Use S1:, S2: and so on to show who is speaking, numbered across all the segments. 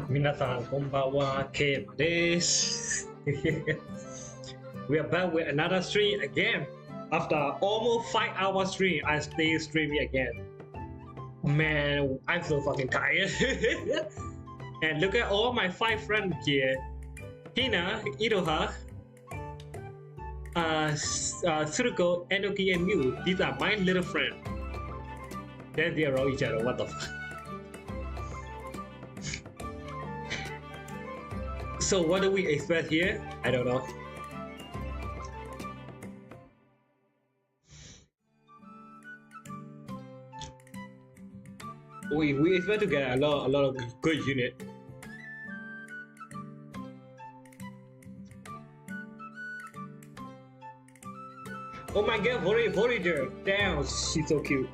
S1: Minasan konbanwa, Ken desu. We are back with another stream again. After almost 5 hour stream, I stay streaming again. Man, I'm so fucking tired. And look at all my 5 friends here. Hina, Iroha, Suruko, Enoki, and Mew. These are my little friends. Then they are all each other. What the fuck? So what do we expect here? I don't know. We expect to get a lot of good unit. Oh my god, Voyager! Damn, she's so cute.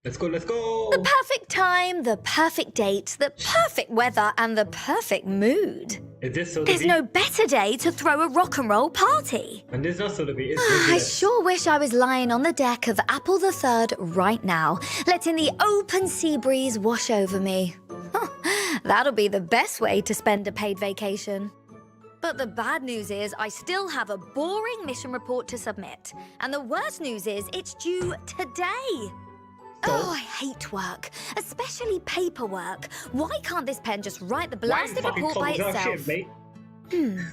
S1: Let's go, let's go!
S2: The perfect time, the perfect date, the perfect weather, and the perfect mood.
S1: Is this so?
S2: There's no better day to throw a rock and roll party.
S1: And this is not so to be. It's
S2: I
S1: ridiculous.
S2: sure wish I was lying on the deck of Apple III right now, letting the open sea breeze wash over me. That'll be the best way to spend a paid vacation. But the bad news is I still have a boring mission report to submit. And the worst news is it's due today. Oh, I hate work, especially paperwork. Why can't this pen just write the blasted report by itself?
S1: Shit, mate?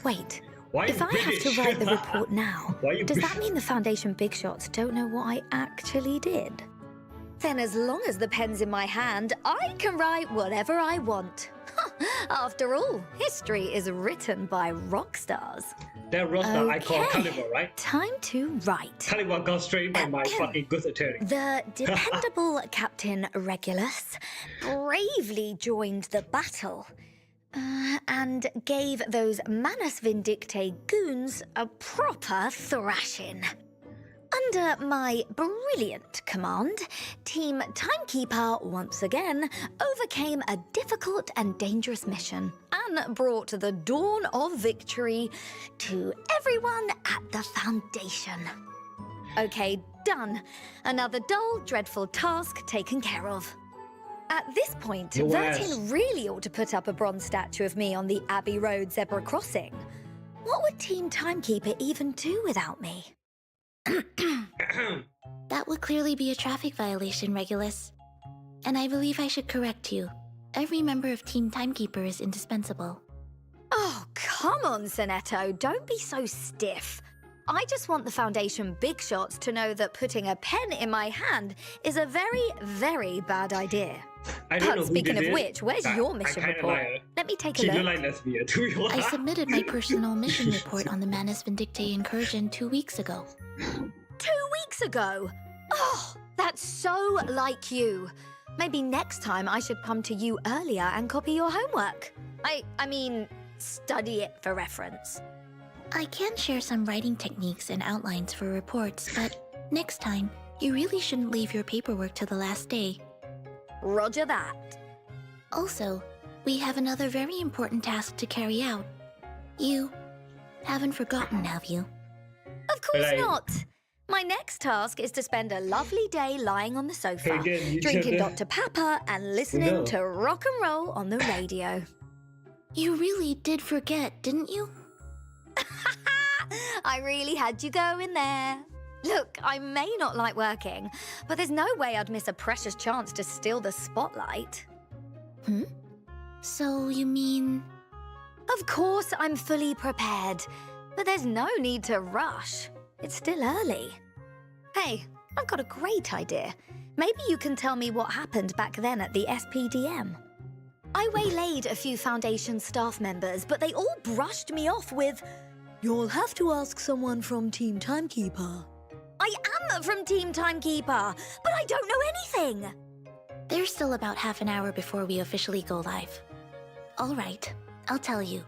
S2: Wait.
S1: Why
S2: If I have to
S1: British?
S2: write the report now,
S1: Why you
S2: does that
S1: British?
S2: mean the Foundation Big Shots don't know what I actually did? Then as long as the pen's in my hand, I can write whatever I want. After all, history is written by rock stars.
S1: That roster I call
S2: Okay.
S1: Caliber, right?
S2: Time to write.
S1: Caliber got straight by my fucking good attorney.
S2: The dependable Captain Regulus bravely joined the battle and gave those Manus Vindictae goons a proper thrashing. Under my brilliant command, Team Timekeeper once again overcame a difficult and dangerous mission and brought the dawn of victory to everyone at the Foundation. Okay, done. Another dull, dreadful task taken care of. At this point,
S1: Your ass.
S2: Vertin really ought to put up a bronze statue of me on the Abbey Road zebra crossing. What would Team Timekeeper even do without me?
S3: That would clearly be a traffic violation, Regulus. And I believe I should correct you. Every member of Team Timekeeper is indispensable.
S2: Oh, come on, Sonetto. Don't be so stiff. I just want the Foundation Big Shots to know that putting a pen in my hand is a very, very bad idea.
S1: I don't know
S2: But
S1: who
S2: speaking
S1: did
S2: of
S1: it,
S2: which, where's
S1: but
S2: your
S1: I
S2: mission
S1: kinda
S2: report?
S1: like her.
S2: Let me take a
S1: She do
S2: look.
S1: like lesbian, to be honest.
S3: I submitted my personal mission report on the Manus Vindictae incursion 2 weeks ago.
S2: 2 weeks ago? Oh, that's so like you. Maybe next time I should come to you earlier and copy your homework. I mean, study it for reference.
S3: I can share some writing techniques and outlines for reports, but next time, you really shouldn't leave your paperwork to the last day.
S2: Roger that.
S3: Also, we have another very important task to carry out. You haven't forgotten, have you?
S2: Of course
S1: Right.
S2: not. My next task is to spend a lovely day lying on the sofa,
S1: Hey, again, you
S2: drinking
S1: should-
S2: Dr. Pepper and listening
S1: No.
S2: to rock and roll on the radio.
S3: You really did forget, didn't you?
S2: I really had you going there. Look, I may not like working, but there's no way I'd miss a precious chance to steal the spotlight.
S3: So you mean...
S2: Of course, I'm fully prepared, but there's no need to rush. It's still early. Hey, I've got a great idea. Maybe you can tell me what happened back then at the SPDM. I waylaid a few Foundation staff members, but they all brushed me off with, "You'll have to ask someone from Team Timekeeper." I am from Team Timekeeper, but I don't know anything.
S3: There's still about half an hour before we officially go live. All right, I'll tell you.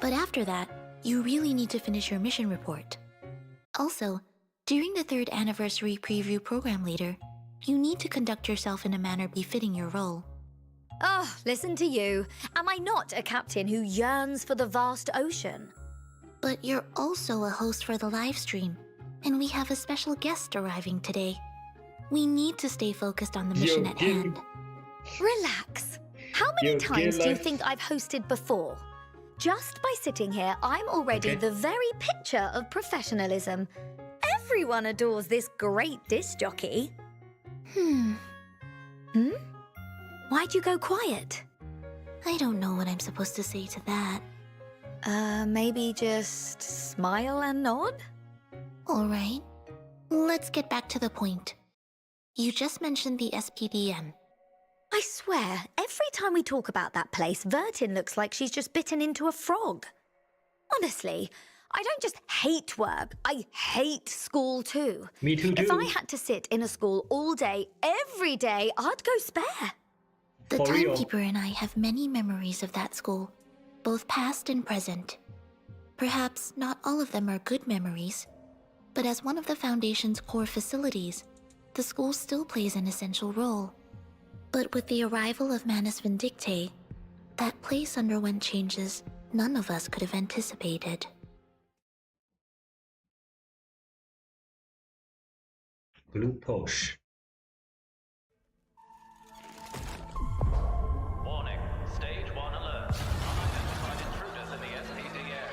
S3: But after that, you really need to finish your mission report. Also, during the 3rd anniversary preview program later, you need to conduct yourself in a manner befitting your role.
S2: Oh, listen to you. Am I not a captain who yearns for the vast ocean?
S3: But you're also a host for the live stream. And we have a special guest arriving today. We need to stay focused on the mission at hand.
S2: Relax. How many
S1: Yo,
S2: times do you
S1: Gillian.
S2: think I've hosted before? Just by sitting here, I'm already
S1: Okay.
S2: the very picture of professionalism. Everyone adores this great disc jockey. Hmm? Why'd you go quiet?
S3: I don't know what I'm supposed to say to that.
S2: Maybe just smile and nod?
S3: All right. Let's get back to the point. You just mentioned the SPDM.
S2: I swear, every time we talk about that place, Vertin looks like she's just bitten into a frog. Honestly, I don't just hate work, I hate school too.
S1: Me too.
S2: If I had to sit in a school all day, every day, I'd go spare.
S3: The
S1: For real.
S3: timekeeper and I have many memories of that school, both past and present. Perhaps not all of them are good memories, but as one of the Foundation's core facilities, the school still plays an essential role. But with the arrival of Manus Vindicte, that place underwent changes none of us could have anticipated.
S1: Glucose.
S4: Warning, stage 1 alert. Unidentified intruders in the SPDA.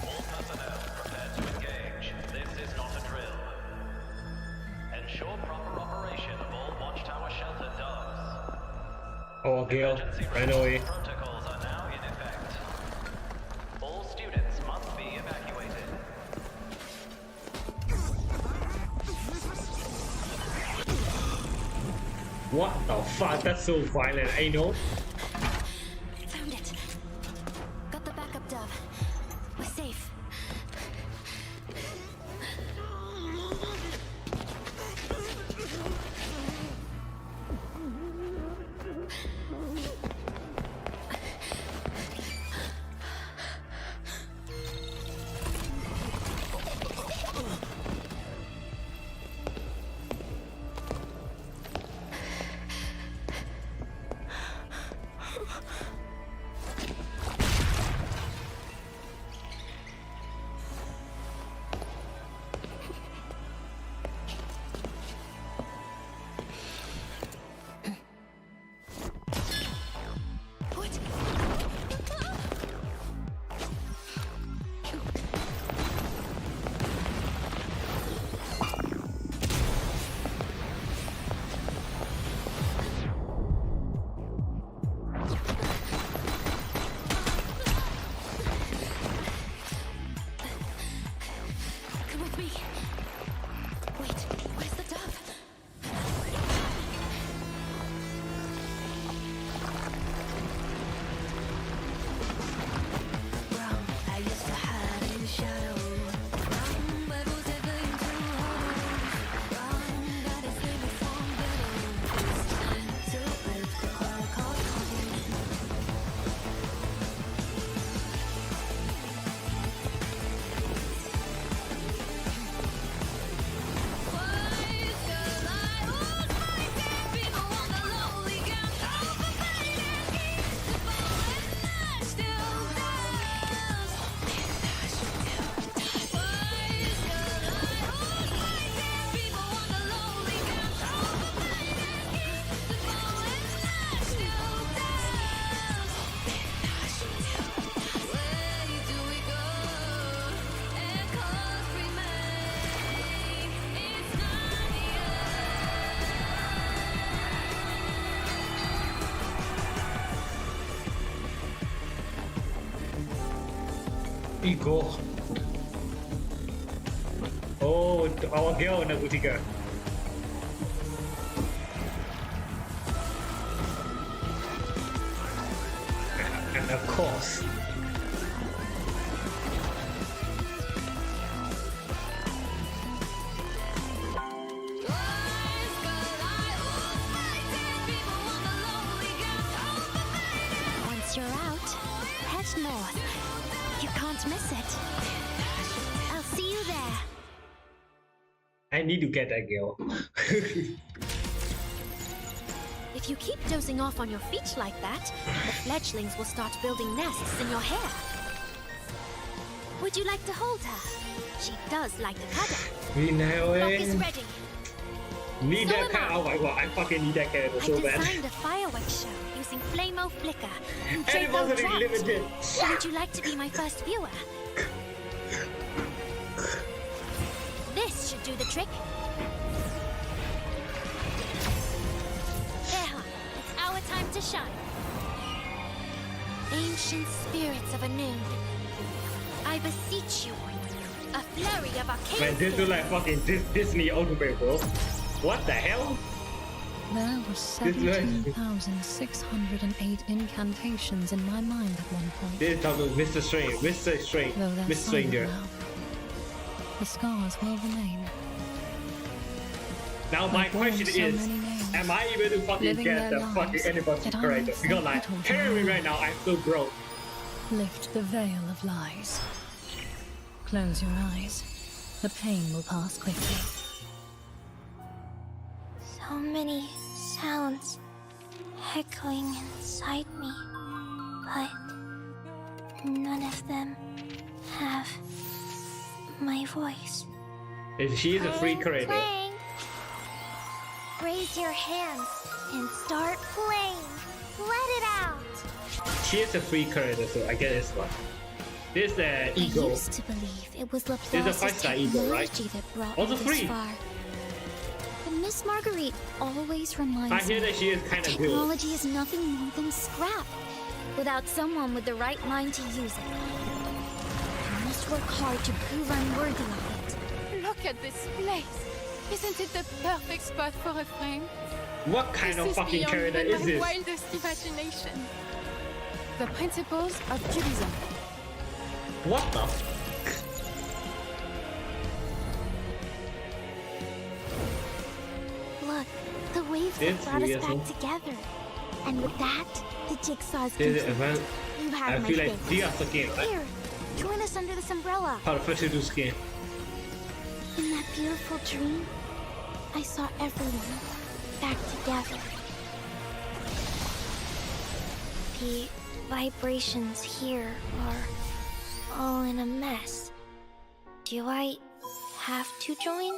S4: All personnel prepared to engage. This is not a drill. Ensure proper operation of all Watchtower shelter doors.
S1: Oh, Gale,
S4: Emergency
S1: right away.
S4: protocols are now in effect. All students must be evacuated.
S1: What the fuck? That's so violent. I know.
S3: Found it. Got the backup dove. We're safe. Come with me. Wait, where's the dove? I used to hide in the shadow. But was ever into that is living from below. To live the call
S1: Ego. Oh, our girl Nabutika. And of course.
S3: Once you're out, head north. You can't miss it. I'll see you there.
S1: I need to get that girl.
S5: If you keep dozing off on your feet like that, the fledglings will start building nests in your hair. Would you like to hold her? She does like the cuddle.
S1: มีแนวเอ
S5: Lock
S1: ง
S5: is ready.
S1: need that kind of like I fucking need that character
S5: I
S1: so bad
S5: designed a fireworks show using Flamo Flicker and Draco
S1: Animosity
S5: Drought.
S1: Limited
S5: Would you like to be my first viewer? This should do the trick. There, hon. It's our time to shine. Ancient spirits of Anoon, I beseech you, a flurry of arcane
S1: man this is
S5: skills.
S1: like fucking Disney Ultimate bro what the hell
S6: There were
S1: This is-
S6: 17,608 incantations in my mind at one point.
S1: this is talking Mr. Strange
S6: Though they're
S1: Mr.
S6: silent
S1: Stranger
S6: now, the scars will remain.
S1: now my
S6: I've worn
S1: question
S6: so
S1: is
S6: many names,
S1: am I able to fucking
S6: living
S1: get
S6: their
S1: the
S6: lives
S1: fucking anniversary
S6: that I
S1: character
S6: once
S1: because
S6: thought
S1: like
S6: little to
S1: currently
S6: know.
S1: right now I'm so broke
S6: Lift the veil of lies. Close your eyes. The pain will pass quickly.
S3: So many sounds echoing inside me, but none of them have my voice.
S1: she is a free creator
S3: Playing. Raise your hands and start playing. Let it out.
S1: she is a free creator so I guess it's one this
S3: I
S1: ego
S3: used to believe it was
S1: This is a
S3: Laplace's
S1: five-star ego, right?
S3: technology that brought
S1: Also
S3: me
S1: free.
S3: this far. But Miss Marguerite always reminds
S1: I hear
S3: me
S1: that she is kind of good
S3: technology is nothing more than scrap without someone with the right mind to use it. I must work hard to prove I'm worthy of it.
S7: Look at this place. Isn't it the perfect spot for a frame?
S1: what kind
S7: This
S1: of
S7: is
S1: fucking
S7: beyond
S1: character
S7: even
S1: is
S7: my
S1: this
S7: wildest imagination. The principles of Cubism.
S1: what the
S3: Look, the waves
S1: It's
S3: have brought us
S1: real.
S3: back together. And with that, the jigsaw's
S1: this is
S3: complete. You have
S1: I
S3: my
S1: feel like
S3: faith.
S1: Dia skin right
S3: Here, join us under this umbrella.
S1: how the fuck she do skin
S3: In that beautiful dream, I saw everyone back together. The vibrations here are all in a mess. Do I have to join?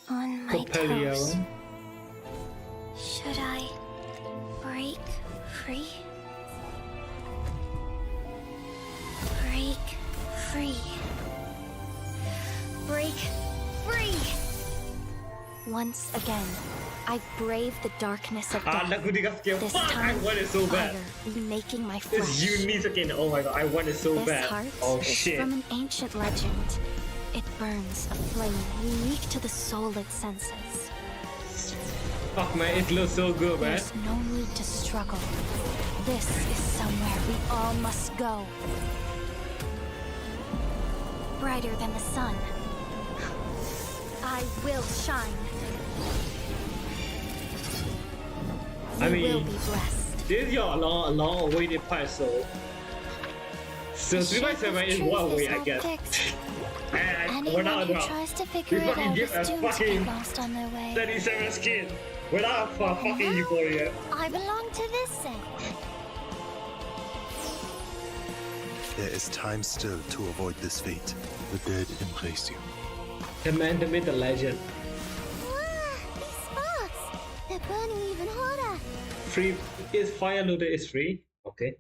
S3: On my
S1: Coppelia
S3: toes. Should I break free? Break free. Break free! Once again, I brave the darkness of
S1: ah
S3: death.
S1: lagu dia skin
S3: This
S1: fuck I
S3: time,
S1: want it so bad
S3: fire making my
S1: this
S3: flesh.
S1: unique skin oh my god I want it so
S3: This
S1: bad
S3: heart
S1: oh
S3: is
S1: shit
S3: from an ancient legend. It burns a flame unique to the soul it senses.
S1: fuck man it looks so good man
S3: There's no need to struggle. This is somewhere we all must go. Brighter than the sun. I will shine.
S1: I
S3: You
S1: mean-
S3: will be blessed.
S1: this is your long awaited part so
S3: The
S1: 3x7 is
S3: shape of
S1: one
S3: truth
S1: way
S3: is
S1: I
S3: not
S1: guess
S3: fixed.
S1: and
S3: Anyone
S1: without
S3: who
S1: a
S3: tries to figure
S1: we
S3: it
S1: fucking
S3: out
S1: give
S3: is
S1: a
S3: doomed to
S1: fucking
S3: get lost on their way.
S1: 37 skin without fucking euphoria
S3: I belong to this set.
S8: There is time still to avoid this fate. The dead embrace you.
S1: the man the myth the legend
S3: These sparks! They're burning even hotter.
S1: free is fire loader is free okay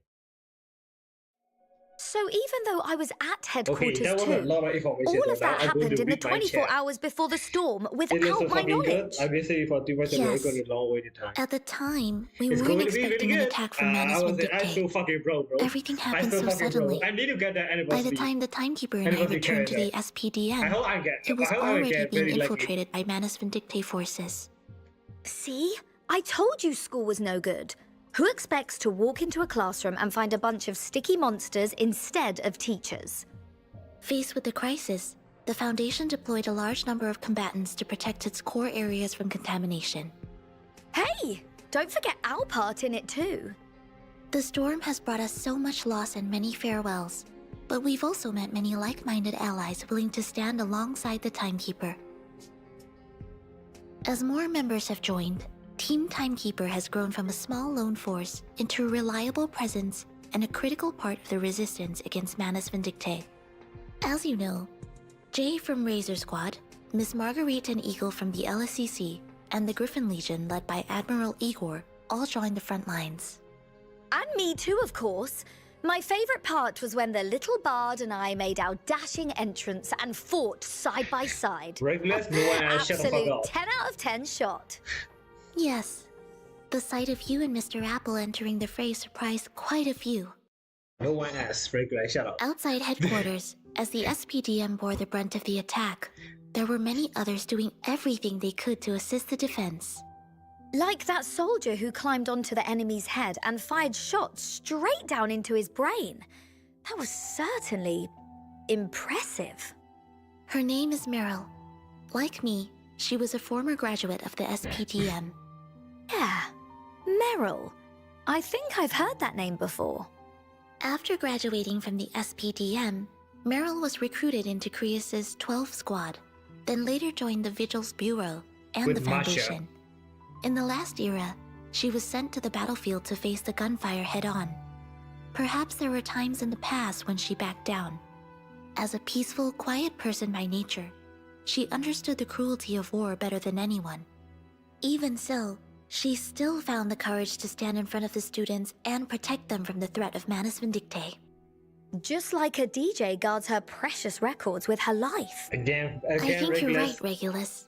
S2: So even though I was at
S1: okay
S2: headquarters
S1: that was a
S2: too,
S1: lot of information
S2: all
S1: so
S2: of
S1: now
S2: that
S1: I'm going
S2: happened
S1: to
S2: in the
S1: read my
S2: 24
S1: chat.
S2: hours before the storm
S1: It looks
S2: without
S1: so
S2: my
S1: fucking good.
S2: knowledge.
S1: I basically for 3x7
S3: Yes.
S1: going to long waiting time
S3: At the time, we
S1: it's
S3: weren't
S1: going to be really
S3: expecting an
S1: good
S3: attack from
S1: I
S3: Manus
S1: was I
S3: Vindicate.
S1: feel fucking broke bro
S3: Everything
S1: I
S3: happened
S1: feel
S3: so
S1: fucking
S3: suddenly.
S1: broke I need to get that
S3: By
S1: anniversary
S3: the time the timekeeper and I
S1: Anniversary
S3: returned to the
S1: character. I
S3: SPDM,
S1: hope I get
S3: it was
S1: I hope I
S3: already
S1: get
S3: being
S1: very lucky
S3: infiltrated by Manus Vindicate forces.
S2: See? I told you school was no good. Who expects to walk into a classroom and find a bunch of sticky monsters instead of teachers?
S3: Faced with the crisis, the Foundation deployed a large number of combatants to protect its core areas from contamination.
S2: Hey! Don't forget our part in it too.
S3: The storm has brought us so much loss and many farewells, but we've also met many like-minded allies willing to stand alongside the Timekeeper. As more members have joined, Team Timekeeper has grown from a small lone force into a reliable presence and a critical part of the resistance against Manus Vindicate. As you know, Jay from Razor Squad, Miss Marguerite and Eagle from the LSCC, and the Griffin Legion led by Admiral Igor all joined the front lines.
S2: And me too, of course. My favorite part was when the little bard and I made our dashing entrance and fought side by side.
S1: Regulus, no one else. Shut the fuck
S2: Absolute
S1: up.
S2: 10 out of 10 shot.
S3: Yes, the sight of you and Mr. Apple entering the fray surprised quite a few.
S1: No one else. Regulus, shut up.
S3: Outside headquarters, as the SPDM bore the brunt of the attack, there were many others doing everything they could to assist the defense.
S2: Like that soldier who climbed onto the enemy's head and fired shots straight down into his brain. That was certainly impressive.
S3: Her name is Meryl. Like me, she was a former graduate of the SPDM.
S2: Yeah, Meryl. I think I've heard that name before.
S3: After graduating from the SPDM, Meryl was recruited into Krius's 12th Squad, then later joined the Vigil's Bureau and
S1: With
S3: the
S1: Masha.
S3: Foundation. In the last era, she was sent to the battlefield to face the gunfire head-on. Perhaps there were times in the past when she backed down. As a peaceful, quiet person by nature, she understood the cruelty of war better than anyone. Even so, she still found the courage to stand in front of the students and protect them from the threat of Manus Vindictae.
S2: Just like a DJ guards her precious records with her life.
S1: Again,
S3: I think
S1: Regulus.
S3: you're right, Regulus.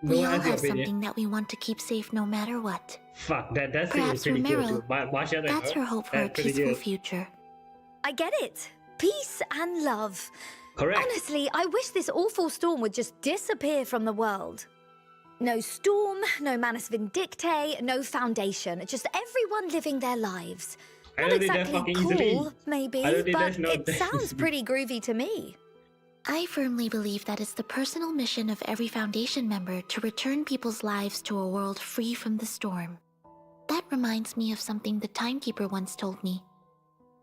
S1: No
S3: We
S1: one
S3: all
S1: has your
S3: have
S1: opinion.
S3: something that we want to keep safe no matter what.
S1: Fuck, that's
S3: Perhaps
S1: pretty
S3: for
S1: good.
S3: Meryl,
S1: Too. Masha,
S3: That's her hope for a
S1: pretty
S3: peaceful
S1: good.
S3: future.
S2: I get it. Peace and love.
S1: Correct.
S2: Honestly, I wish this awful storm would just disappear from the world. No storm, no Manus Vindictae, no Foundation. Just everyone living their lives.
S1: I
S2: Not
S1: don't think that
S2: exactly
S1: fucking
S2: cool,
S1: easily.
S2: maybe,
S1: I don't think
S2: but
S1: that's not
S2: it
S1: that
S2: sounds
S1: easy.
S2: pretty groovy to me.
S3: I firmly believe that it's the personal mission of every Foundation member to return people's lives to a world free from the storm. That reminds me of something the timekeeper once told me.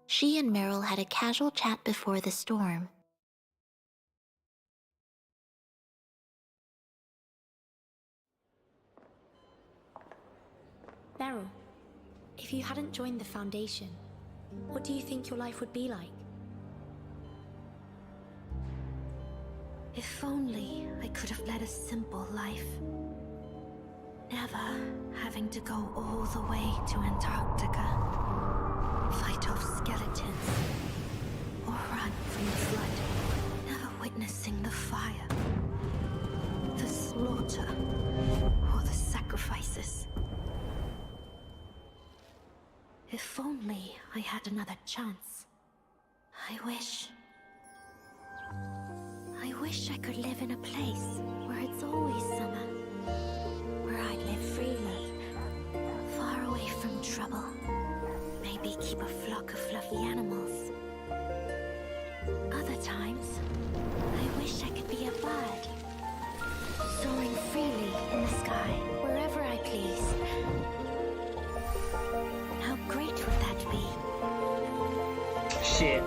S3: She and Meryl had a casual chat before the storm.
S9: Meryl, if you hadn't joined the Foundation, what do you think your life would be like?
S5: If only I could have led a simple life. Never having to go all the way to Antarctica, fight off skeletons, or run from the flood. Never witnessing the fire, the slaughter, or the sacrifices. If only I had another chance. I wish I could live in a place where it's always summer, where I'd live freely, far away from trouble. Maybe keep a flock of fluffy animals. Other times, I wish I could be a bird, soaring freely in the sky, wherever I please. How great would that be?
S1: Shit.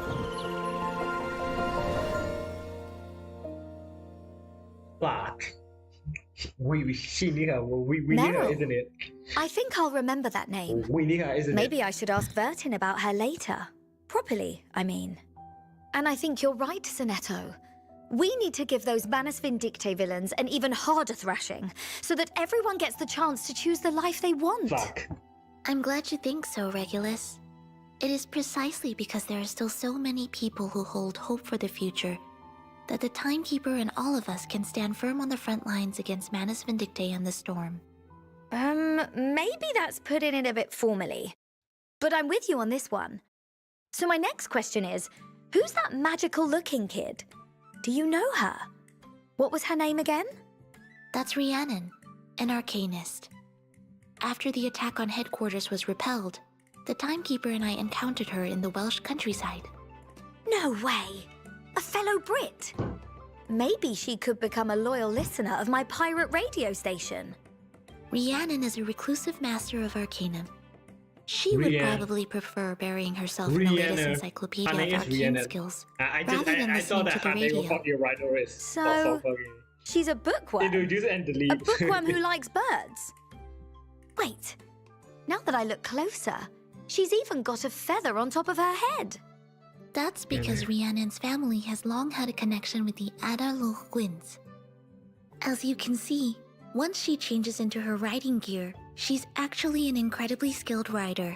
S1: Fuck. She need her. We need her,
S2: Meryl.
S1: isn't it?
S2: I think I'll remember that name.
S1: We need her, isn't it?
S2: Maybe I should ask Vertin about her later. Properly, I mean. And I think you're right, Sonetto. We need to give those Manus Vindictae villains an even harder thrashing, so that everyone gets the chance to choose the life they want.
S1: Fuck.
S3: I'm glad you think so, Regulus. It is precisely because there are still so many people who hold hope for the future that the Timekeeper and all of us can stand firm on the front lines against Manus Vindictae and the storm.
S2: Maybe that's putting it a bit formally. But I'm with you on this one. So my next question is, who's that magical-looking kid? Do you know her? What was her name again?
S3: That's Rhiannon, an arcanist. After the attack on headquarters was repelled, the Timekeeper and I encountered her in the Welsh countryside.
S2: No way! A fellow Brit! Maybe she could become a loyal listener of my pirate radio station.
S3: Rhiannon is a reclusive master of Arcanum. She would
S1: Rhiannon.
S3: probably prefer burying herself in the latest
S1: Rhiannon.
S3: encyclopedia
S1: Her
S3: of
S1: name is
S3: arcane
S1: Rhiannon.
S3: skills,
S1: I
S3: rather than
S1: saw
S3: listening
S1: that
S3: to the
S1: her name was
S3: radio.
S1: fucking right always.
S2: So, she's a bookworm.
S1: Introduce and delete.
S2: A bookworm who likes birds. Wait, now that I look closer, she's even got a feather on top of her head.
S3: That's because Rhiannon's family has long had a connection with the Ada Loch Gwyn's. As you can see, once she changes into her riding gear, she's actually an incredibly skilled rider.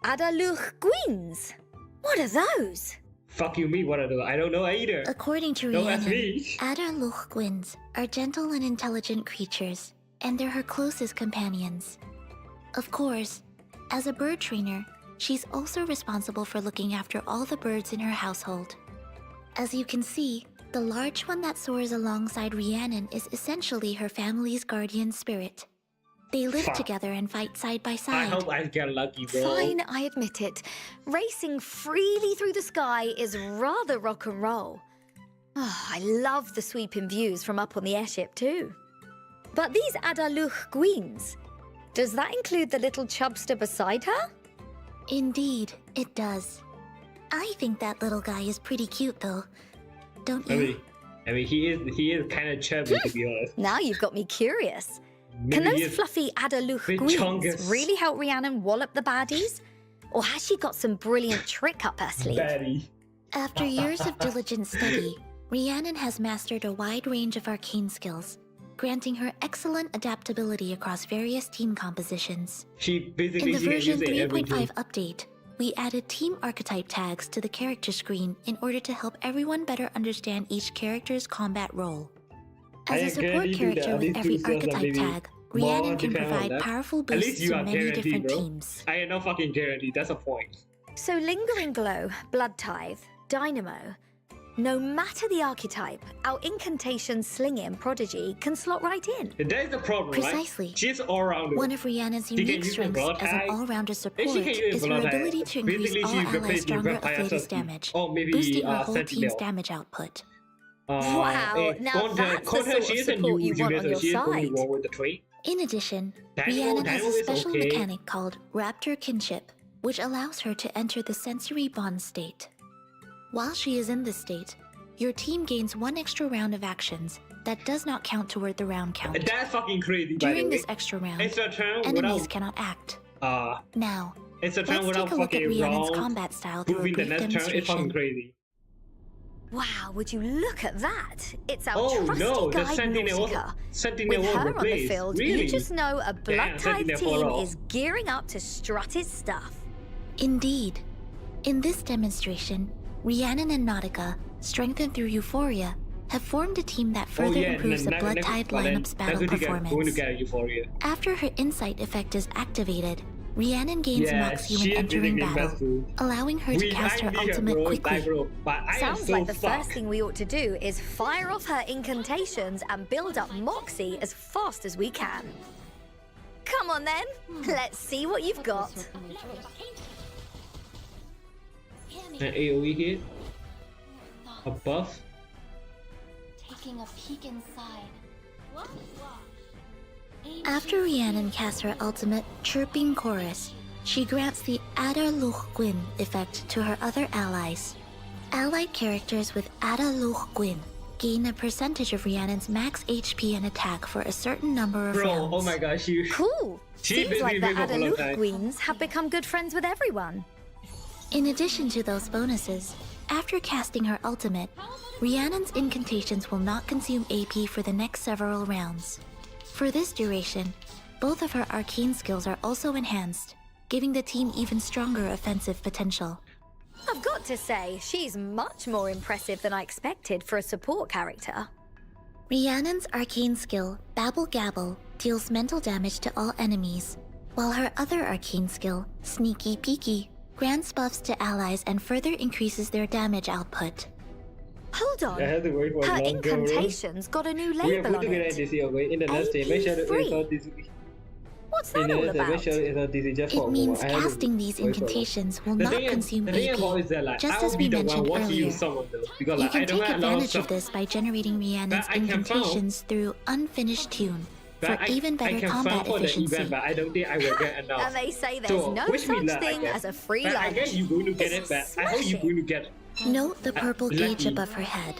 S2: Ada Loch Gwyn's? What are those?
S1: Fuck you, me, what I do? I don't know either.
S3: According to
S1: Don't ask
S3: Rhiannon,
S1: me.
S3: Ada Loch Gwyn's are gentle and intelligent creatures, and they're her closest companions. Of course, as a bird trainer, she's also responsible for looking after all the birds in her household. As you can see, the large one that soars alongside Rhiannon is essentially her family's guardian spirit. They live
S1: Fuck.
S3: together and fight side by
S1: I
S3: side.
S1: hope I get lucky, bro.
S2: Fine, I admit it. Racing freely through the sky is rather rock and roll. Oh, I love the sweeping views from up on the airship too. But these Ada Loch Gwyn's, does that include the little chubster beside her?
S3: Indeed, it does. I think that little guy is pretty cute though. Don't you?
S1: I mean, he is kind of chubby, to be honest.
S2: Now you've got me curious. Can
S1: Maybe he
S2: those
S1: is
S2: fluffy Ada Loch
S1: bit
S2: Gwyn's
S1: chungus.
S2: really help Rhiannon wallop the baddies? Or has she got some brilliant trick up her sleeve?
S1: Daddy.
S3: After years of diligent study, Rhiannon has mastered a wide range of arcane skills, granting her excellent adaptability across various team compositions.
S1: She
S3: In
S1: basically
S3: the
S1: she can
S3: version
S1: use it everything.
S3: 3.5 update, we added team archetype tags to the character screen in order to help everyone better understand each character's combat role. As a
S1: I
S3: support
S1: guarantee you that
S3: character
S1: at
S3: with
S1: least
S3: every
S1: two cells are
S3: archetype
S1: maybe
S3: tag,
S1: more
S3: Rhiannon can
S1: dependent on
S3: provide
S1: that.
S3: powerful
S1: At least
S3: boosts
S1: you
S3: to
S1: are
S3: many
S1: guaranteed,
S3: different
S1: bro.
S3: teams.
S1: I am not fucking guaranteed. That's a point.
S2: So Lingering Glow, Blood Tithe, Dynamo. No matter the archetype, our incantation slinging prodigy can slot right in.
S1: And that is the problem,
S3: Precisely.
S1: right? She's all around.
S3: One of Rhiannon's
S1: She can
S3: unique
S1: use the
S3: strengths
S1: blood
S3: as an
S1: tag.
S3: all-rounder support
S1: She can use
S3: is her
S1: blood tag.
S3: ability to increase
S1: Basically,
S3: all
S1: she
S3: allies'
S1: replaces
S3: stronger
S1: vampire
S3: abilities
S1: Assassin.
S3: damage,
S1: Or maybe
S3: boosting her whole
S1: Sentinel.
S3: team's damage output.
S2: Wow, now that's the sort of
S1: she is a
S2: support
S1: new
S2: you want
S1: unit,
S2: on
S1: so
S2: your
S1: she is going
S2: side.
S1: wrong with the trait.
S3: In addition,
S1: Dynamo-
S3: Rhiannon has
S1: Dynamo
S3: a
S1: is
S3: special
S1: okay.
S3: mechanic called Raptor Kinship, which allows her to enter the sensory bond state. While she is in this state, your team gains one extra round of actions that does not count toward the round count.
S1: That's fucking crazy, by the
S3: During
S1: way.
S3: this extra round,
S1: Extra turn
S3: enemies
S1: without
S3: cannot act.
S1: uh
S3: Now,
S1: extra turn
S3: let's
S1: without
S3: take a look at
S1: fucking
S3: Rhiannon's
S1: round.
S3: combat style through a
S1: Moving the
S3: brief
S1: next turn is fucking
S3: demonstration.
S1: crazy.
S2: Wow, would you look at that? It's our
S1: Oh
S2: trusty
S1: no, the
S2: guide
S1: Sentinel
S2: Nausicaa.
S1: Sentinel
S2: With
S1: was
S2: her on the
S1: replaced.
S2: field,
S1: Really?
S2: you just know a Blood
S1: Damn,
S2: Tithe
S1: Sentinel
S2: team
S1: fell off.
S2: is gearing up to strut its stuff.
S3: Indeed. In this demonstration, Rhiannon and Nautica, strengthened through Euphoria, have formed a team that further improves the Blood Tide lineup's battle
S1: Going to
S3: performance.
S1: get Euphoria.
S3: After her insight effect is activated, Rhiannon gains
S1: Yeah,
S3: Moxie
S1: she
S3: when
S1: is
S3: entering
S1: basically
S3: battle,
S1: Westwood.
S3: allowing her to cast her ultimate quickly.
S1: But I am
S2: Sounds
S1: so
S2: like the
S1: fucked.
S2: first thing we ought to do is fire off her incantations and build up Moxie as fast as we can. Come on then, let's see what you've got.
S1: An AoE hit. A buff.
S9: Taking a peek inside.
S3: After Rhiannon casts her ultimate Chirping Chorus, she grants the Ada Loch Gwyn effect to her other allies. Allied characters with Ada Loch Gwyn gain a percentage of Rhiannon's max HP and attack for a certain number of
S1: Bro,
S3: rounds.
S1: oh my gosh, you.
S2: Cool.
S1: She
S2: Seems
S1: basically
S2: like the
S1: made up a lot of
S2: Adaluch
S1: time.
S2: Queens have become good friends with everyone.
S3: In addition to those bonuses, after casting her ultimate, Rhiannon's incantations will not consume AP for the next several rounds. For this duration, both of her arcane skills are also enhanced, giving the team even stronger offensive potential.
S2: I've got to say, she's much more impressive than I expected for a support character.
S3: Rhiannon's arcane skill, Babble Gabble, deals mental damage to all enemies, while her other arcane skill, Sneaky Peeky, grants buffs to allies and further increases their damage output.
S2: Hold on.
S1: I had to wait for
S2: Her
S1: a long
S2: incantation's got a new
S1: We are
S2: label
S1: put
S2: on
S1: together
S2: it.
S1: this year, in the next day. Make sure that
S2: AP3.
S1: it's not this week.
S2: What's
S1: In
S2: that
S1: the
S2: all
S1: next day, make
S2: about?
S1: sure it's not this just for
S3: It
S1: a
S3: means
S1: moment. I had to
S3: casting these
S1: wait for a while.
S3: incantations will
S1: The
S3: not
S1: thing is-
S3: consume
S1: the thing
S3: AP,
S1: about is that, like,
S3: just
S1: I'll
S3: as
S1: be
S3: we
S1: the one
S3: mentioned
S1: watching you
S3: earlier.
S1: summon though, because
S3: You
S1: like I
S3: can
S1: don't
S3: take
S1: have a lot of
S3: advantage
S1: stuff.
S3: of this by generating Rhiannon's
S1: That I can found.
S3: incantations through Unfinished Tune for
S1: But
S3: even
S1: I
S3: better
S1: can
S3: combat
S1: farm for the
S3: efficiency.
S1: event, but I don't think I will get enough.
S2: And they say there's
S1: So,
S2: no
S1: wish me
S2: such
S1: luck, I
S2: thing
S1: guess.
S2: as a free
S1: But I
S2: lunch.
S1: guess you're going to get
S2: This
S1: it
S2: is
S1: back. I hope you're
S2: smashing.
S1: going to get it.
S3: Note the purple gauge
S1: lucky.
S3: above her head.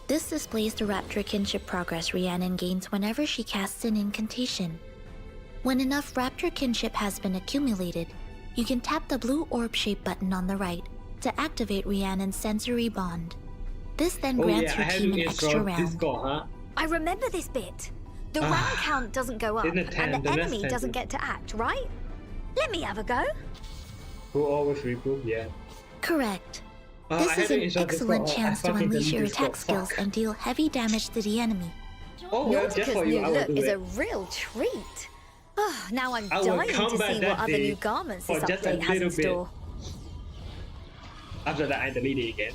S3: This displays the Raptor Kinship progress Rhiannon gains whenever she casts an incantation. When enough Raptor Kinship has been accumulated, you can tap the blue orb-shaped button on the right to activate Rhiannon's sensory bond. This then
S1: Oh
S3: grants
S1: yeah, I
S3: her
S1: had
S3: team
S1: to
S3: an extra
S1: install
S3: round.
S1: Discord, huh?
S2: I remember this bit. The round count doesn't go up,
S1: Didn't
S2: and
S1: attend,
S2: the
S1: the next
S2: enemy
S1: time.
S2: doesn't get to act, right? Let me have a go.
S1: Who always reboot, yeah.
S3: Correct.
S1: I
S3: This
S1: had
S3: is
S1: to
S3: an
S1: install
S3: excellent
S1: Discord.
S3: chance to
S1: fucking
S3: unleash
S1: delete
S3: your
S1: Discord.
S3: attack skills
S1: Fuck.
S3: and deal heavy damage to the enemy.
S1: Oh well, just
S2: Nautica's
S1: for you,
S2: new
S1: I will
S2: look
S1: do
S2: is
S1: it.
S2: a real treat. Oh, now I'm
S1: I will
S2: dying to
S1: combat
S2: see
S1: that
S2: what other
S1: day
S2: new garments
S1: for
S2: this
S1: just a
S2: update has in
S1: little bit.
S2: store.
S1: After that, I delete it again.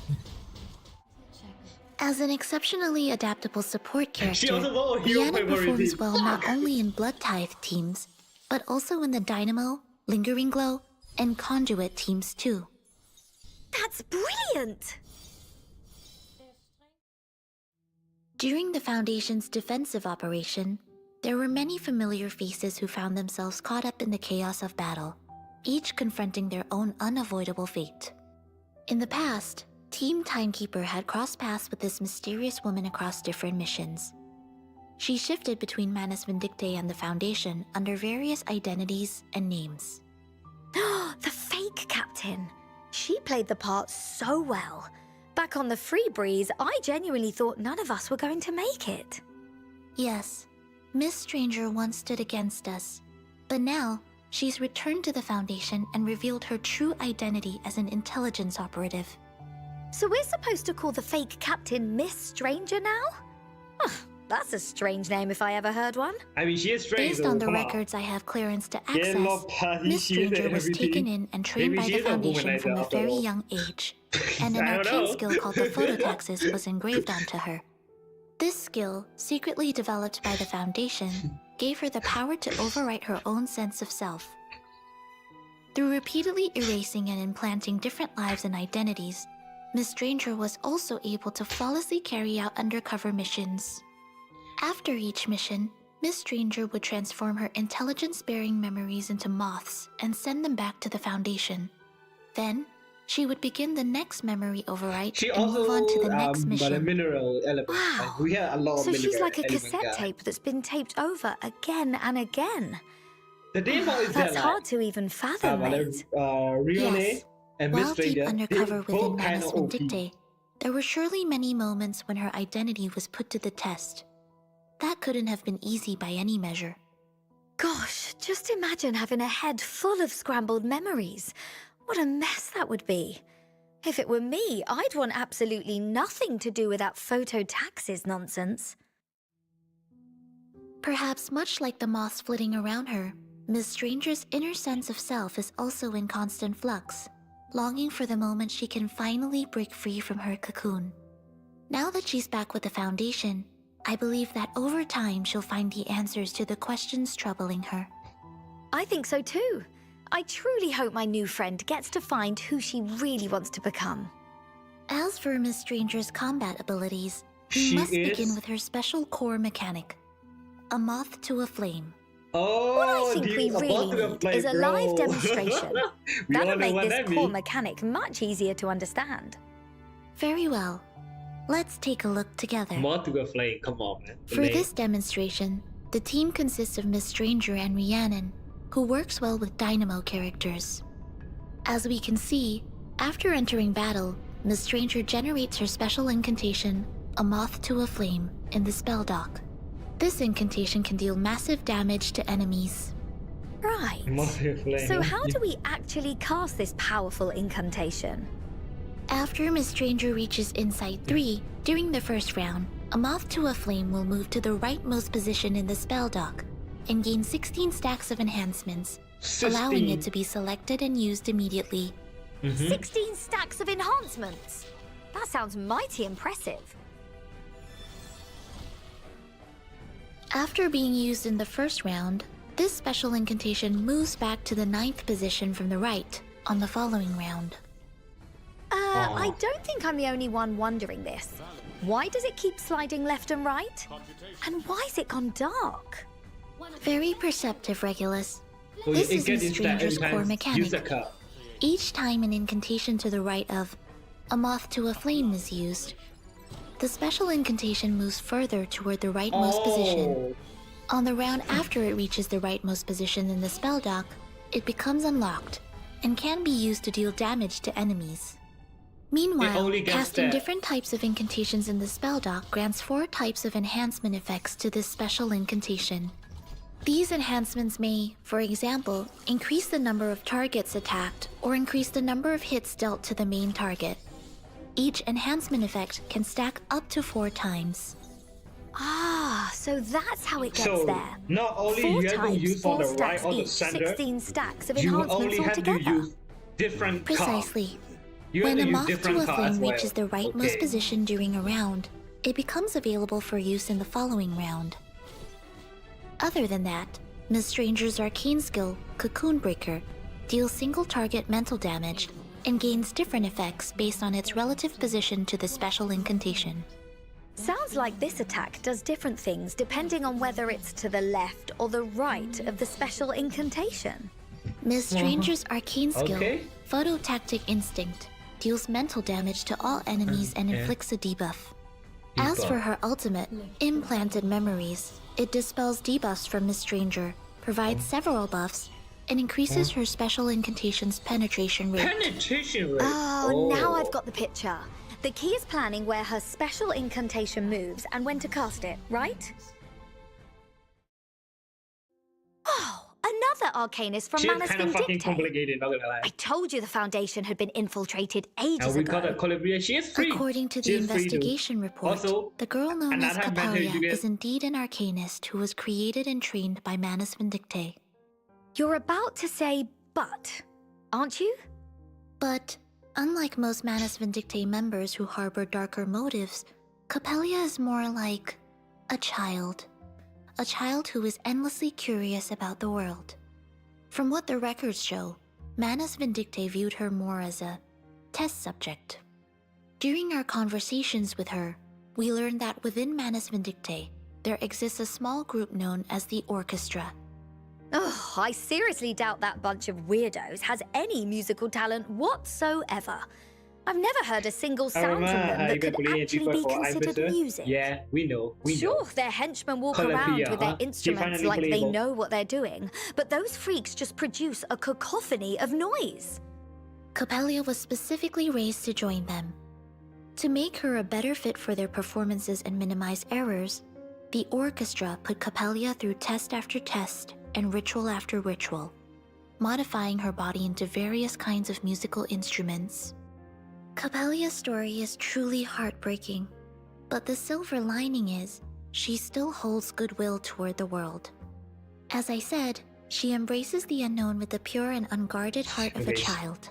S3: As an exceptionally adaptable support
S1: She
S3: character,
S1: also wrote a hero
S3: Rhiannon
S1: favorite.
S3: performs well not
S1: Fuck!
S3: only in Blood Tithe teams, but also in the Dynamo, Lingering Glow, and Conduit teams too.
S2: That's brilliant!
S3: During the Foundation's defensive operation, there were many familiar faces who found themselves caught up in the chaos of battle, each confronting their own unavoidable fate. In the past, Team Timekeeper had crossed paths with this mysterious woman across different missions. She shifted between Manus Vindictae and the Foundation under various identities and names.
S2: The fake captain. She played the part so well. Back on the Free Breeze, I genuinely thought none of us were going to make it.
S3: Yes, Miss Stranger once stood against us, but now she's returned to the Foundation and revealed her true identity as an intelligence operative.
S2: So we're supposed to call the fake captain Miss Stranger now? That's a strange name if I ever heard one.
S1: I mean, she is strange.
S3: Based
S1: though,
S3: on the
S1: come
S3: records I have clearance to
S1: Yeah,
S3: access,
S1: love party,
S3: Miss
S1: she is
S3: Stranger was
S1: everything.
S3: taken in and trained
S1: Maybe
S3: by
S1: she
S3: the
S1: is a
S3: Foundation
S1: womanizer
S3: from a
S1: after
S3: very
S1: all.
S3: young age, and an
S1: I don't
S3: arcane
S1: know.
S3: skill called the Phototaxis was engraved onto her. This skill, secretly developed by the Foundation, gave her the power to overwrite her own sense of self. Through repeatedly erasing and implanting different lives and identities, Miss Stranger was also able to flawlessly carry out undercover missions. After each mission, Miss Stranger would transform her intelligence-bearing memories into moths and send them back to the Foundation. Then, she would begin the next memory overwrite
S1: She
S3: and move on to the next
S1: got a
S3: mission.
S1: mineral element.
S2: Wow.
S1: Like, we had a lot of
S2: So
S1: mineral
S2: she's like a
S1: element
S2: cassette
S1: guy.
S2: tape that's been taped over again and again.
S1: The default is
S2: That's
S1: that
S2: hard to even fathom, mate.
S1: Rione
S3: Yes.
S1: and Miss
S3: While deep
S1: Stranger,
S3: undercover
S1: they
S3: within
S1: both kind
S3: Manus
S1: of OP.
S3: Vindictae, there were surely many moments when her identity was put to the test. That couldn't have been easy by any measure.
S2: Gosh, just imagine having a head full of scrambled memories. What a mess that would be. If it were me, I'd want absolutely nothing to do with that phototaxis nonsense.
S3: Perhaps much like the moths flitting around her, Miss Stranger's inner sense of self is also in constant flux, longing for the moment she can finally break free from her cocoon. Now that she's back with the Foundation, I believe that over time she'll find the answers to the questions troubling her.
S2: I think so too. I truly hope my new friend gets to find who she really wants to become.
S3: As for Miss Stranger's combat abilities, we
S1: She
S3: must begin
S1: is-
S3: with her special core mechanic, a moth to a flame.
S1: Oh,
S2: What I think
S1: dude,
S2: we
S1: about
S2: really
S1: to
S2: need
S1: play,
S2: is a
S1: bro.
S2: live demonstration.
S1: We
S2: That'll
S1: all know
S2: make
S1: what
S2: this
S1: that
S2: core
S1: means.
S2: mechanic much easier to understand.
S3: Very well. Let's take a look together.
S1: More to go flame, come on, man.
S3: For this demonstration, the team consists of Miss Stranger and Rhiannon, who works well with Dynamo characters. As we can see, after entering battle, Miss Stranger generates her special incantation, a moth to a flame, in the spell dock. This incantation can deal massive damage to enemies.
S2: Right.
S1: More to go flame.
S2: So how do we actually cast this powerful incantation?
S3: After Miss Stranger reaches Insight 3, during the first round, a moth to a flame will move to the rightmost position in the spell dock and gain 16 stacks of enhancements, allowing it to be selected and used immediately.
S2: 16 stacks of enhancements! That sounds mighty impressive.
S3: After being used in the first round, this special incantation moves back to the 9th position from the right on the following round.
S2: I don't think I'm the only one wondering this. Why does it keep sliding left and right? And why's it gone dark?
S3: Very perceptive, Regulus.
S1: Oh,
S3: This
S1: it
S3: is
S1: gets
S3: Miss
S1: instant every
S3: Stranger's
S1: time
S3: core
S1: use
S3: mechanic.
S1: the card.
S3: Each time an incantation to the right of a moth to a flame is used, the special incantation moves further toward the rightmost position. On the round after it reaches the rightmost position in the spell dock, it becomes unlocked and can be used to deal damage to enemies. Meanwhile,
S1: only gets
S3: casting
S1: that.
S3: different types of incantations in the spell dock grants 4 types of enhancement effects to this special incantation. These enhancements may, for example, increase the number of targets attacked or increase the number of hits dealt to the main target. Each enhancement effect can stack up to 4 times.
S2: Ah, so that's how it gets
S1: So
S2: there.
S1: not only
S2: 4
S1: you have to
S2: types,
S1: use
S2: 4
S1: on the right
S2: stacks
S1: or the
S2: each,
S1: center,
S2: 16 stacks of
S1: you
S2: enhancements
S1: only have to
S2: altogether.
S1: use different cards.
S3: Precisely.
S1: You
S3: When
S1: have
S3: a
S1: to use
S3: moth to
S1: different
S3: a
S1: cards as
S3: flame
S1: well.
S3: reaches the rightmost
S1: Okay.
S3: position during a round, it becomes available for use in the following round. Other than that, Miss Stranger's arcane skill, Cocoon Breaker, deals single target mental damage and gains different effects based on its relative position to the special incantation.
S2: Sounds like this attack does different things depending on whether it's to the left or the right of the special incantation.
S3: Miss Stranger's arcane skill,
S1: Okay.
S3: Phototactic Instinct, deals mental damage to all enemies and
S1: Okay.
S3: inflicts a debuff. As for her ultimate, Implanted Memories, it dispels debuffs from Miss Stranger, provides several buffs, and increases her special incantation's penetration rate.
S1: Penetration rate.
S2: Oh, now I've got the picture. The key is planning where her special incantation moves and when to cast it, right? Oh, another arcanist from
S1: She's
S2: Manus
S1: kind of fucking
S2: Vindicte.
S1: complicated, not gonna lie.
S2: I told you the Foundation had been infiltrated ages
S1: And we
S2: ago.
S1: got a Columbia. She is free.
S3: According to
S1: She
S3: the
S1: is free to-
S3: investigation report,
S1: Also,
S3: the girl known as
S1: another method you
S3: Capalia
S1: get-
S3: is indeed an arcanist who was created and trained by Manus Vindicte.
S2: You're about to say but, aren't you?
S3: But, unlike most Manus Vindicte members who harbor darker motives, Capalia is more like a child. A child who is endlessly curious about the world. From what the records show, Manus Vindicte viewed her more as a test subject. During our conversations with her, we learned that within Manus Vindicte, there exists a small group known as the Orchestra.
S2: Oh, I seriously doubt that bunch of weirdos has any musical talent whatsoever. I've never heard a single sound from them that could actually be considered music.
S1: Yeah, we know. We
S2: Sure,
S1: know.
S2: their henchmen walk
S1: Columbia,
S2: around with their
S1: huh? She
S2: instruments
S1: finally
S2: like they
S1: playable.
S2: know what they're doing, but those freaks just produce a cacophony of noise.
S3: Capalia was specifically raised to join them. To make her a better fit for their performances and minimize errors, the orchestra put Capalia through test after test and ritual after ritual, modifying her body into various kinds of musical instruments. Capalia's story is truly heartbreaking, but the silver lining is she still holds goodwill toward the world. As I said, she embraces the unknown with the pure and unguarded heart of a
S1: Embrace.
S3: child.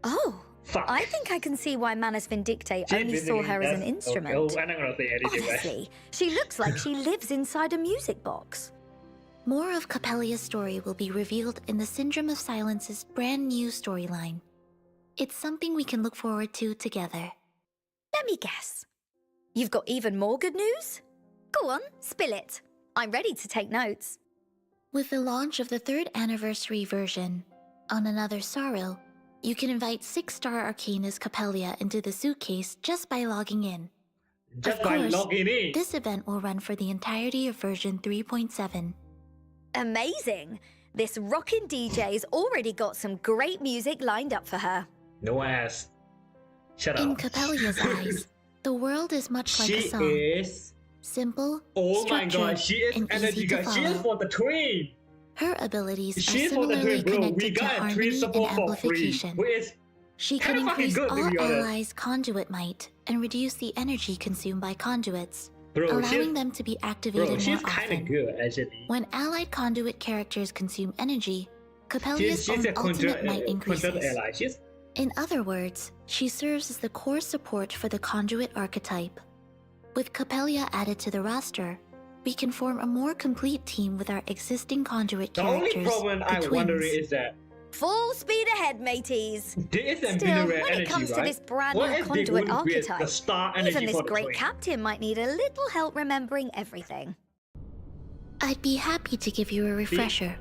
S2: Oh,
S1: Fuck.
S2: I think I can see why Manus Vindicte
S1: She
S2: only saw her as an
S1: that's-
S2: instrument.
S1: Oh, I'm not gonna say anything. man.
S2: Honestly, she looks like she lives inside a music box.
S3: More of Capalia's story will be revealed in the Syndrome of Silence's brand new storyline. It's something we can look forward to together.
S2: Let me guess. You've got even more good news? Go on, spill it. I'm ready to take notes.
S3: With the launch of the 3rd anniversary version, On Another Sorrow, you can invite 6-star Arcanist Capalia into the suitcase just by logging in.
S1: Just
S3: Of
S1: by
S3: course,
S1: logging in.
S3: This event will run for the entirety of version 3.7.
S2: Amazing. This rockin' DJ's already got some great music lined up for her.
S1: No ass. Shut
S3: In
S1: up.
S3: Capalia's eyes, the world is much like
S1: She
S3: a song.
S1: is.
S3: Simple,
S1: Oh my god,
S3: structured,
S1: she is
S3: and
S1: energy
S3: easy to
S1: guys. She is
S3: follow.
S1: for the twin.
S3: Her abilities
S1: She
S3: are
S1: is for the
S3: similarly
S1: twin, bro. We
S3: connected to
S1: got a twin
S3: harmony and
S1: support for free.
S3: amplification.
S1: Who is
S3: She can
S1: kinda fucking
S3: increase
S1: good, to
S3: all
S1: be honest.
S3: allies' conduit might and reduce the energy consumed by conduits,
S1: bro?
S3: allowing
S1: She's
S3: them to be activated
S1: bro.
S3: more
S1: She's kind
S3: often.
S1: of good actually.
S3: When allied conduit characters consume energy, Capalia's
S1: She's
S3: own
S1: a
S3: ultimate might
S1: control
S3: increases.
S1: ally. She's
S3: In other words, she serves as the core support for the conduit archetype. With Capalia added to the roster, we can form a more complete team with our existing conduit
S1: the only
S3: characters,
S1: problem
S3: the
S1: I wonder
S3: twins.
S1: is that
S2: Full speed ahead, mateys.
S1: there is a
S2: Still,
S1: mineral
S2: when
S1: energy,
S2: it comes
S1: right?
S2: to this brand
S1: What
S2: new
S1: if they
S2: conduit
S1: wouldn't create
S2: archetype,
S1: the star energy
S2: even this
S1: for the
S2: great
S1: twin?
S2: captain might need a little help remembering everything.
S3: I'd be happy to give you a refresher.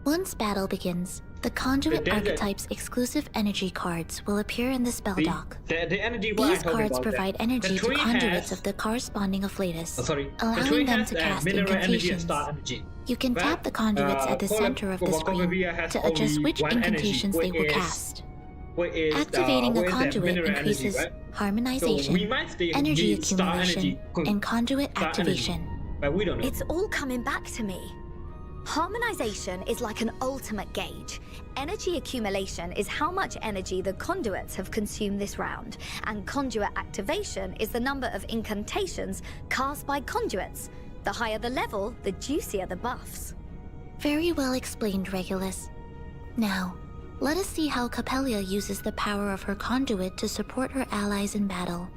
S3: Once battle begins, the conduit
S1: There's a-
S3: archetype's exclusive energy cards will appear in the spell dock.
S1: The energy what I'm
S3: These
S1: talking
S3: cards
S1: about,
S3: provide
S1: that.
S3: energy
S1: The
S3: to
S1: twin
S3: conduits
S1: has,
S3: of the corresponding afflatus,
S1: the
S3: allowing
S1: twin
S3: them
S1: has
S3: to cast
S1: mineral energy and
S3: incantations.
S1: star energy.
S3: You can tap the conduits at the center of the screen
S1: Columbia has
S3: to adjust
S1: only
S3: which
S1: one energy,
S3: incantations they will
S1: which is
S3: cast.
S1: What is
S3: Activating
S1: what
S3: a
S1: is that?
S3: conduit
S1: Mineral
S3: increases
S1: energy, right?
S3: harmonization,
S1: So we might still
S3: energy
S1: need star
S3: accumulation,
S1: energy,
S3: and conduit
S1: star energy,
S3: activation.
S1: but we don't know.
S2: It's all coming back to me. Harmonization is like an ultimate gauge. Energy accumulation is how much energy the conduits have consumed this round, and conduit activation is the number of incantations cast by conduits. The higher the level, the juicier the buffs.
S3: Very well explained, Regulus. Now, let us see how Capella uses the power of her conduit to support her allies in battle.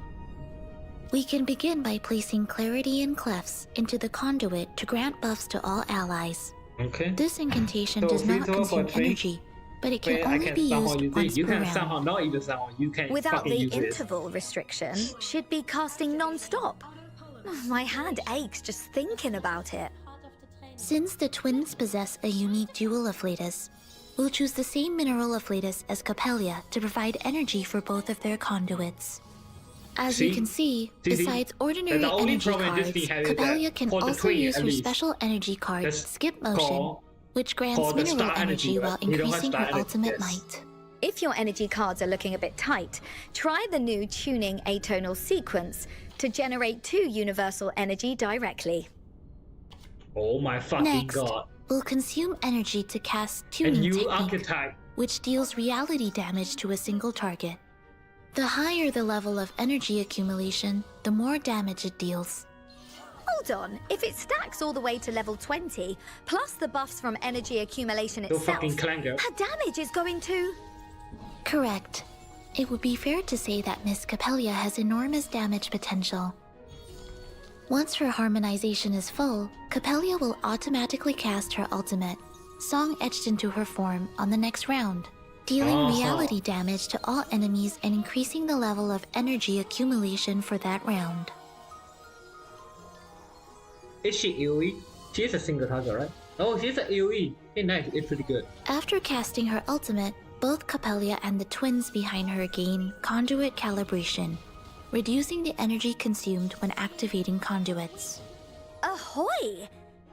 S3: We can begin by placing Clarity and Clefs into the conduit to grant buffs to all allies.
S1: Okay.
S3: This incantation
S1: So
S3: does
S1: free
S3: not
S1: to
S3: consume
S1: for free?
S3: energy, but it can
S1: Wait, I
S3: only
S1: can
S3: be
S1: somehow
S3: used
S1: use
S3: once
S1: it. You
S3: per
S1: can
S3: round.
S1: somehow not even somehow. You can
S2: Without
S1: fucking
S2: the
S1: use it.
S2: interval restriction, she'd be casting non-stop. My hand aches just thinking about it.
S3: Since the twins possess a unique dual afflatus, we'll choose the same mineral afflatus as Capella to provide energy for both of their conduits. As you
S1: See?
S3: can see,
S1: See?
S3: besides ordinary
S1: The only
S3: energy
S1: problem
S3: cards,
S1: Disney has is
S3: Capella
S1: that
S3: can
S1: for the
S3: also
S1: twin,
S3: use
S1: at
S3: her
S1: least,
S3: special energy card,
S1: that's
S3: Skip Motion,
S1: called-
S3: which grants
S1: called the
S3: mineral
S1: star
S3: energy
S1: energy,
S3: while
S1: right? We don't have
S3: increasing
S1: star
S3: her
S1: energy,
S3: ultimate
S1: yes.
S3: might.
S2: If your energy cards are looking a bit tight, try the new tuning atonal sequence to generate 2 universal energy directly.
S1: Oh my fucking
S3: Next,
S1: god.
S3: we'll consume energy to cast
S1: A
S3: Tuning
S1: new
S3: Technique,
S1: archetype.
S3: which deals reality damage to a single target. The higher the level of energy accumulation, the more damage it deals.
S2: Hold on, if it stacks all the way to level 20, plus the buffs from energy accumulation
S1: No
S2: itself,
S1: fucking clanger.
S2: her damage is going to...
S3: Correct. It would be fair to say that Miss Capella has enormous damage potential. Once her harmonization is full, Capella will automatically cast her ultimate, Song Etched into her form, on the next round, dealing
S1: Uh-huh.
S3: reality damage to all enemies and increasing the level of energy accumulation for that round.
S1: Is she AoE? She is a single target, right? Oh, she's an AoE. Hey, nice. It's pretty good.
S3: After casting her ultimate, both Capella and the twins behind her gain conduit calibration, reducing the energy consumed when activating conduits.
S2: Ahoy!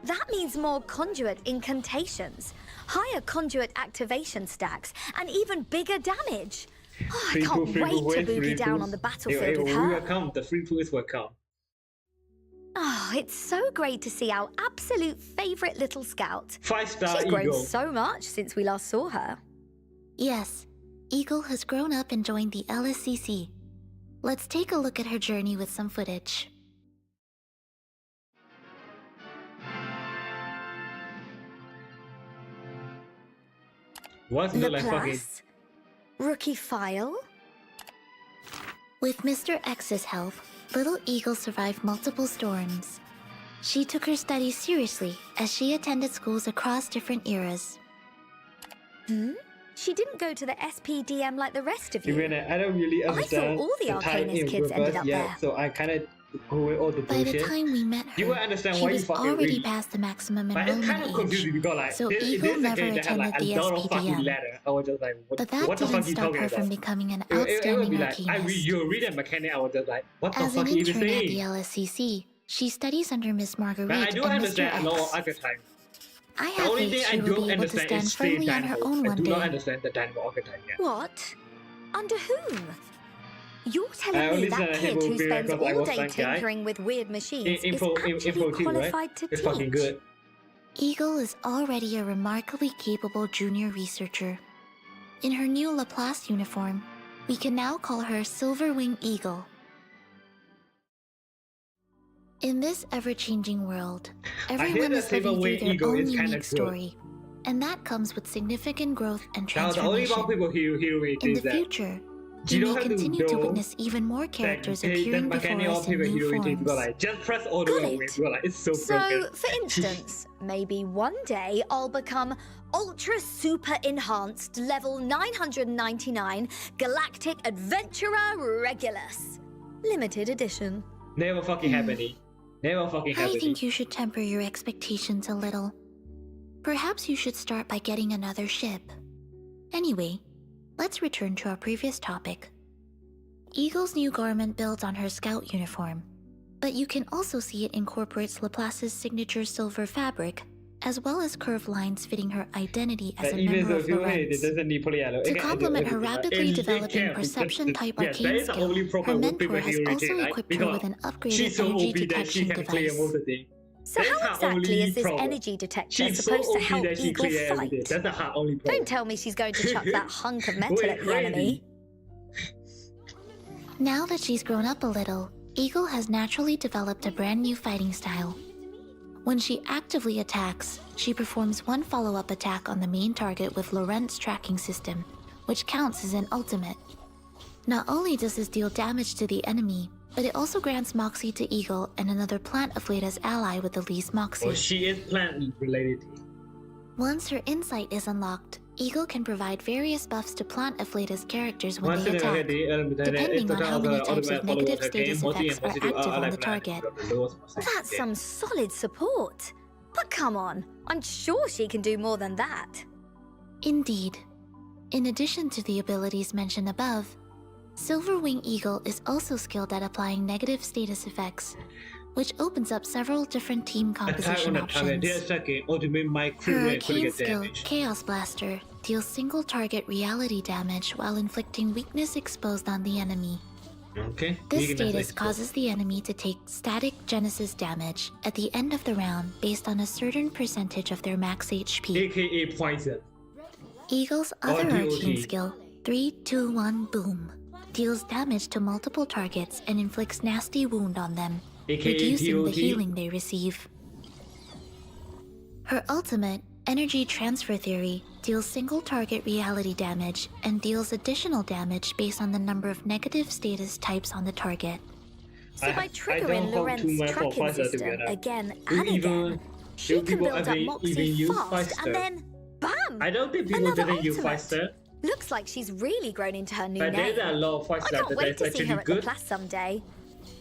S2: That means more conduit incantations, higher conduit activation stacks, and even bigger damage. Oh, I can't wait to boogie down on the battlefield with
S1: We
S2: her.
S1: will come. The free pools will come.
S2: Oh, it's so great to see our absolute favorite little scout.
S1: 5-star
S2: She's grown
S1: Eagle.
S2: so much since we last saw her.
S3: Yes, Eagle has grown up and joined the LSCC. Let's take a look at her journey with some footage.
S1: What's the like fucking...
S2: Laplace? Rookie file?
S3: With Mr. X's help, little Eagle survived multiple storms. She took her studies seriously as she attended schools across different eras.
S2: She didn't go to the SPDM like the rest of you.
S1: Even I don't really
S2: I thought
S1: understand
S2: all the
S1: time
S2: Arcanist
S1: in
S2: kids ended
S1: reverse
S2: up
S1: yet,
S2: there.
S1: so I kind of go with all the
S3: By the
S1: bullshit.
S3: time we met her,
S1: You will understand
S3: she
S1: why you
S3: was
S1: fucking
S3: already
S1: read.
S3: past the maximum
S1: But it's
S3: enrollment
S1: kind of confusing
S3: age.
S1: because like
S3: So
S1: this
S3: Eagle
S1: is a
S3: never
S1: game that had like a
S3: attended the
S1: lot of fucking
S3: SPDM.
S1: letter. I was just like,
S3: But that
S1: what the fuck
S3: didn't
S1: you
S3: stop
S1: talking
S3: her from
S1: about?
S3: becoming an
S1: It would
S3: outstanding
S1: be like,
S3: arcanist.
S1: you read a mechanic, I was just like, what the
S3: As
S1: fuck
S3: an
S1: are you even
S3: intern at the
S1: saying?
S3: LSCC, she studies under Miss Marguerite
S1: But I do
S3: and Mr.
S1: understand a lot of
S3: X.
S1: archetype.
S3: I
S1: The
S3: have
S1: only
S3: faith
S1: thing I
S3: she will
S1: don't
S3: be able to
S1: understand
S3: stand
S1: is Stay
S3: firmly on her
S1: Dynamo.
S3: own
S1: I
S3: one
S1: do not
S3: day.
S1: understand the Dynamo archetype yet.
S2: What? Under whom? You're
S1: I
S2: telling me
S1: only
S2: that
S1: said
S2: kid
S1: Hippo
S2: who
S1: Fear
S2: spends
S1: because I
S2: all
S1: was
S2: day
S1: that guy.
S2: tinkering with weird machines
S1: Info
S2: is actually
S1: 2, right?
S2: qualified to
S1: It's
S2: teach.
S1: fucking good.
S3: Eagle is already a remarkably capable junior researcher. In her new Laplace uniform, we can now call her Silverwing Eagle. In this ever-changing world,
S1: hear
S3: everyone
S1: that
S3: is living through
S1: Silverwing
S3: their
S1: Eagle
S3: own
S1: is kinda
S3: unique
S1: good.
S3: story, and that comes with significant growth and
S1: Now the only
S3: transformation.
S1: about people hear it
S3: In
S1: is
S3: the
S1: that
S3: future,
S1: you
S3: we
S1: don't
S3: may
S1: have to
S3: continue to
S1: know
S3: witness even more characters
S1: that
S3: appearing before
S1: mechanic
S3: us
S1: of
S3: in
S1: people
S3: new
S1: hear it
S3: forms.
S1: go like just press all the
S2: Got
S1: way
S2: it.
S1: away. Go like it's so
S2: So,
S1: broken.
S2: for instance, maybe one day I'll become Ultra Super Enhanced Level 999 Galactic Adventurer Regulus. Limited edition.
S1: Never fucking happening. Never fucking
S3: I
S1: happening.
S3: think you should temper your expectations a little. Perhaps you should start by getting another ship. Anyway, let's return to our previous topic. Eagle's new garment builds on her scout uniform, but you can also see it incorporates Laplace's signature silver fabric, as well as curved lines fitting her identity as a
S1: Even
S3: member
S1: though
S3: of
S1: if you hate
S3: Lorentz.
S1: it doesn't need polyalo.
S3: To complement her rapidly developing perception-type
S1: Yes, that
S3: arcane
S1: is the
S3: skill,
S1: only
S3: her
S1: problem with
S3: mentor has
S1: Primacy
S3: also
S1: Routine,
S3: equipped her
S1: because
S3: with an upgraded
S1: she's so
S3: energy
S1: OP that she
S3: detection
S1: can clear
S3: device.
S1: most of the thing.
S2: So
S1: That's
S2: how
S1: her
S2: exactly
S1: only
S2: is this
S1: problem.
S2: energy detector
S1: She's so
S2: supposed to
S1: OP
S2: help
S1: that she
S2: Eagle
S1: clear everything.
S2: fight?
S1: That's her only problem.
S2: Don't tell me she's going to chuck that hunk of metal
S1: Wait,
S2: at the enemy.
S3: Now that she's grown up a little, Eagle has naturally developed a brand new fighting style. When she actively attacks, she performs one follow-up attack on the main target with Lorentz tracking system, which counts as an ultimate. Not only does this deal damage to the enemy, but it also grants Moxie to Eagle and another plant of Leta's ally with the least Moxie.
S1: Well, she is plant related.
S3: Once her insight is unlocked, Eagle can provide various buffs to Plant of Leta's characters when
S1: Once
S3: they
S1: in a
S3: attack, depending on how many types of negative status effects are active on the target.
S2: That's some solid support. But come on, I'm sure she can do more than that.
S3: Indeed. In addition to the abilities mentioned above, Silverwing Eagle is also skilled at applying negative status effects, which opens up several different team composition options. Her arcane skill, Chaos Blaster, deals single target reality damage while inflicting weakness exposed on the enemy.
S1: Okay.
S3: This status causes the enemy to take static Genesis damage at the end of the round based on a certain percentage of their max HP.
S1: AKA poison.
S3: Eagle's other
S1: DOT.
S3: arcane skill, 3-2-1 Boom, deals damage to multiple targets and inflicts nasty wound on them,
S1: AKA
S3: reducing the
S1: DOT.
S3: healing they receive. Her ultimate, Energy Transfer Theory, deals single target reality damage and deals additional damage based on the number of negative status types on the target.
S2: So by triggering Lorentz tracking system again and again, she can build up Moxie fast and then BAM!
S1: I don't think people
S2: Another
S1: didn't use
S2: ultimate.
S1: Fister,
S2: Looks like she's really grown into her new
S1: but
S2: name.
S1: there's a lot of
S2: I
S1: Fister
S2: can't wait
S1: that's
S2: to see her
S1: actually
S2: at the
S1: good.
S2: class someday.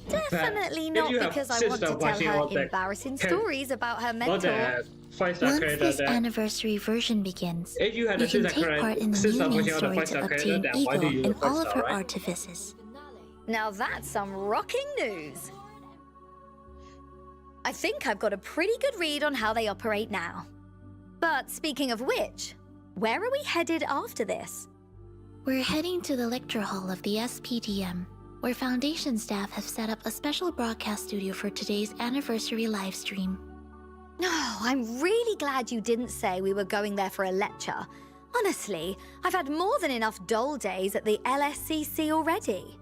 S1: But
S2: Definitely
S1: if
S2: not
S1: you have
S2: because I want
S1: sister
S2: to
S1: watching
S2: tell
S1: all
S2: her
S1: that
S2: embarrassing
S1: can-
S2: stories about her
S1: Not
S2: mentor.
S1: the Fister
S3: Once
S1: character
S3: this
S1: that.
S3: anniversary version begins,
S1: If you had
S3: you
S1: a
S3: can
S1: sister
S3: take part in the
S1: sister
S3: new main
S1: watching all the
S3: story to
S1: Fister character,
S3: obtain
S1: then why do
S3: Eagle
S1: you
S3: and
S1: use
S3: all of
S1: Fister,
S3: her
S1: right?
S3: artifices.
S2: Now that's some rocking news. I think I've got a pretty good read on how they operate now. But speaking of which, where are we headed after this?
S3: We're heading to the lecture hall of the SPDM, where Foundation staff have set up a special broadcast studio for today's anniversary live stream.
S2: Oh, I'm really glad you didn't say we were going there for a lecture. Honestly, I've had more than enough dull days at the LSCC already.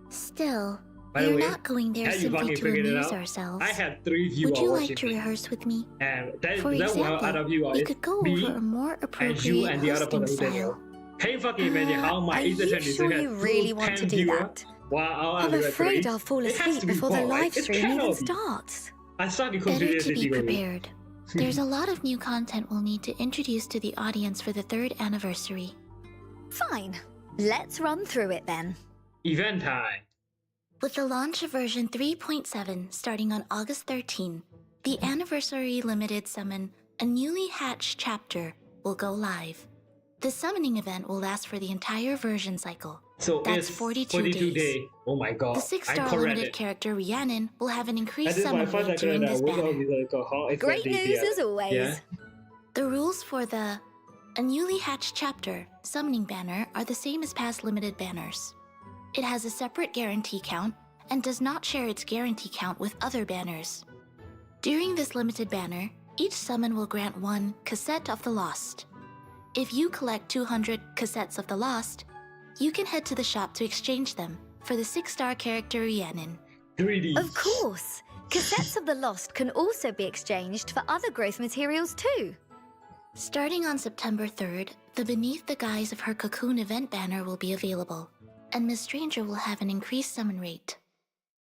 S3: Still,
S1: By the
S3: we're
S1: way,
S3: not going there
S1: have you
S3: simply
S1: fucking
S3: to
S1: figured it
S3: amuse
S1: out?
S3: ourselves.
S1: I have 3 viewers
S3: Would you
S1: watching
S3: like to
S1: me,
S3: rehearse with me?
S1: and that
S3: For
S1: one out
S3: example,
S1: of you
S3: we
S1: is
S3: could go
S1: me
S3: over a more
S1: and you
S3: appropriate
S1: and the other
S3: hosting
S1: person.
S3: style.
S1: Can you fucking imagine how my
S2: Are you
S1: internet is
S2: sure
S1: to
S2: you
S1: have
S2: really
S1: full
S2: want to
S1: 10
S2: do
S1: viewers,
S2: that?
S1: while our
S2: I'm
S1: other
S2: afraid
S1: three?
S2: I'll fall
S1: It has
S2: asleep
S1: to be
S2: before the
S1: fun, right?
S2: live
S1: It
S2: stream
S1: cannot
S2: even
S1: be.
S2: starts.
S1: I started
S3: Better
S1: considering
S3: to be
S1: this
S3: prepared. There's a lot of new content we'll need to introduce to the audience for the 3rd anniversary.
S2: Fine, let's run through it then.
S1: Event time.
S3: With the launch of version 3.7 starting on August 13, the Anniversary Limited Summon, a newly hatched chapter, will go live. The summoning event will last for the entire version cycle.
S1: So
S3: That's
S1: it's
S3: 42 days.
S1: Oh my god.
S3: The 6-star
S1: I'm
S3: limited
S1: corrected.
S3: character Rhiannon will have an
S1: That
S3: increased
S1: is my
S3: summon
S1: first
S3: rate during
S1: character.
S3: this
S1: Which
S3: banner.
S1: one is how it's
S2: Great
S1: gonna be,
S2: news as always.
S1: Yeah.
S3: The rules for the A Newly Hatched Chapter summoning banner are the same as past limited banners. It has a separate guarantee count and does not share its guarantee count with other banners. During this limited banner, each summon will grant 1 Cassette of the Lost. If you collect 200 Cassettes of the Lost, you can head to the shop to exchange them for the 6-star character Rhiannon.
S1: 3D.
S2: Of course, cassettes of the Lost can also be exchanged for other growth materials too.
S3: Starting on September 3rd, the Beneath the Guise of Her Cocoon event banner will be available, and Miss Stranger will have an increased summon rate.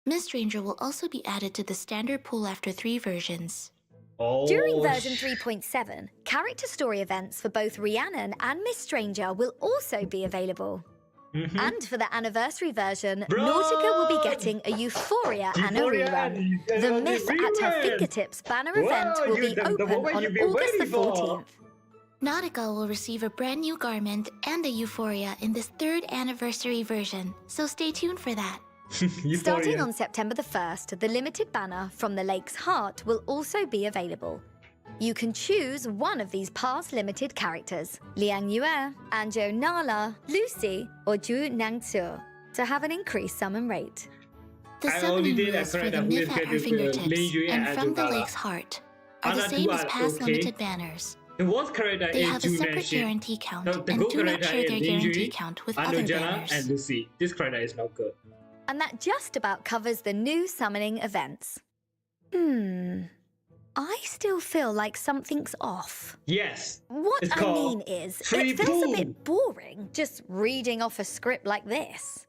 S3: Miss Stranger will also be added to the standard pool after 3 versions.
S1: Oh,
S2: During version 3.7, character story events for both Rhiannon and Miss Stranger will also be available.
S1: Mhm.
S2: And for the anniversary version,
S1: Bro!
S2: Nautica will be getting a Euphoria and a
S1: Euphoria
S2: rerun.
S1: and
S2: The
S1: a
S2: Myth at Her
S1: rerun!
S2: Fingertips banner
S1: Whoa,
S2: event will
S1: you
S2: be
S1: done the
S2: open
S1: moment
S2: on
S1: you've been
S2: August the
S1: waiting for.
S2: 14th.
S3: Nautica will receive a brand new garment and a Euphoria in this 3rd anniversary version, so stay tuned for that.
S1: Euphoria.
S2: Starting on September the 1st, the limited banner from the Lake's Heart will also be available. You can choose one of these past limited characters, Liang Yue, Anjo Nala, Lucy, or Zhu Nangtzu, to have an increased summon rate.
S3: The
S1: I already
S3: summoning
S1: did
S3: rules for
S1: correct
S3: the
S1: that
S3: myth
S1: we
S3: at her
S1: get Lin
S3: fingertips
S1: Yue
S3: and
S1: and
S3: from the
S1: Anjo Nala.
S3: lake's heart are the
S1: Other
S3: same
S1: two
S3: as
S1: are
S3: past
S1: okay.
S3: limited banners.
S1: The worst character
S3: They
S1: is
S3: have a
S1: Zhu
S3: separate
S1: Nangxi.
S3: guarantee count
S1: The
S3: and
S1: good
S3: do not
S1: character
S3: share
S1: is
S3: their
S1: Lin
S3: guarantee
S1: Yue,
S3: count with other
S1: Anojana,
S3: banners.
S1: and Lucy. This character is not good.
S2: And that just about covers the new summoning events. I still feel like something's off.
S1: Yes.
S2: What
S1: It's
S2: I
S1: called
S2: mean is,
S1: Free
S2: it feels
S1: Pool.
S2: a bit boring just reading off a script like this.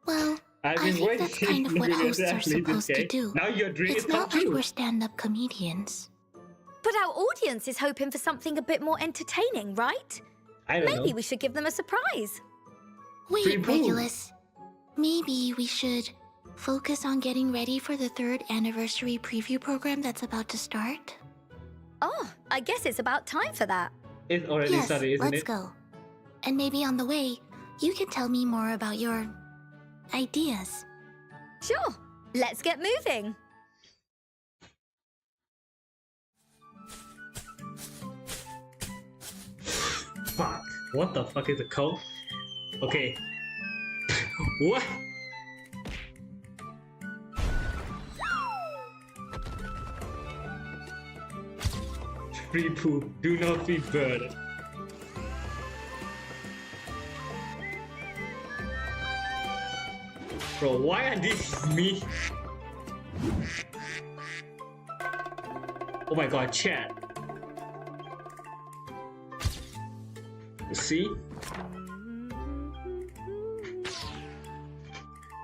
S3: Well,
S1: I've
S3: I
S1: been
S3: think
S1: waiting
S3: that's kind of what
S1: to
S3: hosts are
S1: play this
S3: supposed to
S1: game.
S3: do.
S1: Now your dream
S3: It's
S1: is come
S3: not like
S1: true.
S3: we're stand-up comedians.
S2: But our audience is hoping for something a bit more entertaining, right?
S1: I don't
S2: Maybe
S1: know.
S2: we should give them a surprise.
S3: Wait,
S1: Free Pool.
S3: Regulus. Maybe we should focus on getting ready for the 3rd anniversary preview program that's about to start?
S2: Oh, I guess it's about time for that.
S1: It's already
S3: Yes,
S1: started, isn't
S3: let's
S1: it?
S3: go. And maybe on the way, you can tell me more about your ideas.
S2: Sure, let's get moving.
S1: Fuck. What the fuck is the code? Okay. What? Free poop. Do not be bird. Bro, why are these me? Oh my god, chat. You see?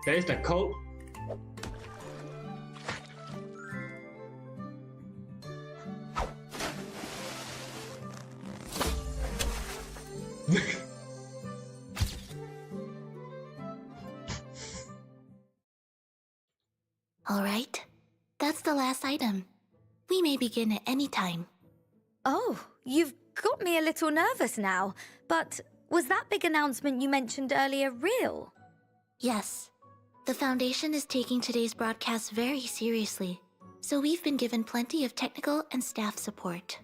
S1: That is the code.
S3: All right, that's the last item. We may begin at any time.
S2: Oh, you've got me a little nervous now. But was that big announcement you mentioned earlier real?
S3: Yes, the Foundation is taking today's broadcast very seriously, so we've been given plenty of technical and staff support.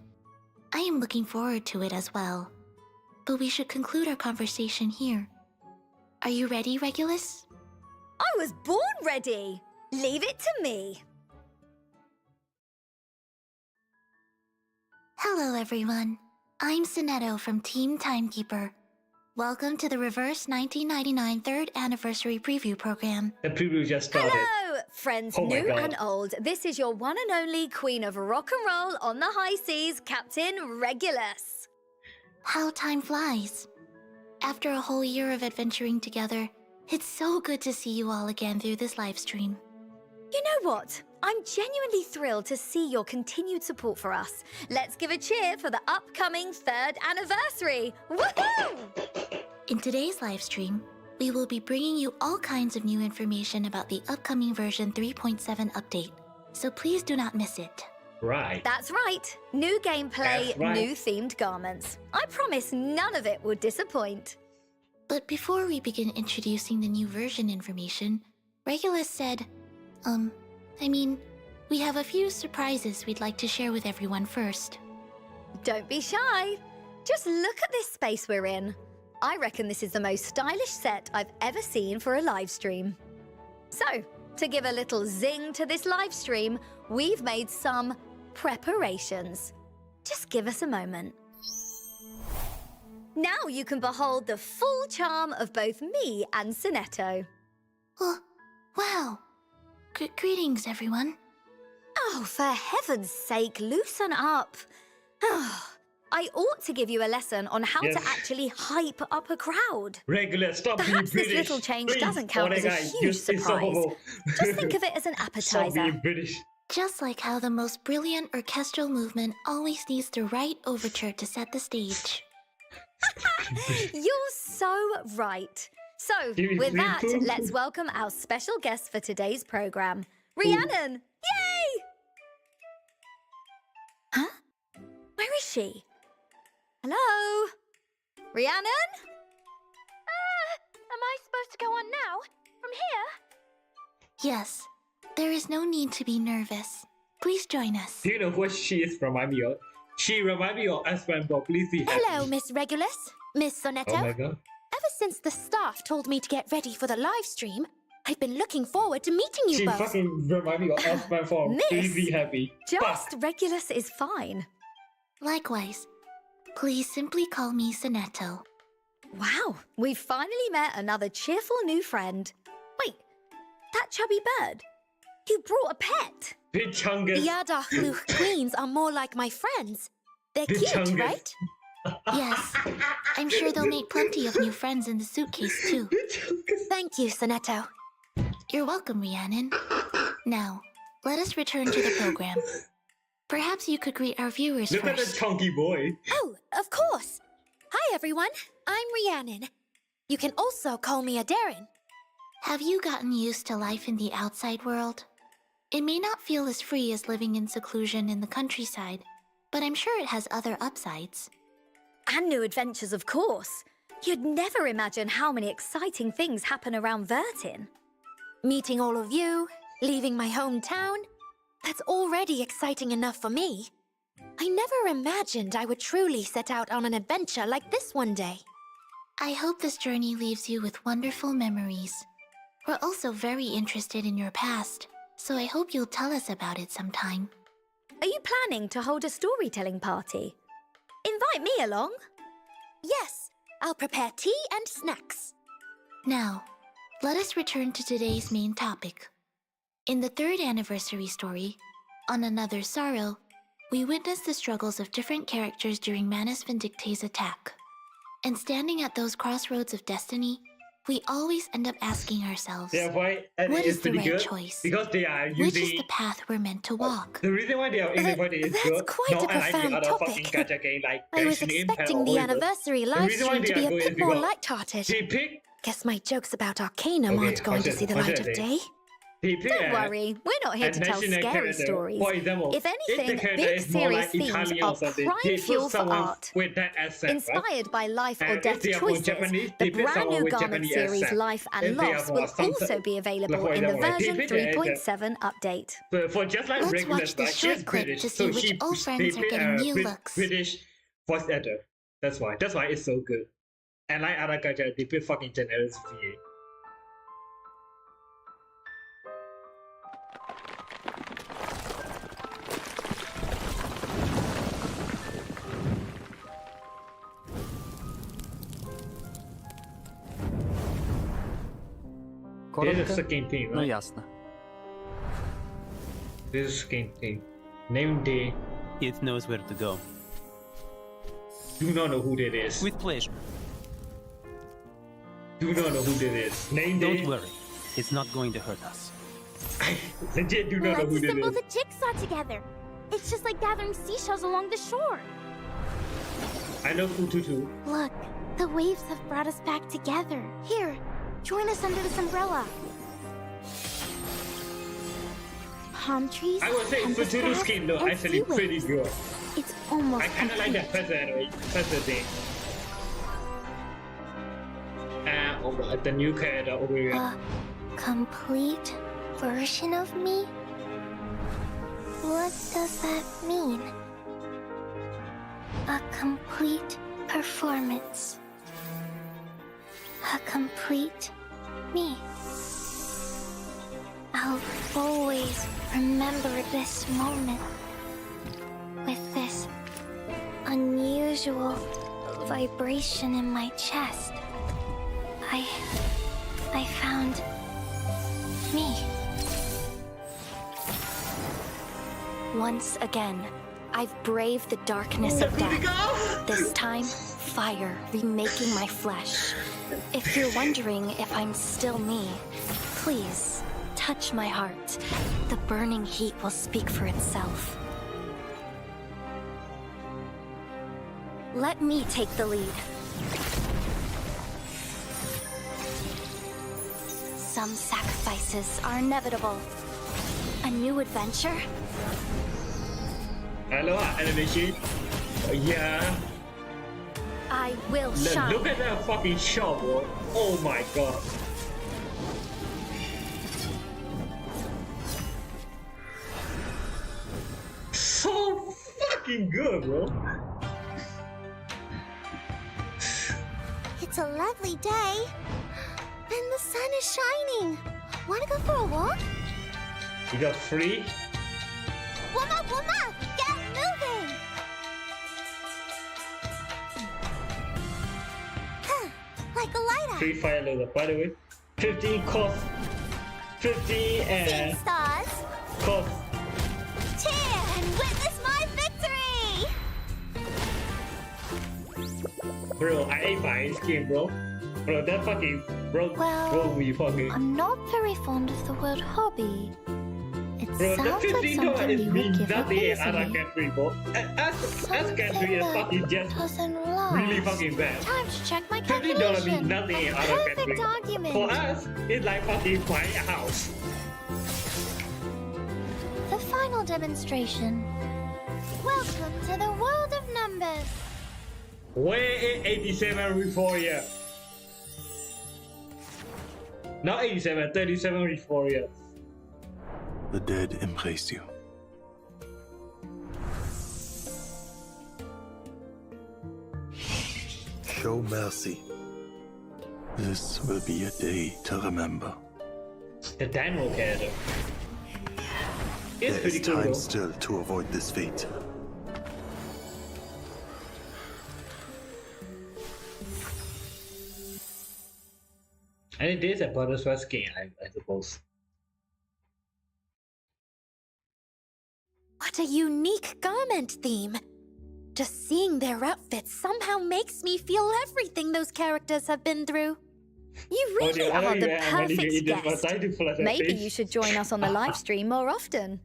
S3: I am looking forward to it as well. But we should conclude our conversation here. Are you ready, Regulus?
S2: I was born ready. Leave it to me.
S3: Hello, everyone. I'm Sonetto from Team Timekeeper. Welcome to the Reverse 1999 3rd Anniversary Preview Program.
S1: The preview just started.
S2: Hello, friends
S1: Oh my
S2: new
S1: God.
S2: and old. This is your one and only queen of rock and roll on the high seas, Captain Regulus.
S3: How time flies. After a whole year of adventuring together, it's so good to see you all again through this live stream.
S2: You know what? I'm genuinely thrilled to see your continued support for us. Let's give a cheer for the upcoming 3rd anniversary. Woohoo!
S3: In today's live stream, we will be bringing you all kinds of new information about the upcoming version 3.7 update, so please do not miss it.
S1: Right.
S2: That's right. New gameplay,
S1: That's right.
S2: new themed garments. I promise none of it will disappoint.
S3: But before we begin introducing the new version information, Regulus said, we have a few surprises we'd like to share with everyone first.
S2: Don't be shy. Just look at this space we're in. I reckon this is the most stylish set I've ever seen for a live stream. So, to give a little zing to this live stream, we've made some preparations. Just give us a moment. Now you can behold the full charm of both me and Sonetto.
S3: Oh, wow. Greetings, everyone.
S2: Oh, for heaven's sake, loosen up. I ought to give you a lesson on how
S1: Yes.
S2: to actually hype up a crowd.
S1: Regular, stop being
S2: Perhaps this
S1: British.
S2: little change
S1: Please.
S2: doesn't count
S1: Oh,
S2: as a
S1: guy,
S2: huge
S1: you're so
S2: surprise.
S1: horrible.
S2: Just think of it as an
S1: Stop
S2: appetizer.
S1: being British.
S3: Just like how the most brilliant orchestral movement always needs the right overture to set the stage.
S2: You're so right. So,
S1: Give me
S2: with
S1: free
S2: that,
S1: food.
S2: let's welcome our special guest for today's program, Rhiannon. Yay! Huh? Where is she? Hello? Rhiannon?
S7: Am I supposed to go on now? From here?
S3: Yes, there is no need to be nervous. Please join us.
S1: Do you know what she is remind me of? She remind me of Aspen from Please Be Happy.
S9: Hello, Miss Regulus. Miss Sonetto.
S1: Oh my god.
S9: Ever since the staff told me to get ready for the live stream, I've been looking forward to meeting you
S1: She
S9: both.
S1: fucking remind me of Aspen from
S2: Miss,
S1: Please Be Happy.
S2: Just
S1: Fuck.
S2: Regulus is fine.
S3: Likewise. Please simply call me Sonetto.
S2: Wow, we've finally met another cheerful new friend. Wait, that chubby bird? You brought a pet?
S1: Big Chungus.
S9: Yadahlu queens are more like my friends. They're
S1: Big
S9: cute,
S1: Chungus.
S9: right?
S3: Yes, I'm sure they'll make plenty of new friends in the suitcase too.
S1: Big Chungus.
S9: Thank you, Sonetto.
S3: You're welcome, Rhiannon. Now, let us return to the program. Perhaps you could greet our viewers
S1: Look at the
S3: first.
S1: chunky boy.
S9: Oh, of course. Hi, everyone. I'm Rhiannon. You can also call me Adarin.
S3: Have you gotten used to life in the outside world? It may not feel as free as living in seclusion in the countryside, but I'm sure it has other upsides.
S2: And new adventures, of course. You'd never imagine how many exciting things happen around Vertin.
S9: Meeting all of you, leaving my hometown, that's already exciting enough for me. I never imagined I would truly set out on an adventure like this one day.
S3: I hope this journey leaves you with wonderful memories. We're also very interested in your past, so I hope you'll tell us about it sometime.
S2: Are you planning to hold a storytelling party? Invite me along.
S9: Yes, I'll prepare tea and snacks.
S3: Now, let us return to today's main topic. In the third anniversary story, On Another Sorrow, we witness the struggles of different characters during Manus Vindicte's attack. And standing at those crossroads of destiny, we always end up asking ourselves,
S1: Their voice and
S3: what
S1: it's
S3: is the
S1: pretty
S3: right
S1: good
S3: choice?
S1: because they are
S3: Which is
S1: using
S3: the path we're meant to walk?
S1: the reason why they are using voice is
S9: That's
S1: good.
S9: quite a
S1: Not unlike the
S9: profound
S1: other fucking
S9: topic.
S1: gacha game like
S9: I was
S1: Genshin Impact
S9: expecting
S1: or
S9: the
S1: whatever.
S9: anniversary
S1: The
S9: live
S1: reason why
S9: stream to
S1: they
S9: be
S1: are
S9: a
S1: good is
S9: bit more
S1: because
S9: light-hearted.
S1: they pick
S9: Guess my jokes about Arcanum
S1: Okay,
S9: aren't going to see the light of day.
S2: Don't worry, we're not here to tell
S1: national
S2: scary
S1: character.
S2: stories.
S1: For example,
S2: If anything,
S1: the character
S2: big
S1: is more
S2: serious
S1: like
S2: themes
S1: Italian
S2: are
S1: or something,
S2: prime
S1: they
S2: fuel
S1: put
S2: for
S1: someone
S2: art.
S1: with that accent, right?
S2: Inspired by life or
S1: And
S2: death
S1: if they are from
S2: choices,
S1: Japanese,
S2: the
S1: they pick
S2: brand
S1: someone
S2: new
S1: with
S2: Garment
S1: Japanese
S2: series
S1: accent.
S2: Life and
S1: If they are
S2: Loss
S1: from
S2: will
S1: some-
S2: also be available
S1: for
S2: in the
S1: example, like, they
S2: version
S1: pick the-
S2: 3.7 update.
S1: So for just like
S3: Let's
S1: regular,
S3: watch this
S1: like,
S3: short
S1: she's
S3: clip
S1: British,
S3: to
S1: so
S3: see which
S1: she
S3: old friends are getting new looks.
S1: British voice actor. That's why it's so good. And like other gacha, they pick fucking generous VA. This is the second thing,
S10: но
S1: right?
S10: ясно.
S1: This is the second thing. Name day.
S10: It knows where to go.
S1: Do not know who that is.
S10: With pleasure.
S1: Do not know who that is. Name day.
S10: Don't worry. It's not going to hurt us.
S1: I legit do not know who
S7: Let's
S1: that
S7: assemble
S1: is.
S7: the jigsaw together. It's just like gathering seashells along the shore.
S1: I know Fututu.
S7: Look, the waves have brought us back together. Here, join us under this umbrella. Palm trees.
S1: I would say
S7: compass
S1: Fututu's
S7: paths,
S1: skin though
S7: and
S1: actually
S7: sea
S1: pretty
S7: waves.
S1: good.
S7: It's almost
S1: I kind of like that
S7: complete.
S1: present thing. The new character over here.
S9: A complete version of me? What does that mean? A complete performance. A complete me. I'll always remember this moment with this unusual vibration in my chest. I found me. Once again, I've braved the darkness of death. This time, fire remaking my flesh. If you're wondering if I'm still me, please touch my heart. The burning heat will speak for itself. Let me take the lead. Some sacrifices are inevitable. A new adventure?
S1: Hello, animation. Yeah.
S9: I will shine.
S1: Look at that fucking shot, bro. Oh my god. fucking good, bro.
S7: It's a lovely day. And the sun is shining. Wanna go for a walk?
S1: You got free?
S7: Wuma! Get moving! Like a light
S1: Free fire loader, by the way. 15 cost. 15 and
S7: stars.
S1: cost.
S7: Cheer and witness my victory!
S1: Bro, I ain't buying this game, bro. Bro, that fucking broke me fucking.
S7: I'm not very fond of the word hobby. It
S1: Bro, that
S7: sounds like
S1: $15
S7: something
S1: is
S7: you would
S1: mean
S7: give up
S1: nothing in other
S7: easily.
S1: country, bro. As country is fucking just
S7: Doesn't last.
S1: really fucking bad.
S7: Time to check my
S1: $15
S7: calculation.
S1: means nothing in
S7: A
S1: other
S7: perfect
S1: country.
S7: argument.
S1: For us, it's like fucking buying a house.
S7: The final demonstration. Welcome to the world of numbers.
S1: Where is 87 Euphoria? Not 87, 37 Euphoria.
S8: The dead embrace you. Show mercy. This will be a day to remember.
S1: The Daniel character. It's
S8: There
S1: pretty
S8: is
S1: cool,
S8: time
S1: though.
S8: still to avoid this fate.
S1: And it is a Brothers first game, I suppose.
S9: What a unique garment theme! Just seeing their outfits somehow makes me feel everything those characters have been through.
S2: You really
S1: I
S2: are
S1: don't
S2: the
S1: even have any
S2: perfect
S1: idea what
S2: guest.
S1: I do for that
S2: Maybe
S1: face.
S2: you should join us on the live stream more often.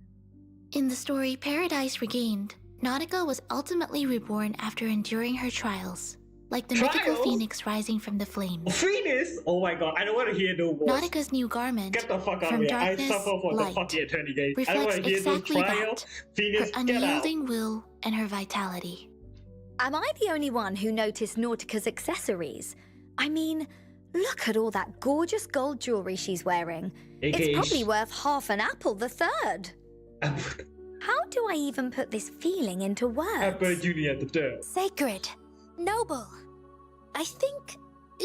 S3: In the story Paradise Regained, Nautica was ultimately reborn after enduring her trials, like the mythical
S1: Trials?
S3: phoenix rising from the flames.
S1: Phoenix? Oh my god, I don't want to hear no more.
S3: Nautica's new garment,
S1: Get the fuck out
S3: from
S1: of here. I
S3: darkness,
S1: suffer for the
S3: light,
S1: fucking eternity game. I don't
S3: reflects
S1: want to hear no
S3: exactly
S1: trial.
S3: that, her
S1: Phoenix, get out.
S3: unyielding will and her vitality.
S2: Am I the only one who noticed Nautica's accessories? I mean, look at all that gorgeous gold jewelry she's wearing.
S1: AKA
S2: It's probably worth half an apple the third. How do I even put this feeling into
S1: Apple
S2: words?
S1: Junior the third.
S9: Sacred, noble. I think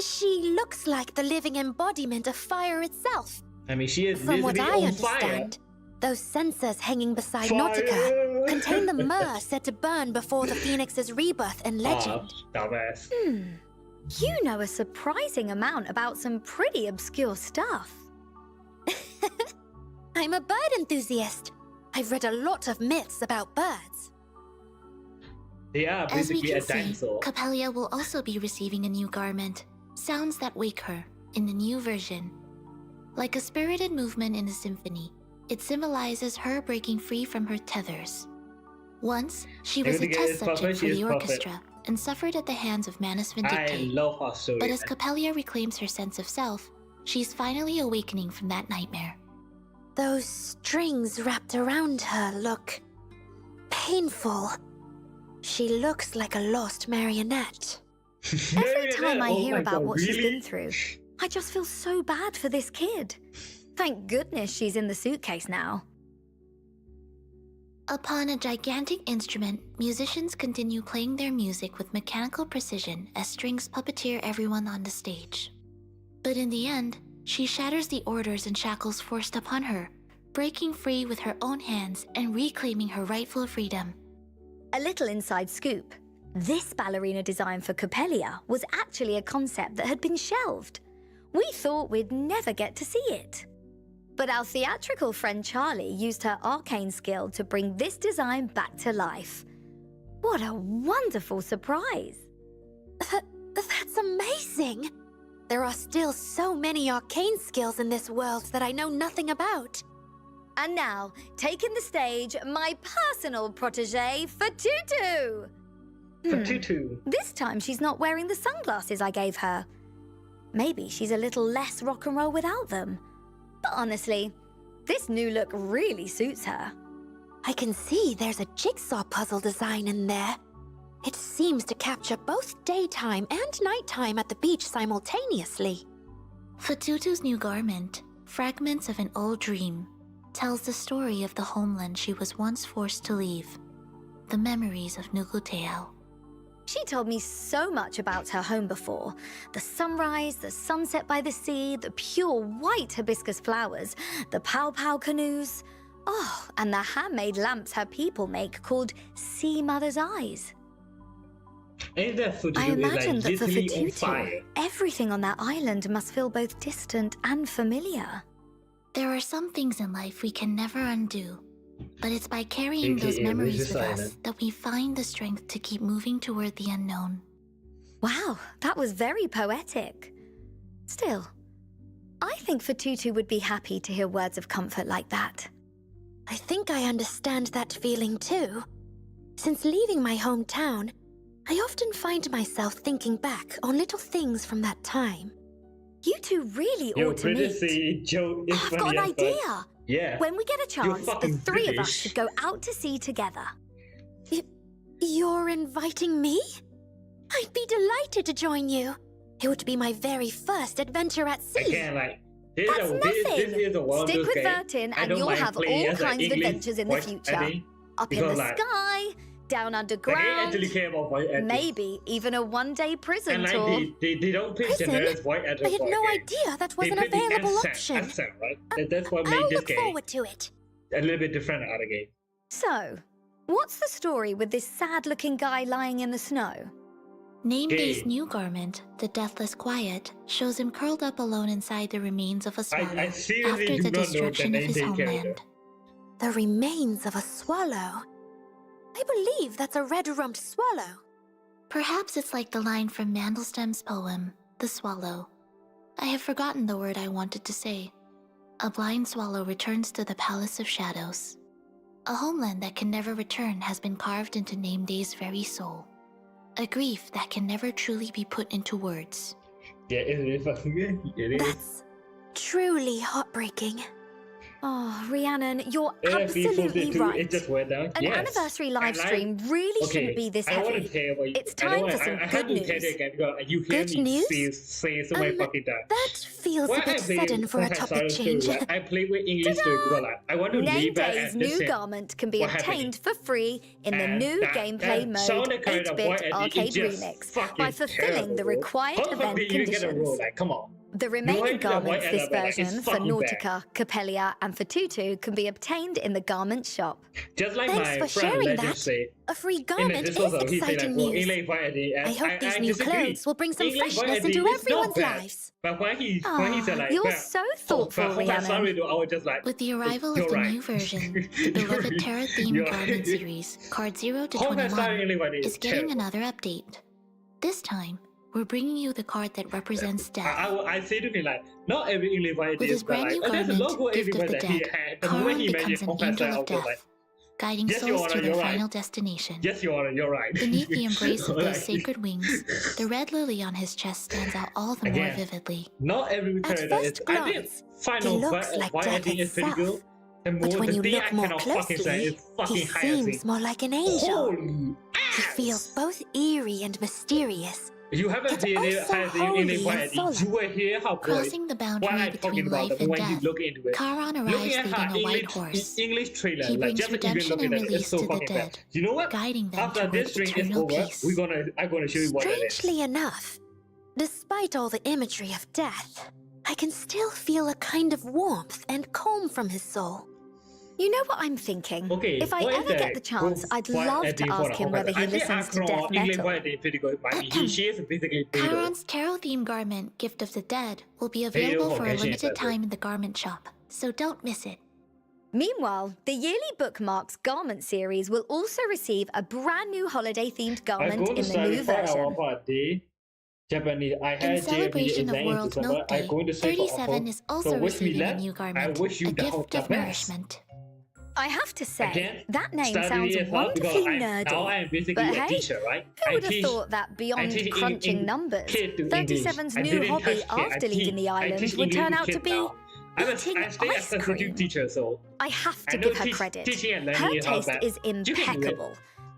S9: she looks like the living embodiment of fire itself.
S1: I mean, she is
S9: From what
S1: visibly
S9: I
S1: on fire.
S9: understand, those censers hanging beside
S1: Fire.
S9: Nautica contain the myrrh said to burn before the phoenix's rebirth and legend.
S1: Dumbass.
S2: You know a surprising amount about some pretty obscure stuff.
S9: I'm a bird enthusiast. I've read a lot of myths about birds.
S1: They are
S3: As we
S1: basically a
S3: can see,
S1: dinosaur.
S3: Capelia will also be receiving a new garment, Sounds That Wake Her, in the new version. Like a spirited movement in a symphony, it symbolizes her breaking free from her tethers. Once, she was a
S1: Everything
S3: test
S1: is
S3: subject
S1: perfect,
S3: for
S1: she is
S3: the
S1: perfect.
S3: orchestra and suffered at the hands of Manus
S1: I
S3: Vindicte.
S1: love her story.
S3: But as Capelia reclaims her sense of self, she's finally awakening from that nightmare.
S9: Those strings wrapped around her look painful. She looks like a lost marionette.
S2: Every time I
S1: Oh
S2: hear
S1: my
S2: about
S1: God,
S2: what she's
S1: really?
S2: been through, I just feel so bad for this kid. Thank goodness she's in the suitcase now.
S3: Upon a gigantic instrument, musicians continue playing their music with mechanical precision as strings puppeteer everyone on the stage. But in the end, she shatters the orders and shackles forced upon her, breaking free with her own hands and reclaiming her rightful freedom.
S2: A little inside scoop. This ballerina design for Capelia was actually a concept that had been shelved. We thought we'd never get to see it. But our theatrical friend Charlie used her arcane skill to bring this design back to life. What a wonderful surprise!
S9: That's amazing! There are still so many arcane skills in this world that I know nothing about.
S2: And now, taking the stage, my personal protege, Fatutu!
S1: Fatutu.
S2: This time she's not wearing the sunglasses I gave her. Maybe she's a little less rock and roll without them. But honestly, this new look really suits her.
S9: I can see there's a jigsaw puzzle design in there. It seems to capture both daytime and nighttime at the beach simultaneously.
S3: Fatutu's new garment, Fragments of an Old Dream, tells the story of the homeland she was once forced to leave. the memories of Nukuteo.
S2: She told me so much about her home before. The sunrise, the sunset by the sea, the pure white hibiscus flowers, the pow-pow canoes. Oh, and the handmade lamps her people make called Sea Mother's Eyes.
S1: Ain't that Fututu
S2: I imagine
S1: is
S2: that
S1: like
S2: for
S1: literally on
S2: Fututu,
S1: fire?
S2: everything on that island must feel both distant and familiar.
S3: There are some things in life we can never undo, but it's by carrying those
S1: AKA
S3: memories
S1: Resist
S3: with us
S1: Island.
S3: that we find the strength to keep moving toward the unknown.
S2: Wow, that was very poetic. Still, I think Fututu would be happy to hear words of comfort like that.
S5: I think I understand that feeling too. Since leaving my hometown, I often find myself thinking back on little things from that time.
S2: You two really
S1: Yo,
S2: ought to
S1: British
S2: meet.
S1: joke is
S2: I've
S1: funny
S2: got an
S1: as fuck.
S2: idea.
S1: Yeah.
S2: When we get a chance, the
S1: fucking
S2: three of us
S1: British.
S2: should go out to sea together.
S5: You're inviting me? I'd be delighted to join you. It would be my very first adventure at sea.
S1: Again, like, this
S2: That's
S1: this is a one of
S2: Stick
S1: those
S2: with
S1: games.
S2: Vertin
S1: I
S2: and
S1: don't
S2: you'll
S1: mind
S2: have
S1: playing
S2: all
S1: as an
S2: kinds of
S1: English
S2: adventures in the
S1: voice
S2: future.
S1: acting,
S2: Up in
S1: because,
S2: the
S1: like,
S2: sky, down
S1: Like,
S2: underground,
S1: they actually care about voice acting.
S2: maybe even a one-day prison
S1: And like
S2: tour.
S1: they don't pick
S5: Prison?
S1: generic voice acting.
S5: I had no idea that was
S1: They
S5: an
S1: pick the
S5: available
S1: accent,
S5: option.
S1: accent, right? That's what made
S5: I'll
S1: this
S5: look
S1: game
S5: forward to it.
S1: a little bit different out of the game.
S2: So, what's the story with this sad-looking guy lying in the snow?
S3: Nameday's
S1: Gay.
S3: new garment, the Deathless Quiet, shows him curled up alone inside the remains of a swallow
S1: I seriously
S3: after
S1: do
S3: the
S1: not know the
S3: destruction of his
S1: Namday character.
S3: homeland.
S5: The remains of a swallow. I believe that's a red-rumped swallow.
S3: Perhaps it's like the line from Mandelstam's poem, The Swallow. I have forgotten the word I wanted to say. A blind swallow returns to the Palace of Shadows. A homeland that can never return has been carved into Nameday's very soul. A grief that can never truly be put into words.
S1: Yeah, it is fucking it is.
S5: That's truly heartbreaking.
S2: Oh, Rhiannon, you're
S1: Yeah, people
S2: absolutely
S1: did too.
S2: right.
S1: It just went down.
S2: An
S1: Yes.
S2: anniversary live
S1: And
S2: stream really shouldn't be this
S1: I want
S2: heavy.
S1: to tell you.
S2: It's
S1: I don't
S2: time
S1: wanna-
S2: for some
S1: I have
S2: good
S1: to
S2: news.
S1: tell you again because you hear
S5: Good
S1: me
S5: news?
S1: say so many fucking times.
S5: That feels a bit sudden for a topic change.
S1: I play with English too because like, I want to leave that
S2: Nameday's
S1: at
S2: new
S1: this end.
S2: garment can be
S1: What
S2: obtained for free in the
S1: And
S2: new
S1: that
S2: gameplay mode
S1: sounded kind of
S2: 8-bit
S1: white and it
S2: arcade
S1: just
S2: remix
S1: fucking
S2: by fulfilling
S1: terrible,
S2: the
S1: bro.
S2: required
S1: How the fuck
S2: event
S1: do you get a role?
S2: conditions.
S1: Like, come on.
S2: The remaining
S1: idea why
S2: garments this
S1: Annabelle, like, it's
S2: version for
S1: fucking bad.
S2: Nautica, Capellia, and Fututu can be obtained in the garment shop.
S1: Just like
S5: Thanks
S1: my
S5: for
S1: friend
S5: sharing
S1: Legend
S5: that.
S1: said.
S5: A free
S1: In the
S5: garment is
S1: Discord, he said like,
S5: exciting
S1: well,
S5: news.
S1: English voice acting,
S5: I hope these new
S1: disagree.
S5: clothes will bring some
S1: English voice
S5: freshness
S1: acting
S5: into
S1: is not
S5: everyone's
S1: bad.
S5: lives.
S1: But when he said like,
S2: You're
S1: well,
S2: so thoughtful,
S1: but
S2: Rhiannon.
S1: sorry, though, I was just like,
S3: With the arrival of
S1: you're
S3: the
S1: right.
S3: new version, the
S1: You're
S3: beloved
S1: right.
S3: Terra-themed
S1: You're
S3: garment
S1: right.
S3: series, Card 0 to
S1: How can I start
S3: 21,
S1: English voice acting?
S3: is getting
S1: Terrible.
S3: another update. This time, we're bringing you the card that represents death.
S1: I say to me like, not every English voice
S3: With
S1: is
S3: his brand
S1: like,
S3: new
S1: there's a
S3: garment,
S1: logo
S3: Gift of
S1: everywhere
S3: the
S1: that he
S3: Dead,
S1: had. The moment
S3: Charon
S1: he
S3: becomes
S1: mentioned
S3: an
S1: Professor,
S3: angel
S1: I
S3: of
S1: was like,
S3: death, guiding
S1: Yes, Your
S3: souls
S1: Honor,
S3: to their
S1: you're right.
S3: final destination.
S1: yes, Your Honor, you're right.
S3: Beneath the embrace of those
S1: Like,
S3: sacred wings, the red lily on his chest stands out all the more
S1: Again.
S3: vividly.
S1: Not every
S5: At
S1: character
S5: first
S1: is. I think
S5: glance,
S1: final
S5: he looks like
S1: voice
S5: death
S1: acting is pretty
S5: itself.
S1: good. The
S5: But
S1: more
S5: when
S1: the
S5: you
S1: thing I
S5: look more
S1: cannot fucking say
S5: closely,
S1: is fucking
S5: he
S1: hyacinth.
S5: seems more like an angel.
S1: Holy
S5: He feels both eerie and mysterious.
S1: You haven't
S5: It's
S1: seen it
S5: also
S1: as in
S5: holy
S1: English
S5: and
S1: voice acting.
S5: solemn.
S1: You will hear how good.
S3: Crossing the boundary
S1: What I'm talking
S3: between
S1: about
S3: life
S1: the
S3: and
S1: when you
S3: death,
S1: look into it.
S3: Charon
S1: Looking
S3: arrives
S1: at
S3: leading
S1: her
S3: a white
S1: English
S3: horse.
S1: English trailer,
S3: He
S1: like
S3: brings
S1: just even
S3: redemption
S1: looking
S3: and
S1: at it, it's
S3: release
S1: so
S3: to the
S1: fucking bad.
S3: dead,
S1: You know what?
S3: guiding them
S1: After
S3: toward
S1: this string is
S3: eternal
S1: over,
S3: peace.
S1: I'm gonna show you what it is.
S5: Strangely enough, despite all the imagery of death, I can still feel a kind of warmth and calm from his soul.
S2: You know what I'm thinking?
S1: Okay,
S2: If I
S1: what is
S2: ever
S1: that?
S2: get the chance, I'd love to ask him whether he listens to death
S1: English
S2: metal.
S1: voice acting pretty good. She is basically Beatles.
S3: Charon's tarot-themed garment, Gift of the Dead, will be available for a
S1: okay,
S3: limited
S1: that's it.
S3: time in the garment shop, so don't miss it.
S2: Meanwhile, the yearly Bookmarks garment series will also receive a brand new holiday-themed
S1: I'm
S2: garment
S1: going to
S2: in the
S1: study
S2: new
S1: 5
S2: version.
S1: hours per day. Japanese. I
S3: In
S1: had
S3: celebration of
S1: JP
S3: World
S1: exam in
S3: Milk
S1: December.
S3: Day,
S1: I'm going to say for
S3: 37 is also
S1: so wish me
S3: receiving a
S1: luck.
S3: new
S1: I
S3: garment,
S1: wish you
S3: a
S1: the
S3: gift of
S1: best.
S3: nourishment.
S2: I have to say,
S1: Again,
S2: that name
S1: study
S2: sounds
S1: is hard because
S2: wonderfully
S1: now
S2: nerdy.
S1: I'm basically
S2: But
S1: a
S2: hey,
S1: teacher, right?
S2: Who would have
S1: teach-
S2: thought that
S1: I
S2: beyond
S1: teach
S2: crunching numbers,
S1: kid to English.
S2: 37's
S1: I
S2: new
S1: didn't
S2: hobby
S1: touch kid.
S2: after leaving the
S1: I
S2: island
S1: teach
S2: would turn
S1: English
S2: out to
S1: kid
S2: be
S1: now. I
S2: eating
S1: stay as
S2: ice
S1: a substitute
S2: cream.
S1: teacher, so
S2: I have
S1: I
S2: to
S1: know
S2: give her
S1: teach-
S2: credit.
S1: teaching and
S2: Her
S1: learning is how
S2: taste
S1: bad.
S2: is
S1: You can do it.
S2: impeccable.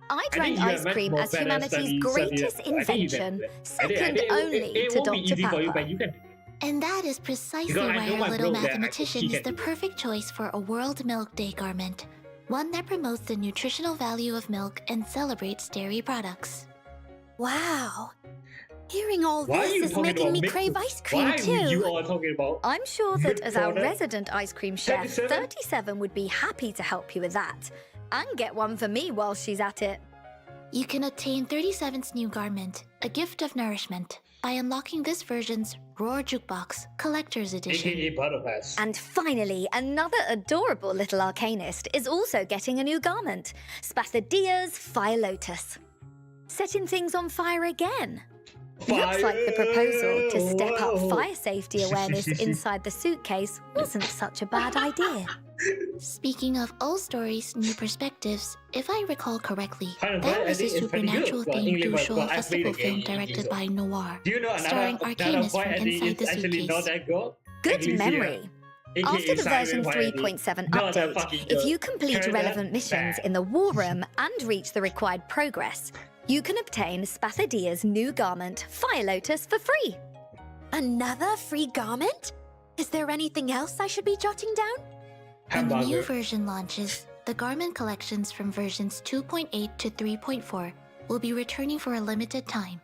S2: I
S1: I
S2: drank
S1: think you are
S2: ice
S1: much
S2: cream
S1: more
S2: as
S1: better
S2: humanity's
S1: study-
S2: greatest
S1: study- I think you can
S2: invention,
S1: do it. I
S2: second
S1: think
S2: only
S1: it
S2: to
S1: won't be
S2: Dr.
S1: easy for you, but
S2: Pepper.
S1: you can do it.
S3: And that is precisely
S1: Because I
S3: why
S1: know
S3: our
S1: my
S3: little
S1: bro that
S3: mathematician
S1: he
S3: is
S1: can
S3: the
S1: do it.
S3: perfect choice for a World Milk Day garment. one that promotes the nutritional value of milk and celebrates dairy products.
S7: Wow. Hearing all
S1: Why are
S7: this
S1: you
S7: is
S1: talking
S7: making
S1: about
S7: me
S1: milk?
S7: crave ice cream
S1: Why
S7: too.
S1: are you all talking about?
S2: I'm sure that as our
S1: product?
S2: resident ice cream chef,
S1: 37?
S2: 37 would be happy to help you with that. And get one for me while she's at it.
S3: You can obtain 37's new garment, a gift of nourishment, by unlocking this version's Roar Jukebox Collector's Edition.
S1: AKA Butterpass.
S2: And finally, another adorable little arcanist is also getting a new garment, Spathadia's Fire Lotus. Setting things on fire again. Looks like the proposal to step up
S1: Whoa.
S2: fire safety awareness inside the suitcase wasn't such a bad idea.
S3: Speaking of all stories, new perspectives, if I recall correctly,
S1: Kind of
S3: that
S1: bad,
S3: was a
S1: I think it's pretty good.
S3: supernatural
S1: Well,
S3: themed
S1: English,
S3: Dushaw
S1: but I played
S3: festival
S1: the game
S3: film
S1: in
S3: directed
S1: English.
S3: by Noir,
S1: Do you know
S3: starring
S1: another
S3: Arcanist
S1: fight
S3: from
S1: ending
S3: inside
S1: is
S3: the
S1: actually not
S3: suitcase.
S1: that good?
S2: Good
S1: Ecclesia,
S2: memory.
S1: aka
S2: After the
S1: Siren
S2: version
S1: fight ending.
S2: 3.7
S1: Not that
S2: update,
S1: fucking
S2: if
S1: good.
S2: you complete
S1: Turn that
S2: relevant missions
S1: back.
S2: in the War Room and reach the required progress, you can obtain Spathadia's new garment, Fire Lotus, for free.
S7: Another free garment? Is there anything else I should be jotting down?
S3: When the new
S1: Hamburger.
S3: version launches, the garment collections from versions 2.8 to 3.4 will be returning for a limited time.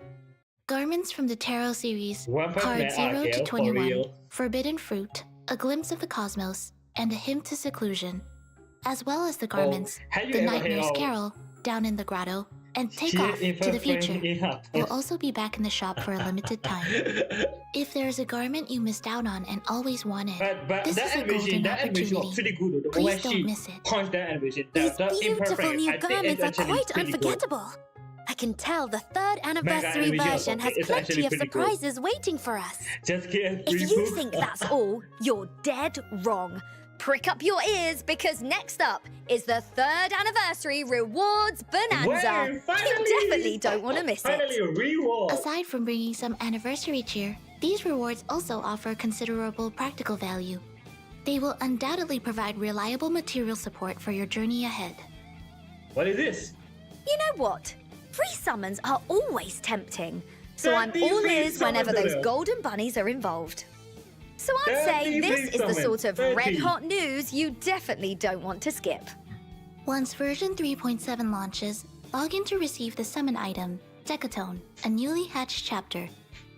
S3: Garments from the Tarot series,
S1: One Punch
S3: Card
S1: Man
S3: 0
S1: arcade,
S3: to
S1: for
S3: 21,
S1: real.
S3: Forbidden Fruit, A Glimpse of the Cosmos, and A Hymn to Seclusion, as well as the garments
S1: have you
S3: The
S1: ever heard
S3: Nightmare's
S1: of
S3: Carol, Down in the Grotto, and Take
S1: Shit
S3: Off
S1: in
S3: to the
S1: her friend
S3: Future
S1: in her
S3: will also be back in the shop for a limited time. If there's a garment you missed out on and always wanted,
S1: But
S3: this
S1: that
S3: is a
S1: animation,
S3: golden
S1: that animation was
S3: opportunity.
S1: pretty good.
S3: Please
S1: When
S3: don't
S1: she
S3: miss it.
S1: punched that animation,
S7: These
S1: the
S7: beautiful
S1: imperfect,
S7: new
S1: I think it's
S7: garments are
S1: actually
S7: quite
S1: pretty good.
S7: unforgettable. I can tell the third anniversary
S1: animation
S7: version has
S1: is
S7: plenty
S1: actually
S7: of
S1: pretty good.
S7: surprises waiting for us.
S1: Just get
S2: If you think that's all, you're dead wrong. Prick up your ears because next up is the third anniversary rewards bonanza. You definitely don't want to miss
S1: Finally,
S2: it.
S1: a reward.
S3: Aside from bringing some anniversary cheer, these rewards also offer considerable practical value. They will undoubtedly provide reliable material support for your journey ahead.
S1: What is this?
S2: You know what? Free summons are always tempting. So I'm
S1: 30
S2: all
S1: free
S2: ears whenever
S1: summons
S2: those
S1: are there.
S2: golden bunnies are involved. So I'd
S1: 30
S2: say this
S1: free
S2: is the
S1: summons,
S2: sort of
S1: 30.
S2: red-hot news you definitely don't want to skip.
S3: Once version 3.7 launches, log in to receive the summon item, Decatone, a newly hatched chapter,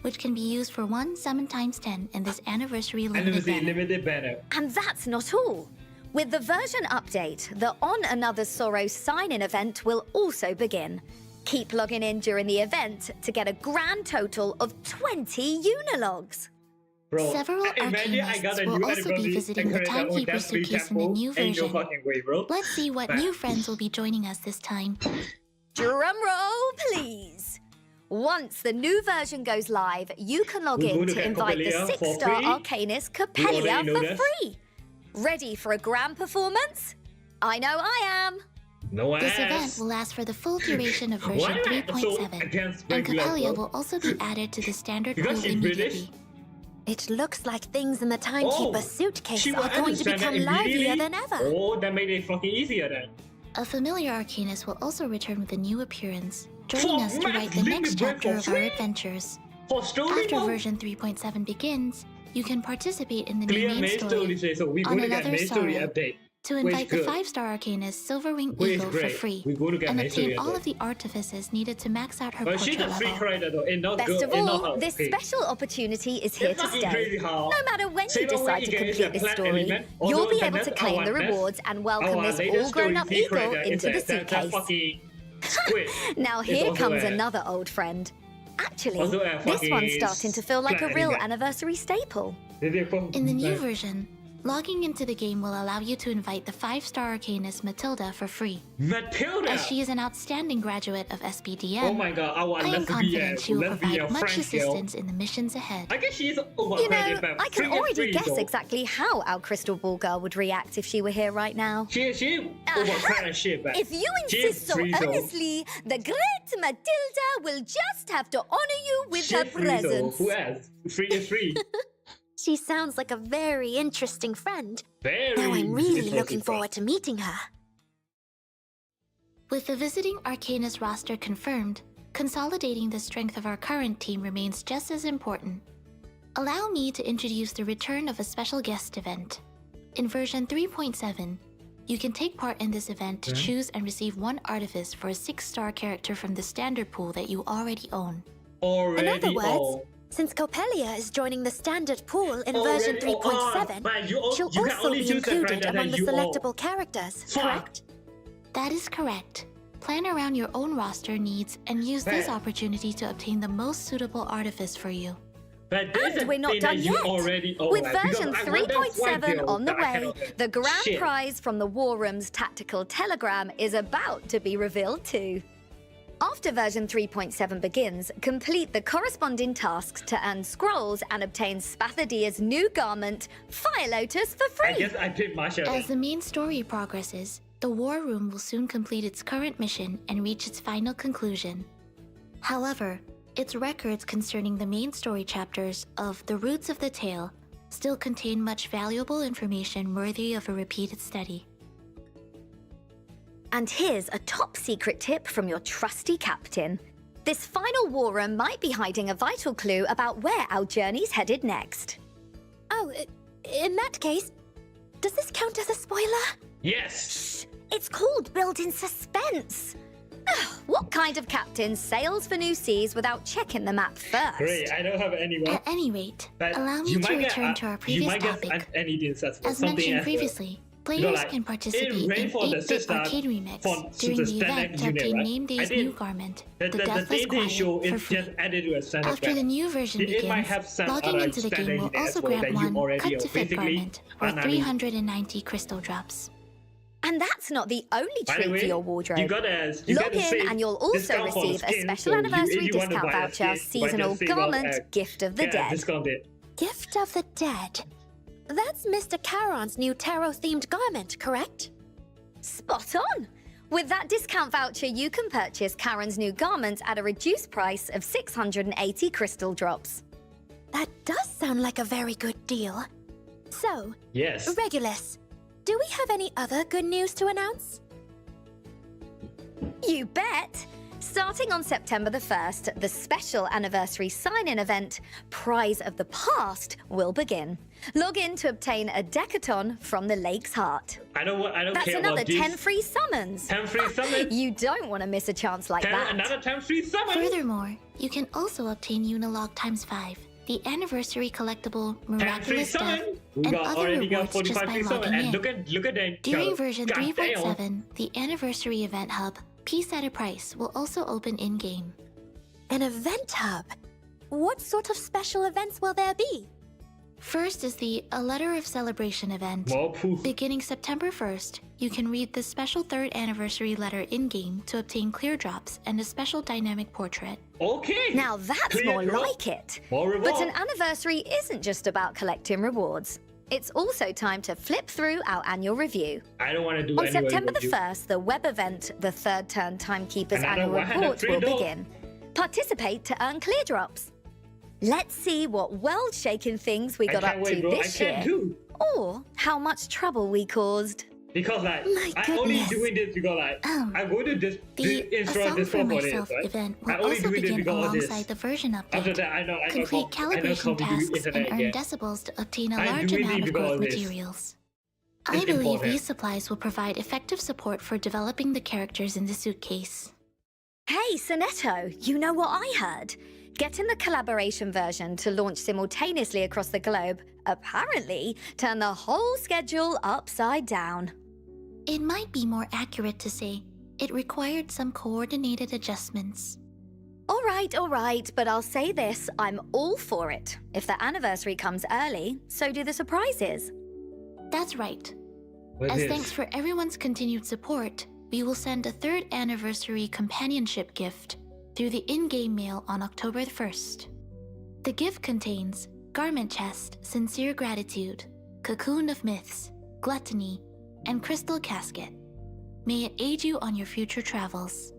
S3: which can be used for 1 summon times 10 in this anniversary limited banner.
S1: Limited banner.
S2: And that's not all. With the version update, the On Another Sorrow sign-in event will also begin. Keep logging in during the event to get a grand total of 20 Unilogs.
S1: Bro,
S3: Several
S1: imagine I got a
S3: arcanists will
S1: new
S3: also be
S1: anniversary
S3: visiting the
S1: decorator on
S3: Timekeeper
S1: that free
S3: suitcase in the
S1: temple.
S3: new
S1: Ain't no
S3: version.
S1: fucking way, bro.
S3: Let's see what
S1: Fact.
S3: new friends will be joining us this time.
S2: Drum roll, please. Once the new version goes live, you can log
S1: We're
S2: in
S1: going to
S2: to
S1: get
S2: invite the
S1: Coppelia for
S2: 6-star
S1: free?
S2: Arcanist
S1: We
S2: Coppelia
S1: already know
S2: for
S1: that.
S2: free. Ready for a grand performance? I know I am.
S1: No
S3: This
S1: ass.
S3: event will last for the full duration of version
S1: Why am I so
S3: 3.7,
S1: against
S3: and
S1: regular,
S3: Coppelia
S1: bro?
S3: will also be added to the standard
S1: Because
S3: pool
S1: she's British?
S3: immediately.
S7: It looks like things in the Timekeeper's suitcase
S1: she
S7: are
S1: will
S7: going to
S1: understand
S7: become
S1: that
S7: livelier
S1: immediately?
S7: than ever.
S1: Oh, that made it fucking easier then.
S3: A familiar Arcanist will also return with a new appearance, joining
S1: For
S3: us to
S1: Max
S3: write the next
S1: Limit Break
S3: chapter
S1: for
S3: of our
S1: free?
S3: adventures.
S1: For story
S3: After
S1: mode?
S3: version 3.7 begins, you can participate in the
S1: Clear
S3: new main
S1: main
S3: story
S1: story, so we're
S3: on
S1: going to get
S3: another
S1: main story
S3: sorrow.
S1: update.
S3: to
S1: Which
S3: invite the
S1: good.
S3: 5-star Arcanist Silverwing
S1: Which is
S3: Eagle for
S1: great.
S3: free,
S1: We're going to get
S3: and
S1: main story
S3: obtain all
S1: update.
S3: of the artifices needed to max out her
S1: But she's
S3: portrait
S1: a free
S3: level.
S1: creator though, and not
S2: Best
S1: good,
S2: of
S1: and not
S2: all,
S1: hard.
S2: this
S1: Okay.
S2: special opportunity is here
S1: It's
S2: to
S1: fucking
S2: stay.
S1: crazy how
S2: No matter when you
S1: Sailor
S2: decide
S1: Moon
S2: to
S1: is
S2: complete
S1: a
S2: this
S1: plant
S2: story,
S1: element,
S2: you'll
S1: although
S2: be
S1: the
S2: able to
S1: next
S2: claim the
S1: our next-
S2: rewards and welcome
S1: our
S2: this
S1: latest
S2: all-grown-up
S1: story,
S2: eagle
S1: creator,
S2: into the
S1: is that
S2: suitcase.
S1: fucking squid.
S2: Now
S1: It's
S2: here
S1: also
S2: comes
S1: a-
S2: another old friend. Actually,
S1: Also a
S2: this
S1: fucking
S2: one's starting to feel like a
S1: plant
S2: real
S1: element.
S2: anniversary staple.
S3: In the new version, logging into the game will allow you to invite the 5-star Arcanist Matilda for free.
S1: Matilda!
S3: As she is an outstanding graduate of SBDM,
S1: Oh my god, I want
S3: I am
S1: lesbian,
S3: confident she will
S1: lesbian
S3: provide much
S1: French girl.
S3: assistance in the missions ahead.
S1: I guess she's
S2: You
S1: overcredited,
S2: know,
S1: but
S2: I can
S1: freaking
S2: already
S1: free,
S2: guess
S1: though.
S2: exactly how our crystal ball girl would react if she were here right now.
S1: She overcredited shit, but
S2: If you
S1: she
S2: insist
S1: is
S2: so
S1: free, though.
S2: earnestly, the great Matilda will just have to honor you with
S1: She
S2: her
S1: free, though.
S2: presence.
S1: Who else? Free is free.
S7: She sounds like a very interesting friend.
S1: Very
S7: Now I'm really
S1: interesting
S7: looking
S1: friend.
S7: forward to meeting her.
S3: With the visiting Arcanist roster confirmed, consolidating the strength of our current team remains just as important. Allow me to introduce the return of a special guest event. In version 3.7, You can take part in this event to choose and receive one artifice for a 6-star character from the standard pool that you already own.
S1: Already.
S7: In other words,
S1: own.
S7: since Coppelia is joining the standard pool in
S1: Already
S7: version 3.7,
S1: man,
S7: she'll
S1: you can
S7: also
S1: only
S7: be
S1: choose the
S7: included
S1: character
S7: among
S1: that
S7: the
S1: you own.
S7: selectable characters,
S1: Fuck.
S7: correct?
S3: That is correct. Plan around your own roster needs and use this
S1: Man.
S3: opportunity to obtain the most suitable artifice for you.
S1: But there's
S2: And
S1: a
S2: we're not
S1: thing
S2: done
S1: that you
S2: yet.
S1: already own,
S2: With
S1: right? Because
S2: version
S1: I want that white
S2: 3.7
S1: girl
S2: on the
S1: that I
S2: way,
S1: cannot-
S2: the grand
S1: Shit.
S2: prize from the War Room's tactical telegram is about to be revealed too. After version 3.7 begins, complete the corresponding tasks to earn scrolls and obtain Spathadia's new garment, Fire Lotus, for
S1: I
S2: free.
S1: guess I did Masha.
S3: As the main story progresses, the War Room will soon complete its current mission and reach its final conclusion. However, its records concerning the main story chapters of The Roots of the Tale still contain much valuable information worthy of a repeated study.
S2: And here's a top secret tip from your trusty captain. This final war room might be hiding a vital clue about where our journey's headed next.
S7: Oh, in that case, does this count as a spoiler?
S1: Yes.
S2: It's called built-in suspense. What kind of captain sails for new seas without checking the map first?
S1: Great. I don't have anyone.
S3: At any rate,
S1: But
S3: allow me
S1: you
S3: to
S1: might get,
S3: return to our
S1: you
S3: previous
S1: might
S3: topic.
S1: get anything successful.
S3: As
S1: something
S3: mentioned
S1: else.
S3: previously, players
S1: You know, like,
S3: can participate in
S1: rain for the
S3: 8-bit
S1: sister
S3: arcade remix
S1: for
S3: during
S1: the
S3: the event
S1: standard
S3: to
S1: unit,
S3: obtain
S1: right?
S3: Name
S1: I
S3: Day's
S1: did-
S3: new garment, the
S1: The
S3: Deathless
S1: day
S3: Quiet,
S1: show
S3: for
S1: is
S3: free.
S1: just added to a standard
S3: After
S1: pack.
S3: the new version
S1: It might
S3: begins,
S1: have some
S3: logging
S1: other
S3: into the game
S1: standard
S3: will
S1: unit as
S3: also
S1: well
S3: grant
S1: that you
S3: one
S1: already
S3: cut
S1: own.
S3: to fit
S1: Basically,
S3: garment or
S1: finally.
S3: 390 crystal drops.
S2: And that's not the only
S1: By
S2: treat
S1: the way,
S2: for your wardrobe.
S1: you gotta
S2: Log in and you'll also
S1: discount for the
S2: receive a
S1: skin,
S2: special
S1: so
S2: anniversary
S1: if you want to
S2: discount
S1: buy a
S2: voucher,
S1: skin, you might
S2: seasonal
S1: just save up,
S2: garment, Gift of the Dead.
S1: discounted.
S7: Gift of the Dead. That's Mr. Charon's new tarot-themed garment, correct?
S2: Spot on! With that discount voucher, you can purchase Karen's new garment at a reduced price of 680 crystal drops.
S7: That does sound like a very good deal. So,
S1: Yes.
S7: Regulus, do we have any other good news to announce?
S2: You bet! Starting on September the 1st, the special anniversary sign-in event, Prize of the Past, will begin. Log in to obtain a Decaton from the Lake's Heart.
S1: I don't
S2: That's
S1: care
S2: another
S1: about this.
S2: 10 free summons.
S1: 10 free summons.
S2: You don't want to miss a chance like that.
S1: Another 10 free summons.
S3: Furthermore, you can also obtain Unilog x5, the anniversary collectible
S1: 10 free
S3: Miraculous Death,
S1: summons. We
S3: and
S1: got
S3: other
S1: already got
S3: rewards just
S1: 45
S3: by
S1: free summons.
S3: logging
S1: And
S3: in.
S1: look at that.
S3: During version
S1: God damn.
S3: 3.7, the anniversary event hub, Peace at a Price, will also open in-game.
S7: An event hub? What sort of special events will there be?
S3: First is the A Letter of Celebration event.
S1: More proof.
S3: Beginning September 1st, you can read the special 3rd anniversary letter in-game to obtain clear drops and a special dynamic portrait.
S1: Okay.
S2: Now that's
S1: Clear
S2: more
S1: drop.
S2: like it.
S1: More
S2: But
S1: reward.
S2: an anniversary isn't just about collecting rewards. It's also time to flip through our annual review.
S1: I don't want to do
S2: On
S1: any
S2: September the
S1: review.
S2: 1st, the web event, the Third Turn Timekeeper's
S1: Another
S2: annual report will
S1: $103.
S2: begin. Participate to earn clear drops. Let's see what world-shaking things we
S1: I
S2: got
S1: can't
S2: up
S1: wait,
S2: to
S1: bro.
S2: this
S1: I
S2: year.
S1: can't do.
S2: Or how much trouble we caused.
S1: Because like
S3: My
S1: I only
S3: goodness.
S1: doing this because like I go to this
S3: The A
S1: intro
S3: Song
S1: this
S3: for
S1: for this,
S3: Myself
S1: right?
S3: event
S1: I
S3: will
S1: only
S3: also
S1: do this
S3: begin
S1: because of this.
S3: alongside the version
S1: After
S3: update.
S1: that, I know
S3: Complete calibration tasks
S1: internet
S3: and earn
S1: again.
S3: decibels to obtain a
S1: I
S3: large
S1: do it
S3: amount of
S1: because
S3: growth
S1: of this.
S3: materials.
S1: It's
S3: I believe
S1: important.
S3: these supplies will provide effective support for developing the characters in the suitcase.
S2: Hey, Sonetto, you know what I heard? Getting the collaboration version to launch simultaneously across the globe apparently turned the whole schedule upside down.
S3: It might be more accurate to say it required some coordinated adjustments.
S2: All right, but I'll say this, I'm all for it. If the anniversary comes early, so do the surprises.
S3: That's right.
S1: What
S3: As
S1: is?
S3: thanks for everyone's continued support, we will send a 3rd anniversary companionship gift through the in-game mail on October 1st. The gift contains Garment Chest, Sincere Gratitude, Cocoon of Myths, Gluttony, and Crystal Casket. May it aid you on your future travels.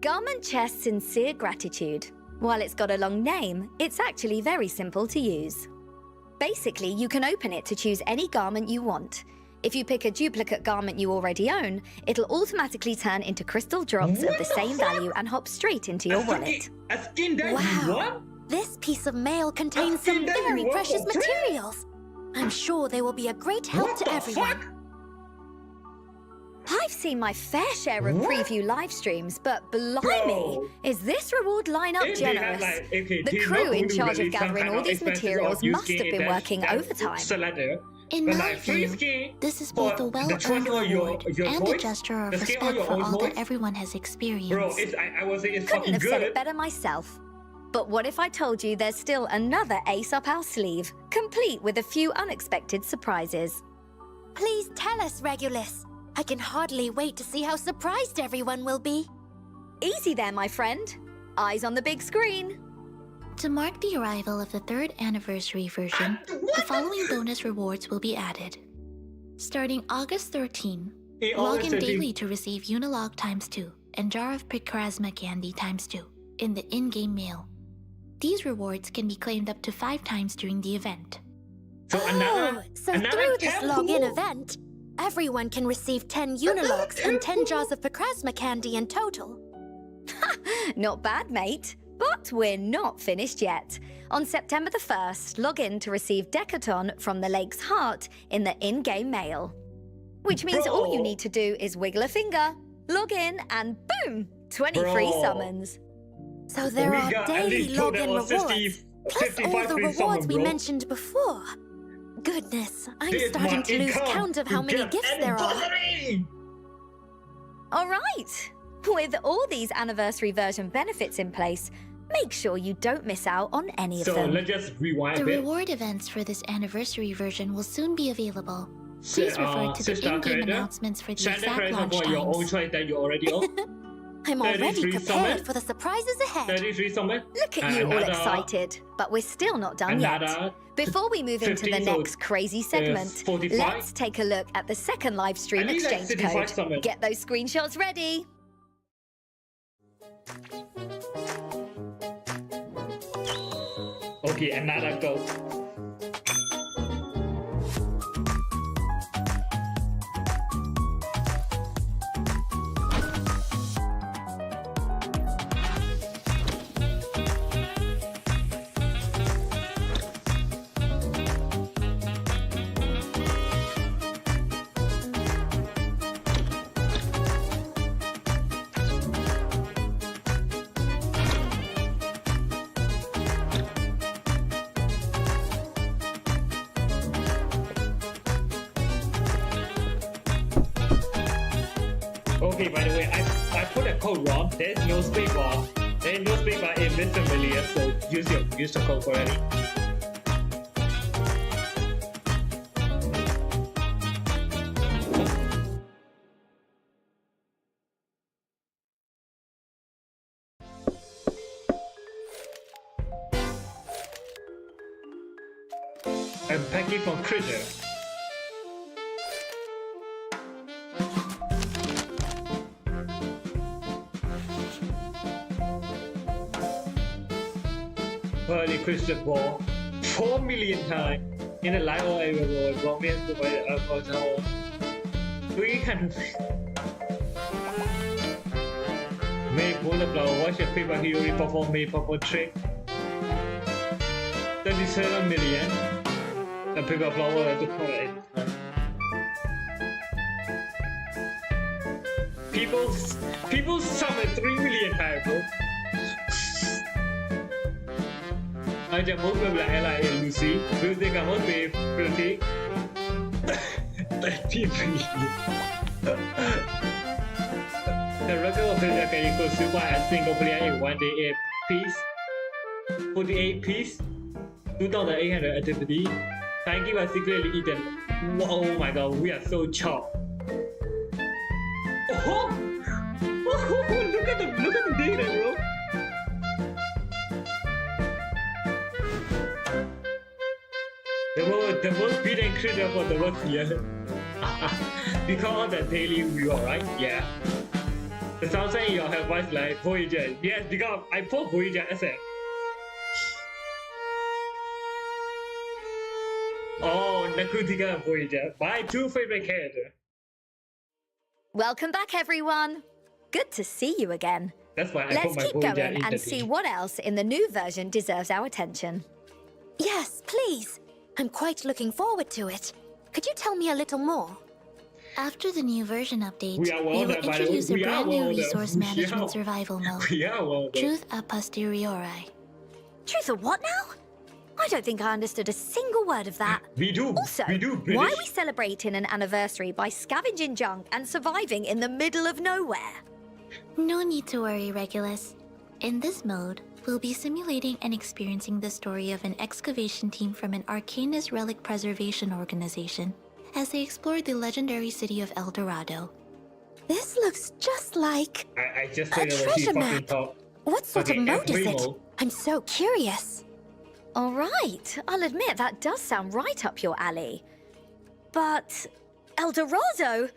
S2: Garment Chest Sincere Gratitude. While it's got a long name, it's actually very simple to use. Basically, you can open it to choose any garment you want. If you pick a duplicate garment you already own, it'll automatically turn into crystal drops of the same value and hop straight into your wallet.
S1: A skin that you
S7: Wow.
S1: want?
S7: This piece of mail contains
S1: I've seen
S7: some
S1: that you
S7: very
S1: want
S7: precious
S1: for free.
S7: materials. I'm sure they will be a great help
S1: What
S7: to
S1: the
S7: everyone.
S1: fuck?
S2: seen my fair share of preview live streams, but blimey,
S1: Bro.
S2: is this reward lineup
S1: If they
S2: generous?
S1: had, like, okay,
S2: The
S1: they're
S2: crew
S1: not
S2: in
S1: going to
S2: charge of
S1: release some
S2: gathering
S1: kind
S2: all
S1: of
S2: these
S1: expenses
S2: materials
S1: of you
S2: must have
S1: skin
S2: been
S1: that-
S2: working
S1: that
S2: overtime.
S1: Selector.
S3: In
S1: But
S3: my
S1: like free
S3: view,
S1: skin
S3: this is
S1: for
S3: both a
S1: the
S3: well-earned
S1: choice of
S3: reward
S1: your
S3: and a
S1: voice,
S3: gesture of
S1: the skin of
S3: respect
S1: your
S3: for
S1: own
S3: all that
S1: voice.
S3: everyone has experienced.
S1: Bro, I was saying it's
S2: Couldn't
S1: fucking
S2: have said it
S1: good.
S2: better myself. But what if I told you there's still another ace up our sleeve, complete with a few unexpected surprises?
S7: Please tell us, Regulus. I can hardly wait to see how surprised everyone will be.
S2: Easy there, my friend. Eyes on the big screen.
S3: To mark the arrival of the 3rd anniversary version, the following bonus rewards will be added. Starting August 13,
S1: Hey,
S3: log
S1: August
S3: in
S1: 13.
S3: daily to receive Unilog ×2 and Jar of Picrasma Candy ×2 in the in-game mail. These rewards can be claimed up to 5 times during the event.
S1: So another,
S7: So
S1: another
S7: through this
S1: 10
S7: login
S1: more.
S7: event, everyone can receive 10 Unilogs and 10 jars of Picrasma candy in total.
S2: Not bad, mate. But we're not finished yet. On September the 1st, log in to receive Decaton from the Lake's Heart in the in-game mail. Which means all you
S1: Bro.
S2: need to do is wiggle a finger, log in, and boom! 20 free
S1: Bro.
S2: summons.
S7: So there
S1: We
S7: are
S1: got at
S7: daily
S1: least two that
S7: login
S1: was
S7: rewards,
S1: 50,
S7: plus all
S1: 55
S7: the
S1: free
S7: rewards
S1: summon,
S7: we
S1: bro.
S7: mentioned before. Goodness, I'm
S1: This
S7: starting
S1: my
S7: to lose
S1: income
S7: count of how
S1: to
S7: many
S1: get
S7: gifts there are.
S1: anniversary.
S2: All right. With all these anniversary version benefits in place, make sure you don't miss out on any of
S1: So
S2: them.
S1: let's just rewind
S3: The
S1: a bit.
S3: reward events for this anniversary version will soon be available. Please refer to the
S1: Sister
S3: in-game
S1: creator,
S3: announcements for the
S1: Send the
S3: exact
S1: creator
S3: launch
S1: for your own
S3: times.
S1: choice that you already own.
S7: I'm already
S1: 33
S7: prepared
S1: summon.
S7: for the surprises ahead.
S1: 33 summon.
S2: Look at you all
S1: Another-
S2: excited, but we're still not done yet.
S1: Another
S2: Before we move into the
S1: 15, so,
S2: next crazy segment,
S1: 45.
S2: let's take a look at the second live stream
S1: At least like
S2: exchange
S1: 65
S2: code.
S1: summon.
S2: Get those screenshots ready.
S1: Okay, another go. Okay, by the way, I put a code wrong. There's no space bar. There's no space bar in this familiar, so use the code correctly. I'm packing from Critter. Early crystal ball 4 million times in a live or available romance provided alcohol. We can make bullet blow watch a paper hero perform a purple trick 37 million a paper flower at the point. People summon 3 million times, bro. I just moved with Ella and Lucy. Music I must be pretty. 30 million. The record of the game equals super and single player in 1 day 8 piece. 48 piece. 2,800 activity. Thank you, I secretly eaten. Oh my god, we are so chopped. Oh! Look at the data, bro. The most beaten creature for the world here. Because of the daily view, right? Yeah. The sound in your head was like Voyager. Yes, because I put Voyager as a. Oh, Nakutika and Voyager. My 2 favorite characters.
S2: Welcome back, everyone. Good to see you again.
S1: That's why I
S2: Let's
S1: put my
S2: keep
S1: Voyager
S2: going
S1: in
S2: and
S1: the
S2: see
S1: team.
S2: what else in the new version deserves our attention.
S7: Yes, please. I'm quite looking forward to it. Could you tell me a little more?
S3: After the new version update,
S1: We are
S3: we
S1: well
S3: will
S1: done, by the way.
S3: introduce a
S1: We are
S3: brand new
S1: well done.
S3: resource
S1: We
S3: management
S1: are-
S3: survival mode,
S1: Yeah, well, done.
S3: Truth a posteriori.
S2: Truth or what now? I don't think I understood a single word of that.
S1: We do.
S2: Also,
S1: we do. British.
S2: why are we celebrating an anniversary by scavenging junk and surviving in the middle of nowhere?
S3: No need to worry, Regulus. In this mode, we'll be simulating and experiencing the story of an excavation team from an Arcanus relic preservation organization as they explore the legendary city of El Dorado.
S7: This looks just like
S1: I just
S7: a
S1: said that she
S7: treasure
S1: fucking
S7: map.
S1: talk.
S7: What sort
S1: Okay,
S7: of mode is it?
S1: Primo.
S7: I'm so curious.
S2: All right, I'll admit that does sound right up your alley. But El Dorado?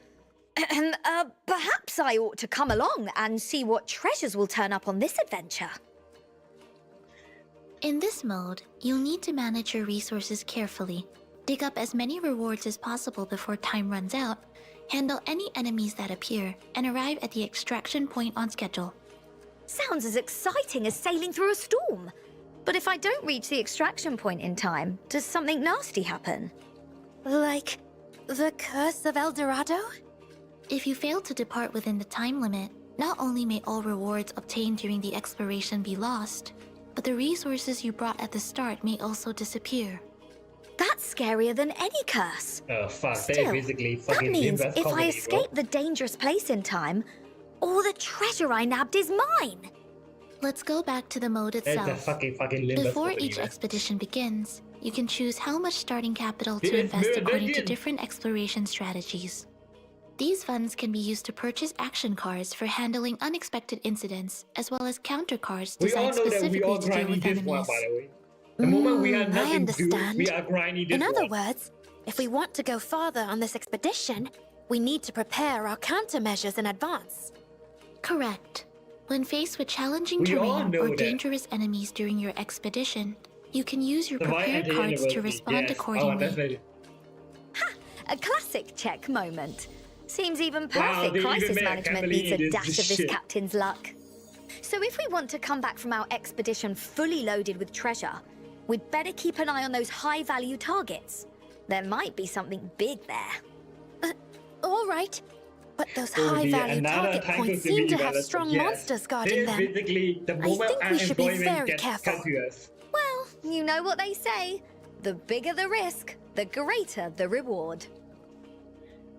S2: Perhaps I ought to come along and see what treasures will turn up on this adventure.
S3: In this mode, you'll need to manage your resources carefully, dig up as many rewards as possible before time runs out, handle any enemies that appear, and arrive at the extraction point on schedule.
S2: Sounds as exciting as sailing through a storm. But if I don't reach the extraction point in time, does something nasty happen?
S7: Like the Curse of El Dorado?
S3: If you fail to depart within the time limit, not only may all rewards obtained during the exploration be lost, but the resources you brought at the start may also disappear.
S2: That's scarier than any curse.
S1: Oh fuck, they
S2: Still,
S1: basically
S2: that
S1: fucking
S2: means
S1: Limbus
S2: if I
S1: comedy,
S2: escape
S1: bro.
S2: the dangerous place in time, all the treasure I nabbed is mine.
S3: Let's go back to the mode
S1: That's the
S3: itself.
S1: fucking Limbus
S3: Before
S1: comedy,
S3: each
S1: man.
S3: expedition begins, you can choose how much starting capital to
S1: Yes,
S3: invest
S1: we're
S3: according to
S1: again.
S3: different exploration strategies. These funds can be used to purchase action cards for handling unexpected incidents, as well as counter cards
S1: We all
S3: designed
S1: know that we
S3: specifically
S1: all
S3: to deal
S1: grindy
S3: with
S1: this
S3: enemies.
S1: one, by the way. The moment we have
S7: I
S1: nothing to do,
S7: understand.
S1: we are grinding this
S7: In other
S1: one.
S7: words, if we want to go farther on this expedition, we need to prepare our countermeasures in advance.
S3: Correct. When faced with challenging
S1: We all
S3: terrain
S1: know
S3: or
S1: that.
S3: dangerous enemies during your expedition, you can use your
S1: The White
S3: prepared cards to
S1: Anti-University,
S3: respond
S1: yes.
S3: accordingly.
S1: Oh, that's right.
S2: A classic check moment. Seems even
S1: Wow,
S2: perfect
S1: they even
S2: crisis
S1: made a
S2: management
S1: family
S2: needs
S1: in
S2: a
S1: this
S2: dash of this
S1: shit.
S2: captain's luck. So if we want to come back from our expedition fully loaded with treasure, we'd better keep an eye on those high-value targets. There might be something big there.
S7: All right. But those
S1: It will be
S7: high-value
S1: another
S7: target
S1: time
S7: points
S1: to
S7: seem
S1: be
S7: to have
S1: developed,
S7: strong
S1: yes.
S7: monsters guarding
S1: This
S7: them.
S1: basically the moment
S7: think we should be
S1: unemployment
S7: very
S1: gets
S7: careful.
S1: cut to us.
S2: Well, you know what they say. The bigger the risk, the greater the reward.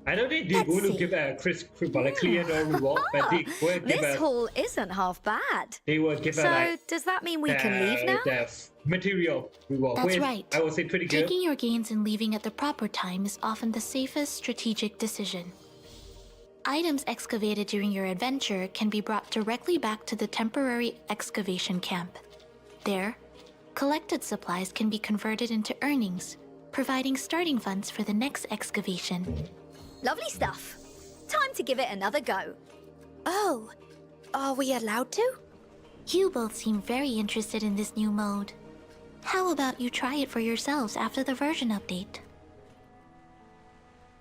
S1: I don't think they're
S7: Let's
S1: going to
S7: see.
S1: give a clear no reward, but they will give
S2: This
S1: a
S2: haul isn't half bad.
S1: they will give a
S2: So,
S1: like
S2: does that mean we can leave now?
S1: the material reward.
S3: That's
S1: Which
S3: right.
S1: I would say pretty good.
S3: Taking your gains and leaving at the proper time is often the safest strategic decision. Items excavated during your adventure can be brought directly back to the temporary excavation camp. There, collected supplies can be converted into earnings, providing starting funds for the next excavation.
S2: Lovely stuff. Time to give it another go.
S7: Oh, are we allowed to?
S3: You both seem very interested in this new mode. How about you try it for yourselves after the version update?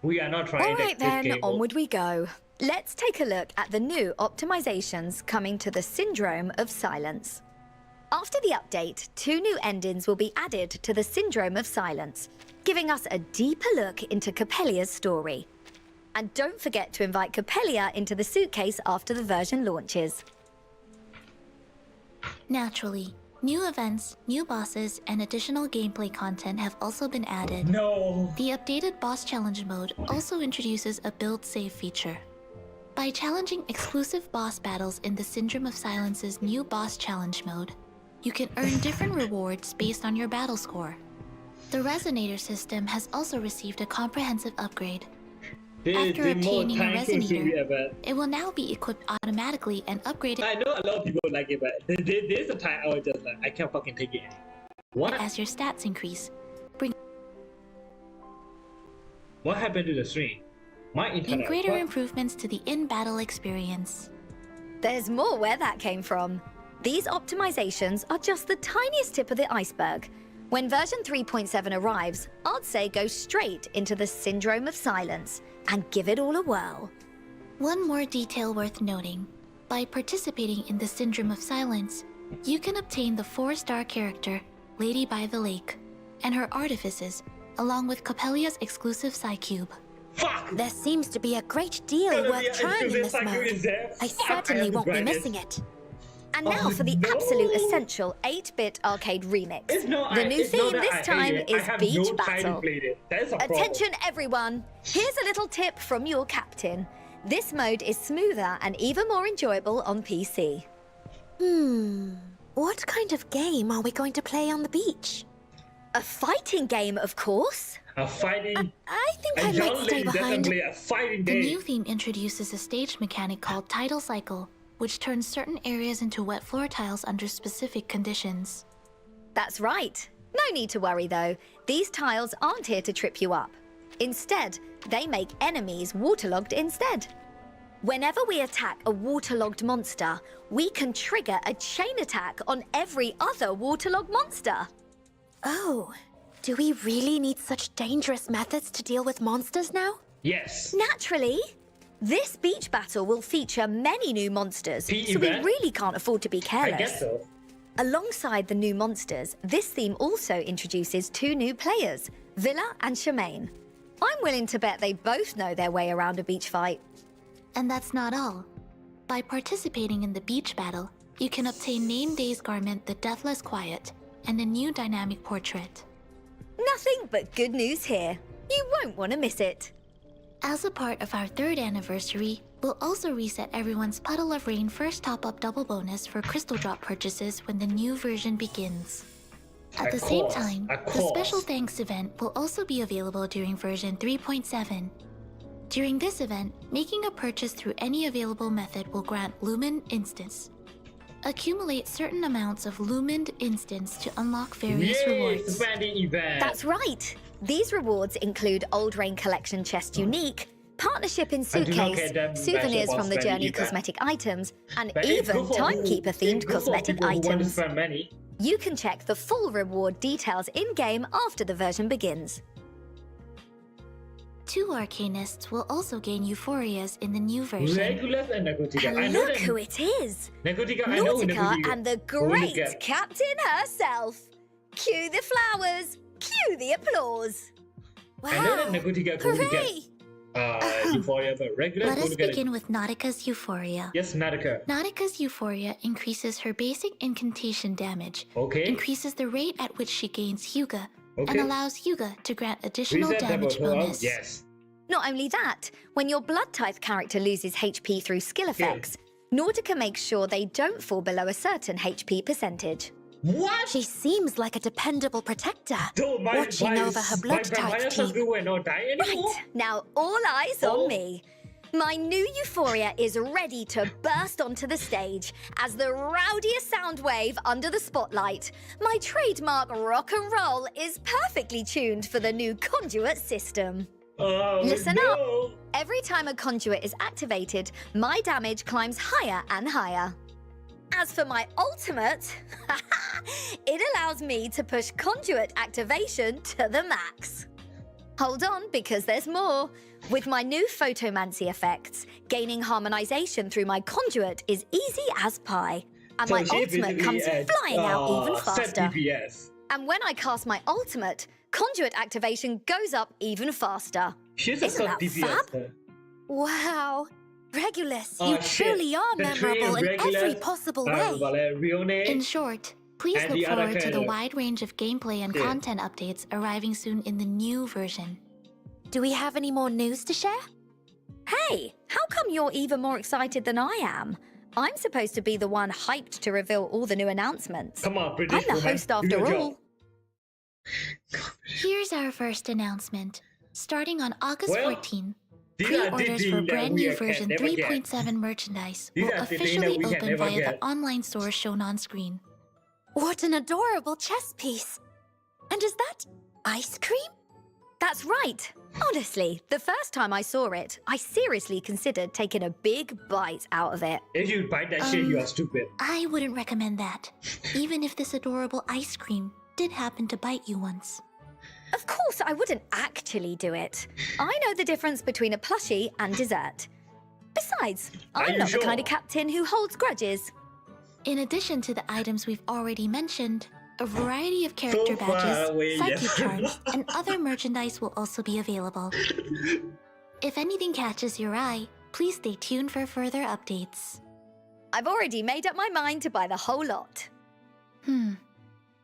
S1: We are not trying
S2: All right
S1: this
S2: then,
S1: game.
S2: onward we go. Let's take a look at the new optimizations coming to the Syndrome of Silence. After the update, 2 new endings will be added to the Syndrome of Silence, giving us a deeper look into Coppelia's story. And don't forget to invite Coppelia into the suitcase after the version launches.
S3: Naturally, new events, new bosses, and additional gameplay content have also been added.
S1: No.
S3: The updated Boss Challenge mode also introduces a build save feature. By challenging exclusive boss battles in the Syndrome of Silence's new Boss Challenge mode, you can earn different rewards based on your battle score. The Resonator system has also received a comprehensive upgrade. After
S1: The more
S3: obtaining a
S1: time consuming
S3: Resonator,
S1: ever.
S3: it will now be equipped automatically and upgraded
S1: I know a lot of people like it, but there's a time I was just like, I can't fucking take it anymore. What?
S3: as your stats increase.
S1: What happened to the stream? My
S3: And
S1: internet.
S3: greater
S1: what?
S3: improvements to the in-battle experience.
S2: There's more where that came from. These optimizations are just the tiniest tip of the iceberg. When version 3.7 arrives, I'd say go straight into the Syndrome of Silence and give it all a whirl.
S3: One more detail worth noting. By participating in the Syndrome of Silence, you can obtain the 4-star character, Lady by the Lake, and her artifices, along with Coppelia's exclusive Psycube.
S1: Fuck!
S7: There seems to be a great deal
S1: Gonna be
S7: worth
S1: an
S7: trying in
S1: exclusive
S7: this
S1: cycle
S7: mode.
S1: in there.
S7: I
S1: Fuck,
S7: certainly
S1: have to
S7: won't be
S1: grind it.
S7: missing it.
S2: And now
S1: Oh,
S2: for the
S1: no.
S2: absolute essential 8-bit arcade remix.
S1: It's not,
S2: The new
S1: it's not
S2: theme
S1: that I
S2: this
S1: hate
S2: time
S1: it.
S2: is
S1: I have
S2: Beach
S1: no time to
S2: Battle.
S1: play it. That's a problem.
S2: Attention everyone, here's a little tip from your captain. This mode is smoother and even more enjoyable on PC.
S7: What kind of game are we going to play on the beach?
S2: A fighting game, of course.
S1: A fighting.
S7: I think
S1: A
S7: I
S1: young
S7: might stay
S1: lady doesn't
S7: behind.
S1: play a fighting
S3: The
S1: game.
S3: new theme introduces a stage mechanic called Tidal Cycle, which turns certain areas into wet floor tiles under specific conditions.
S2: That's right. No need to worry though. These tiles aren't here to trip you up. Instead, they make enemies waterlogged instead. Whenever we attack a waterlogged monster, we can trigger a chain attack on every other waterlogged monster.
S7: Oh, do we really need such dangerous methods to deal with monsters now?
S1: Yes.
S2: Naturally. This beach battle will feature many new monsters,
S1: Pete
S2: so we
S1: event?
S2: really can't afford to be
S1: I
S2: careless.
S1: guess so.
S2: Alongside the new monsters, this theme also introduces 2 new players, Villa and Shemaine. I'm willing to bet they both know their way around a beach fight.
S3: And that's not all. By participating in the beach battle, you can obtain Name Day's garment, the Deathless Quiet, and a new dynamic portrait.
S2: Nothing but good news here. You won't want to miss it.
S3: As a part of our 3rd anniversary, we'll also reset everyone's Puddle of Rain first top-up double bonus for crystal drop purchases when the new version begins. At the same time, the special thanks event will also be available during version 3.7. During this event, making a purchase through any available method will grant Lumen Instance. Accumulate certain amounts of Lumen Instance to unlock various
S1: Yay,
S3: rewards.
S1: spending event.
S2: That's right. These rewards include Old Rain Collection Chest Unique, Partnership in
S1: I do not
S2: Suitcase,
S1: care that
S2: souvenirs
S1: much
S2: from the
S1: about
S2: Journey
S1: spending
S2: cosmetic items, and
S1: But it's
S2: even
S1: good for
S2: Timekeeper-themed
S1: it's good for
S2: cosmetic
S1: people who want to
S2: items.
S1: spend money.
S2: You can check the full reward details in-game after the version begins.
S3: 2 Arcanists will also gain Euphorias in the new version.
S1: Regulus and Nagotica. I
S2: And
S1: know
S2: look
S1: that
S2: who it is!
S1: Nagotica, I know
S2: Nautica
S1: Nagotica.
S2: and the
S1: Who will you
S2: great
S1: get?
S2: captain herself. Cue the flowers, cue the applause.
S1: I know that Nagotica going to
S7: Hooray!
S1: get Euphoria, but Regulus
S3: Let
S1: going
S3: us
S1: to get
S3: begin with Nautica's Euphoria.
S1: Yes, Nautica.
S3: Nautica's Euphoria increases her basic incantation damage,
S1: Okay.
S3: increases the rate at which she gains Hyuga, and
S1: Okay.
S3: allows Hyuga to grant additional
S1: Reset
S3: damage
S1: double
S3: bonus.
S1: Yes.
S2: Not only that, when your blood type character loses HP through skill effects, Nautica makes sure they don't fall below a certain HP percentage.
S1: What?
S7: She seems like a dependable protector,
S1: Dude,
S7: watching over her blood type
S1: vampire
S7: team.
S1: Sasuke will not die anymore?
S2: Right, now all eyes
S1: Oh.
S2: on me. My new Euphoria is ready to burst onto the stage as the rowdiest sound wave under the spotlight. My trademark rock and roll is perfectly tuned for the new conduit system.
S1: Oh,
S2: Listen
S1: no.
S2: Every time a conduit is activated, my damage climbs higher and higher. As for my ultimate, it allows me to push conduit activation to the max. Hold on, because there's more. With my new photomancy effects, gaining harmonization through my conduit is easy as pie. And my
S1: So she
S2: ultimate
S1: basically
S2: comes
S1: adds,
S2: flying out even
S1: set
S2: faster.
S1: DPS.
S2: And when I cast my ultimate, conduit activation goes up even faster.
S1: She's a
S2: Isn't
S1: sub
S2: that
S1: DPS.
S2: fab?
S7: Wow. Regulus,
S1: Oh,
S7: you
S1: shit.
S7: truly are
S1: The three
S7: memorable in
S1: Regulus,
S7: every possible way.
S1: Rione.
S3: In short, please
S1: And
S3: look
S1: the other
S3: forward to the
S1: kind of-
S3: wide range of gameplay and
S1: Yeah.
S3: content updates arriving soon in the new version.
S7: Do we have any more news to share?
S2: Hey, how come you're even more excited than I am? I'm supposed to be the one hyped to reveal all the new announcements.
S1: Come on,
S2: I'm
S1: British
S2: the
S1: woman.
S2: host
S1: do
S2: after
S1: your
S2: all.
S1: job.
S3: Here's our first announcement. Starting on August
S1: Well,
S3: 14,
S1: These are the
S3: pre-orders
S1: things
S3: for
S1: that
S3: brand
S1: we
S3: new
S1: can
S3: version
S1: never get.
S3: 3.7 merchandise
S1: These
S3: will
S1: are the things
S3: officially
S1: that we can
S3: open
S1: never
S3: via
S1: get.
S3: the online store shown on screen.
S7: What an adorable chess piece. And is that ice cream?
S2: That's right. Honestly, the first time I saw it, I seriously considered taking a big bite out of it.
S1: If you bite that shit, you are stupid.
S3: I wouldn't recommend that, even if this adorable ice cream did happen to bite you once.
S2: Of course, I wouldn't actually do it. I know the difference between a plushie and dessert. Besides,
S1: Are
S2: I'm
S1: you
S2: not
S1: sure?
S2: the kind of captain who holds grudges.
S3: In addition to the items we've already mentioned, a variety of character
S1: So far
S3: badges,
S1: away,
S3: psychic
S1: yes.
S3: charms, and other merchandise will also be available. If anything catches your eye, please stay tuned for further updates.
S2: I've already made up my mind to buy the whole lot.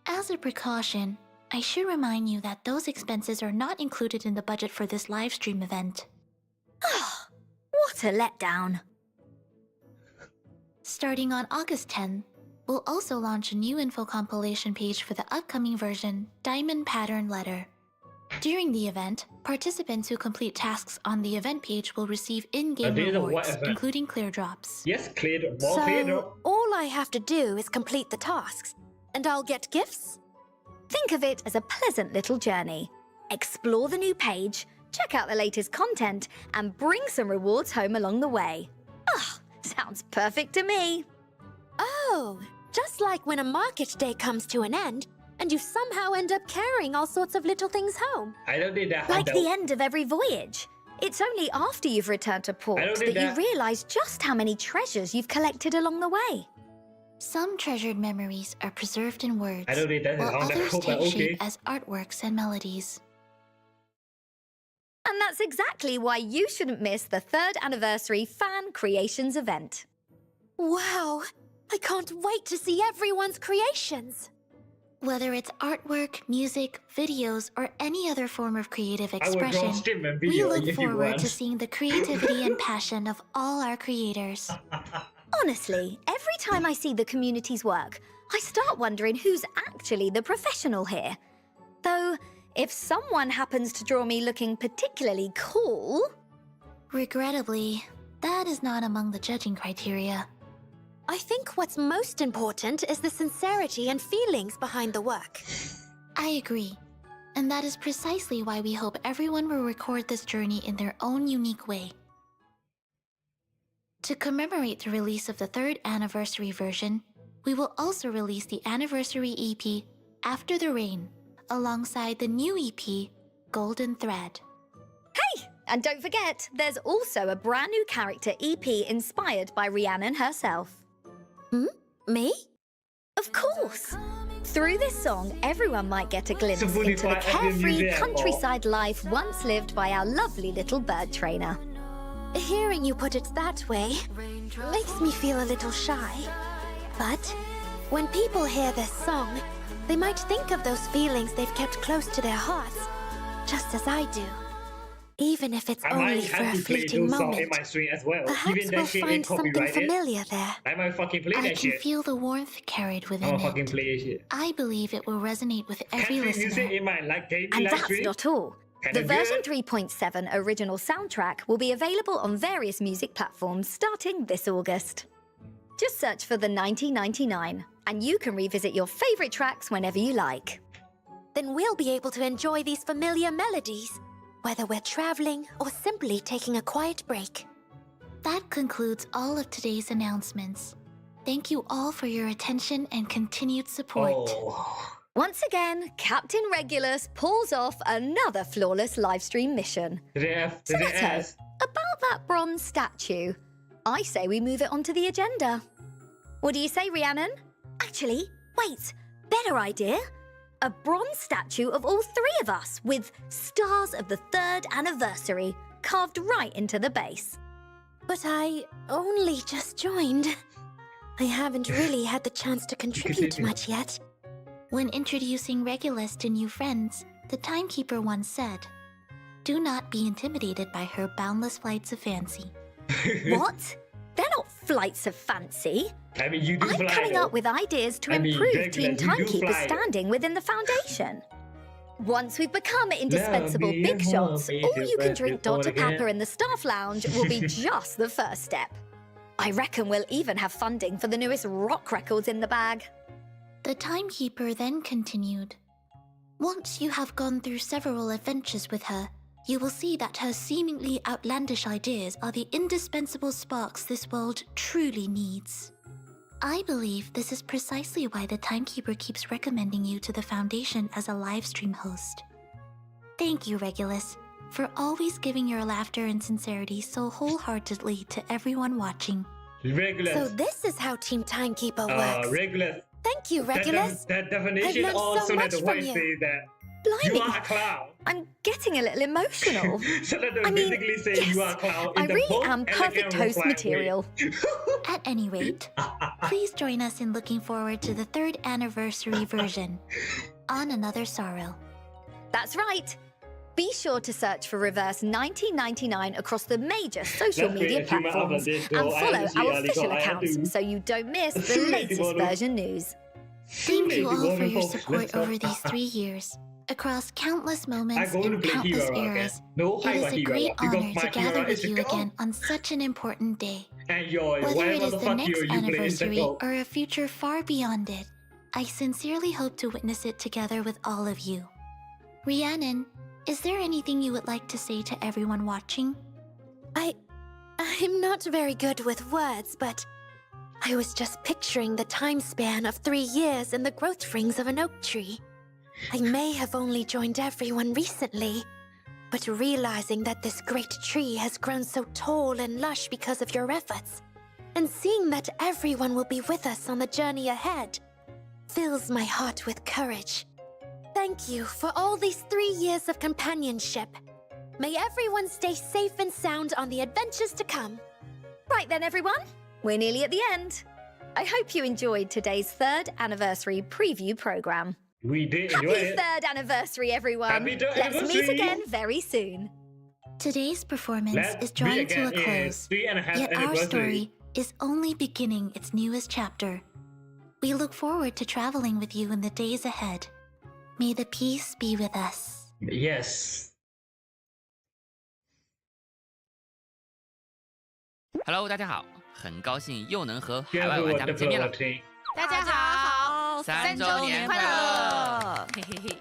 S3: As a precaution, I should remind you that those expenses are not included in the budget for this livestream event.
S2: What a letdown.
S3: Starting on August 10th, we'll also launch a new info compilation page for the upcoming version, Diamond Pattern Letter. During the event, participants who complete tasks on the event page will receive in-game rewards, including clear drops.
S1: Yes, clear more clear drop.
S5: All I have to do is complete the tasks, and I'll get gifts?
S2: Think of it as a pleasant little journey. Explore the new page, check out the latest content, and bring some rewards home along the way. Sounds perfect to me.
S5: Oh, just like when a market day comes to an end, and you somehow end up carrying all sorts of little things home.
S1: I don't need that.
S2: Like the end of every voyage. It's only after you've returned to port that you realize just how many treasures you've collected along the way.
S3: Some treasured memories are preserved in words,
S1: I don't need that.
S3: while others take shape as artworks and melodies.
S2: And that's exactly why you shouldn't miss the 3rd anniversary Fan Creations event.
S5: Wow! I can't wait to see everyone's creations!
S3: Whether it's artwork, music, videos, or any other form of creative expression, we look forward to seeing the creativity and passion of all our creators.
S2: Honestly, every time I see the community's work, I start wondering who's actually the professional here. Though, if someone happens to draw me looking particularly cool...
S3: Regrettably, that is not among the judging criteria.
S5: I think what's most important is the sincerity and feelings behind the work.
S3: I agree. And that is precisely why we hope everyone will record this journey in their own unique way. To commemorate the release of the 3rd anniversary version, we will also release the anniversary EP, After the Rain, alongside the new EP, Golden Thread.
S2: Hey! And don't forget, there's also a brand new character EP inspired by Rhiannon herself.
S5: Me?
S2: Of course! Through this song, everyone might get a glimpse into the carefree countryside life once lived by our lovely little bird trainer.
S5: Hearing you put it that way makes me feel a little shy. But when people hear this song, they might think of those feelings they've kept close to their hearts, just as I do. Even if it's only for a fleeting moment.
S1: In my stream as well.
S5: Perhaps
S1: Even
S5: we'll
S1: that shit
S5: find
S1: ain't
S5: something
S1: copyrighted.
S5: familiar there.
S1: I might fucking play
S3: I
S1: that
S3: can
S1: shit.
S3: feel the warmth carried within
S1: I'll
S3: it.
S1: fucking play that shit.
S3: I believe it will resonate with every
S1: Can't use
S3: listener.
S1: it in my gaming
S2: And
S1: live
S2: that's
S1: stream.
S2: not all.
S1: Kinda
S2: The version
S1: good.
S2: 3.7 original soundtrack will be available on various music platforms starting this August. Just search for the 1999, and you can revisit your favorite tracks whenever you like.
S5: Then we'll be able to enjoy these familiar melodies, whether we're traveling or simply taking a quiet break.
S3: That concludes all of today's announcements. Thank you all for your attention and continued support.
S1: Oh.
S2: Once again, Captain Regulus pulls off another flawless livestream mission.
S1: Did they
S2: Sonetto,
S1: ask?
S2: about that bronze statue, I say we move it onto the agenda. What do you say, Rhiannon? Actually, wait, better idea. A bronze statue of all 3 of us with stars of the 3rd anniversary carved right into the base.
S5: But I only just joined. I haven't really had the chance to contribute much yet.
S3: When introducing Regulus to new friends, the Timekeeper once said, "Do not be intimidated by her boundless flights of fancy."
S2: What? They're not flights of fancy.
S1: I mean, you do
S2: I'm
S1: fly.
S2: coming
S1: though.
S2: up with ideas to
S1: I mean,
S2: improve
S1: Regulus,
S2: Team
S1: you do
S2: Timekeeper's
S1: fly.
S2: standing within the Foundation. Once we've become indispensable
S1: Love me
S2: big
S1: and
S2: shots,
S1: want me
S2: all
S1: to
S2: you can
S1: rest
S2: drink
S1: before
S2: Dr.
S1: again.
S2: Pepper in the staff lounge will be just the first step. I reckon we'll even have funding for the newest rock records in the bag.
S3: The Timekeeper then continued, "Once you have gone through several adventures with her, you will see that her seemingly outlandish ideas are the indispensable sparks this world truly needs. I believe this is precisely why the Timekeeper keeps recommending you to the Foundation as a livestream host. Thank you, Regulus, for always giving your laughter and sincerity so wholeheartedly to everyone watching."
S1: Regulus.
S5: So this is how Team Timekeeper works.
S1: Regulus.
S5: Thank you, Regulus.
S1: That definition
S5: I've learned so
S1: also
S5: much
S1: that the
S5: from
S1: way
S5: you.
S1: say that
S2: Blimey.
S1: You are a clown.
S2: I'm getting a little emotional.
S1: Senator
S2: I mean,
S1: basically saying
S2: yes,
S1: you are a clown in
S2: I
S1: the
S2: really
S1: most
S2: am perfect
S1: elegant
S2: host
S1: reply way.
S2: material.
S3: At any rate, please join us in looking forward to the 3rd anniversary version, On Another Sorrow.
S2: That's right. Be sure to search for Reverse 1999 across the major social
S1: Let's
S2: media
S1: create a human
S2: platforms
S1: after this,
S2: and
S1: though. I
S2: follow
S1: have to see
S2: our
S1: Ali
S2: official
S1: go, I have to-
S2: accounts so you don't miss the
S1: Soon as
S2: latest
S1: you wanna-
S2: version news.
S3: Thank you all for your
S1: Let's
S3: support
S1: go.
S3: over these 3 years. Across countless
S1: I'm
S3: moments
S1: going to
S3: and
S1: play
S3: countless
S1: Hero again.
S3: eras,
S1: No,
S3: it
S1: I
S3: is
S1: got
S3: a
S1: Hero
S3: great
S1: because
S3: honor
S1: my
S3: to gather
S1: Hero is
S3: with
S1: the
S3: you
S1: goat.
S3: again on such an important day.
S1: Enjoy.
S3: Whether
S1: Whatever
S3: it is
S1: the
S3: the
S1: fuck
S3: next
S1: you play is the
S3: anniversary
S1: goat.
S3: or a future far beyond it, I sincerely hope to witness it together with all of you. Rhiannon, is there anything you would like to say to everyone watching?
S5: I'm not very good with words, but I was just picturing the time span of 3 years and the growth rings of an oak tree. I may have only joined everyone recently, but realizing that this great tree has grown so tall and lush because of your efforts, and seeing that everyone will be with us on the journey ahead, fills my heart with courage. Thank you for all these 3 years of companionship. May everyone stay safe and sound on the adventures to come.
S2: Right then, everyone. We're nearly at the end. I hope you enjoyed today's 3rd anniversary preview program.
S1: We did enjoy
S2: Happy
S1: it.
S2: 3rd anniversary, everyone.
S1: Happy 3rd
S2: Let's meet
S1: anniversary.
S2: again very soon.
S3: Today's performance
S1: Let's
S3: is drawing
S1: meet
S3: to a
S1: again in
S3: close,
S1: 3.5
S3: yet our
S1: anniversary.
S3: story is only beginning its newest chapter. We look forward to traveling with you in the days ahead. May the peace be with us.
S1: Yes.
S11: Hello，大家好，很高兴又能和海
S1: 第二个我
S11: 外玩家们见面了。
S1: 的听。
S6: 大家好
S11: 3周年快乐！
S6: 嘿嘿嘿。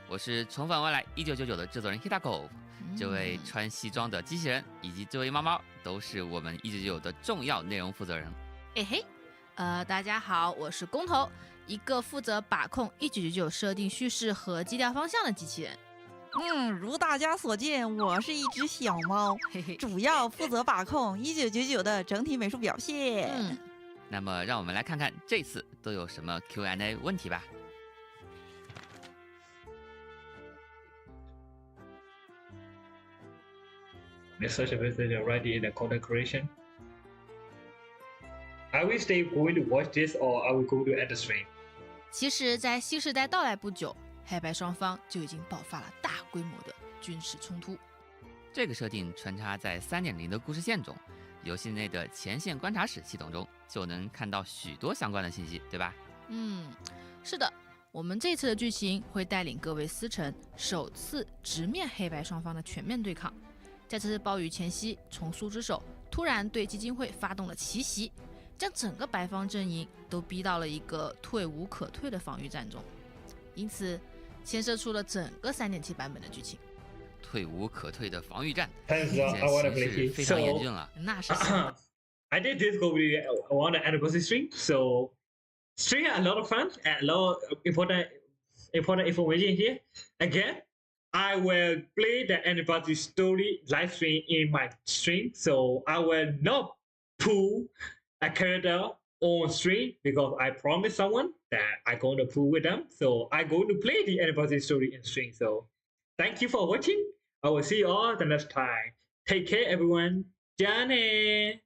S11: 我是重返未来1999的制作人 Hitako，、这位穿西装的机器人以及这位猫猫都是我们1999的重要内容负责人。
S6: 嘿嘿，大家好，我是工头，一个负责把控1999设定叙事和基调方向的机器人。
S12: 如大家所见，我是一只小猫，主要负责把控1999的整体美术表现。
S11: 那么让我们来看看这次都有什么 Q&A 问题吧。
S1: Let's search a message already in the content creation. Are we still going to watch this or are we going to end the stream?
S6: 其实，在新时代到来不久，黑白双方就已经爆发了大规模的军事冲突。
S11: 这个设定穿插在 3.0 的故事线中，游戏内的前线观察室系统中就能看到许多相关的信息，对吧？
S6: 是的，我们这次的剧情会带领各位司臣首次直面黑白双方的全面对抗。在这次暴雨前夕，重苏之手突然对基金会发动了奇袭，将整个白方阵营都逼到了一个退无可退的防御战中，因此牵涉出了整个 3.7 版本的剧情。
S11: 退无可退的防御战，Thanks, 现
S1: I want to
S11: 在
S1: play
S11: 形势
S1: it.
S11: 非常严峻了。
S6: 那是
S1: I did this go on the anniversary stream, so stream had a lot of fun and a lot of important information here. Again, I will play the anniversary story live stream in my stream, so I will not pull a character on stream because I promised someone that I'm going to pull with them. So I'm going to play the anniversary story in stream. So thank you for watching. I will see you all the next time. Take care, everyone. Johnny.